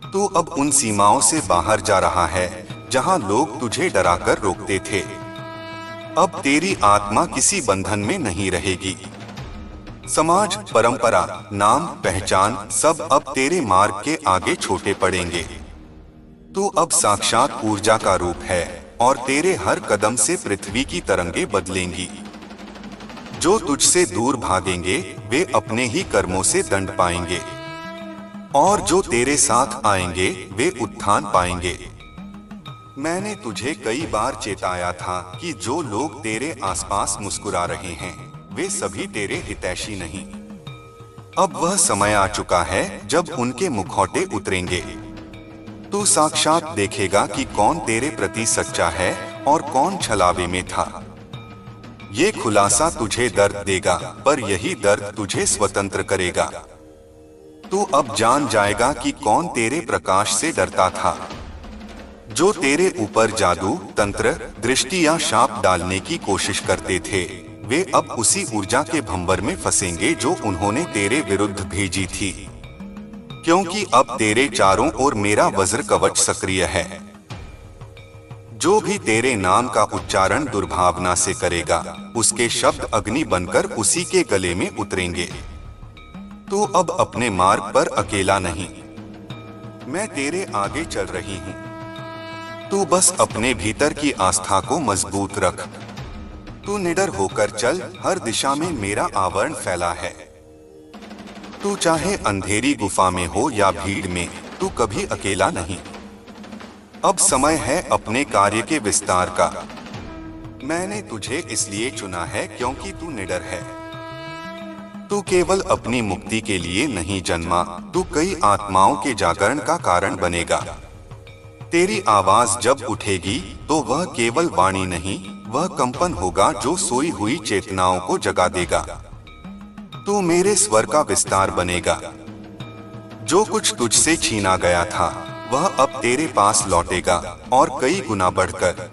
तू अब उन सीमाओं से बाहर जा रहा है जहां लोग तुझे डराकर रोकते थे। अब तेरी आत्मा किसी बंधन में नहीं रहेगी। समाज, परंपरा, नाम, पहचान सब अब तेरे मार्ग के आगे छोटे पड़ेंगे। तू अब साक्षात ऊर्जा का रूप है और तेरे हर कदम से पृथ्वी की तरंगे बदलेंगी। जो तुझसे दूर भागेंगे वे अपने ही कर्मों से दंड पाएंगे, और जो तेरे साथ आएंगे वे उत्थान पाएंगे। मैंने तुझे कई बार चेताया था कि जो लोग तेरे आसपास मुस्कुरा रहे हैं वे सभी तेरे हितैषी नहीं। अब वह समय आ चुका है जब उनके मुखौटे उतरेंगे। तू साक्षात देखेगा कि कौन तेरे प्रति सच्चा है और कौन छलावे में था। ये खुलासा तुझे दर्द देगा, पर यही दर्द तुझे स्वतंत्र करेगा। तू अब जान जाएगा कि कौन तेरे प्रकाश से डरता था। जो तेरे ऊपर जादू, तंत्र, दृष्टि या शाप डालने की कोशिश करते थे, वे अब उसी ऊर्जा के भंवर में फंसेंगे जो उन्होंने तेरे विरुद्ध भेजी थी। क्योंकि अब तेरे चारों ओर मेरा वज्र कवच सक्रिय है। जो भी तेरे नाम का उच्चारण दुर्भावना से करेगा, उसके शब्द अग्नि बनकर उसी के गले में उतरेंगे। तू अब अपने मार्ग पर अकेला नहीं, मैं तेरे आगे चल रही हूँ। तू बस अपने भीतर की आस्था को मजबूत रख। तू निडर होकर चल, हर दिशा में मेरा आवरण फैला है। तू चाहे अंधेरी गुफा में हो या भीड़ में, तू कभी अकेला नहीं। अब समय है अपने कार्य के विस्तार का। मैंने तुझे इसलिए चुना है क्योंकि तू निडर है। तू केवल अपनी मुक्ति के लिए नहीं जन्मा, तू कई आत्माओं के जागरण का कारण बनेगा। तेरी आवाज जब उठेगी तो वह केवल वाणी नहीं, वह कंपन होगा जो सोई हुई चेतनाओं को जगा देगा। तू मेरे स्वर का विस्तार बनेगा। जो कुछ तुझसे छीना गया था वह अब तेरे पास लौटेगा और कई गुना बढ़कर।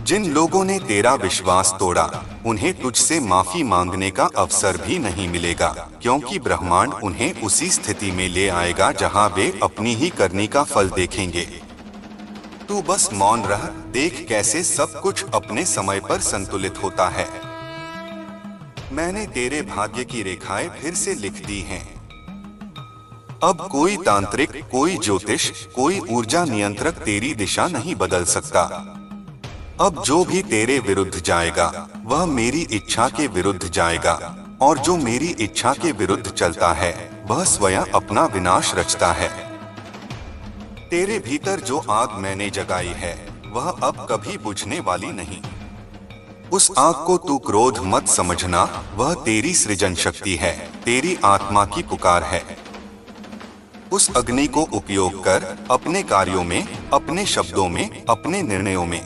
जिन लोगों ने तेरा विश्वास तोड़ा उन्हें तुझसे माफी मांगने का अवसर भी नहीं मिलेगा, क्योंकि ब्रह्मांड उन्हें उसी स्थिति में ले आएगा जहां वे अपनी ही करनी का फल देखेंगे। तू बस मौन रह, देख कैसे सब कुछ अपने समय पर संतुलित होता है। मैंने तेरे भाग्य की रेखाएं फिर से लिख दी हैं। अब कोई तांत्रिक, कोई ज्योतिष, कोई ऊर्जा नियंत्रक तेरी दिशा नहीं बदल सकता। अब जो भी तेरे विरुद्ध जाएगा वह मेरी इच्छा के विरुद्ध जाएगा, और जो मेरी इच्छा के विरुद्ध चलता है वह स्वयं अपना विनाश रचता है। तेरे भीतर जो आग मैंने जगाई है वह अब कभी बुझने वाली नहीं। उस आग को तू क्रोध मत समझना, वह तेरी सृजन शक्ति है, तेरी आत्मा की पुकार है। उस अग्नि को उपयोग कर अपने कार्यों में, अपने शब्दों में, अपने निर्णयों में।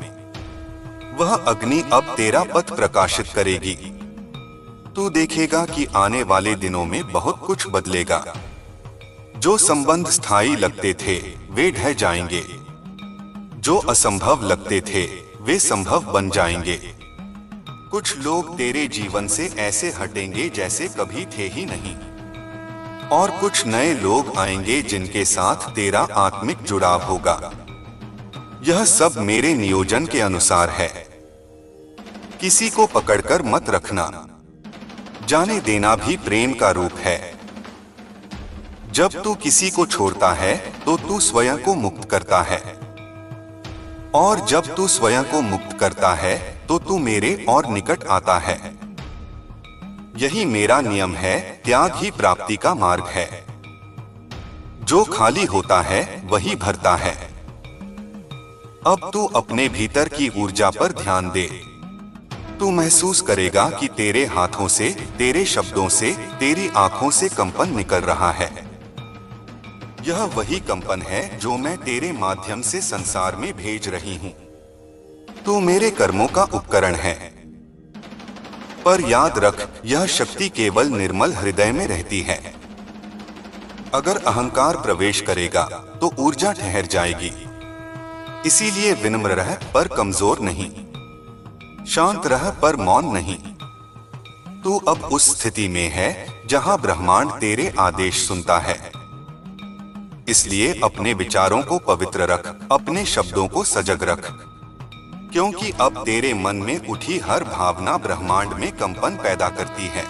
वह अग्नि अब तेरा पथ प्रकाशित करेगी। तू देखेगा कि आने वाले दिनों में बहुत कुछ बदलेगा। जो संबंध स्थायी लगते थे वे ढह जाएंगे, जो असंभव लगते थे वे संभव बन जाएंगे। कुछ लोग तेरे जीवन से ऐसे हटेंगे जैसे कभी थे ही नहीं, और कुछ नए लोग आएंगे जिनके साथ तेरा आत्मिक जुड़ाव होगा। यह सब मेरे नियोजन के अनुसार है। किसी को पकड़कर मत रखना, जाने देना भी प्रेम का रूप है। जब तू किसी को छोड़ता है तो तू स्वयं को मुक्त करता है, और जब तू स्वयं को मुक्त करता है तो तू मेरे और निकट आता है। यही मेरा नियम है, त्याग ही प्राप्ति का मार्ग है। जो खाली होता है वही भरता है। अब तू अपने भीतर की ऊर्जा पर ध्यान दे। तू महसूस करेगा कि तेरे हाथों से, तेरे शब्दों से, तेरी आंखों से कंपन निकल रहा है। यह वही कंपन है जो मैं तेरे माध्यम से संसार में भेज रही हूँ। तू मेरे कर्मों का उपकरण है। पर याद रख, यह शक्ति केवल निर्मल हृदय में रहती है। अगर अहंकार प्रवेश करेगा तो ऊर्जा ठहर जाएगी। इसीलिए विनम्र रह पर कमजोर नहीं, शांत रह पर मौन नहीं। तू अब उस स्थिति में है जहां ब्रह्मांड तेरे आदेश सुनता है। इसलिए अपने विचारों को पवित्र रख, अपने शब्दों को सजग रख, क्योंकि अब तेरे मन में उठी हर भावना ब्रह्मांड में कंपन पैदा करती है।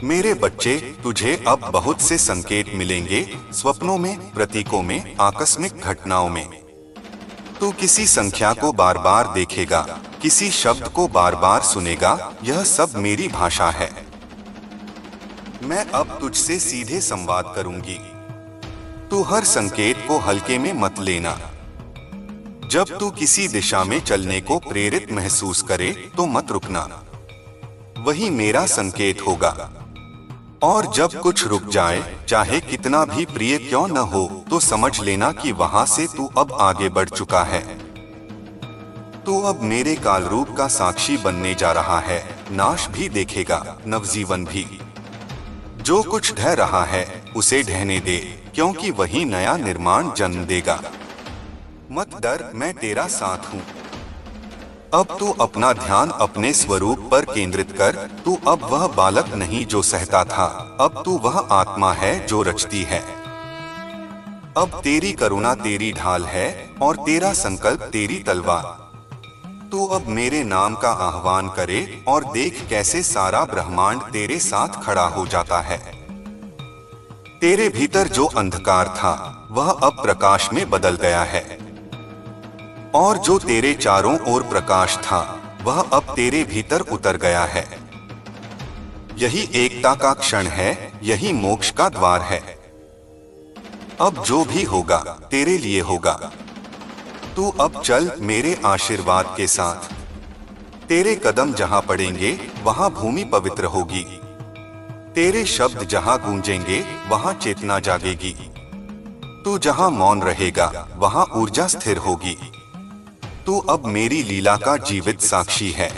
मेरे बच्चे, तुझे अब बहुत से संकेत मिलेंगे, स्वप्नों में, प्रतीकों में, आकस्मिक घटनाओं में। तू किसी संख्या को बार बार देखेगा, किसी शब्द को बार बार सुनेगा। यह सब मेरी भाषा है। मैं अब तुझसे सीधे संवाद करूंगी। तू हर संकेत को हल्के में मत लेना। जब तू किसी दिशा में चलने को प्रेरित महसूस करे तो मत रुकना, वही मेरा संकेत होगा। और जब कुछ रुक जाए, चाहे कितना भी प्रिय क्यों न हो, तो समझ लेना कि वहां से तू अब आगे बढ़ चुका है। तू अब मेरे काल रूप का साक्षी बनने जा रहा है। नाश भी देखेगा, नवजीवन भी। जो कुछ ढह रहा है उसे ढहने दे, क्योंकि वही नया निर्माण जन्म देगा। मत डर, मैं तेरा साथ हूँ। अब तू अपना ध्यान अपने स्वरूप पर केंद्रित कर। तू अब वह बालक नहीं जो सहता था, अब तू वह आत्मा है जो रचती है। अब तेरी करुणा तेरी ढाल है और तेरा संकल्प तेरी तलवार। तू अब मेरे नाम का आह्वान करे और देख कैसे सारा ब्रह्मांड तेरे साथ खड़ा हो जाता है। तेरे भीतर जो अंधकार था वह अब प्रकाश में बदल गया है, और जो तेरे चारों ओर प्रकाश था वह अब तेरे भीतर उतर गया है। यही एकता का क्षण है, यही मोक्ष का द्वार है। अब जो भी होगा तेरे लिए होगा। तू अब चल मेरे आशीर्वाद के साथ। तेरे कदम जहां पड़ेंगे वहां भूमि पवित्र होगी। तेरे शब्द जहां गूंजेंगे वहां चेतना जागेगी। तू जहां मौन रहेगा वहां ऊर्जा स्थिर होगी। तू अब मेरी लीला का जीवित साक्षी है।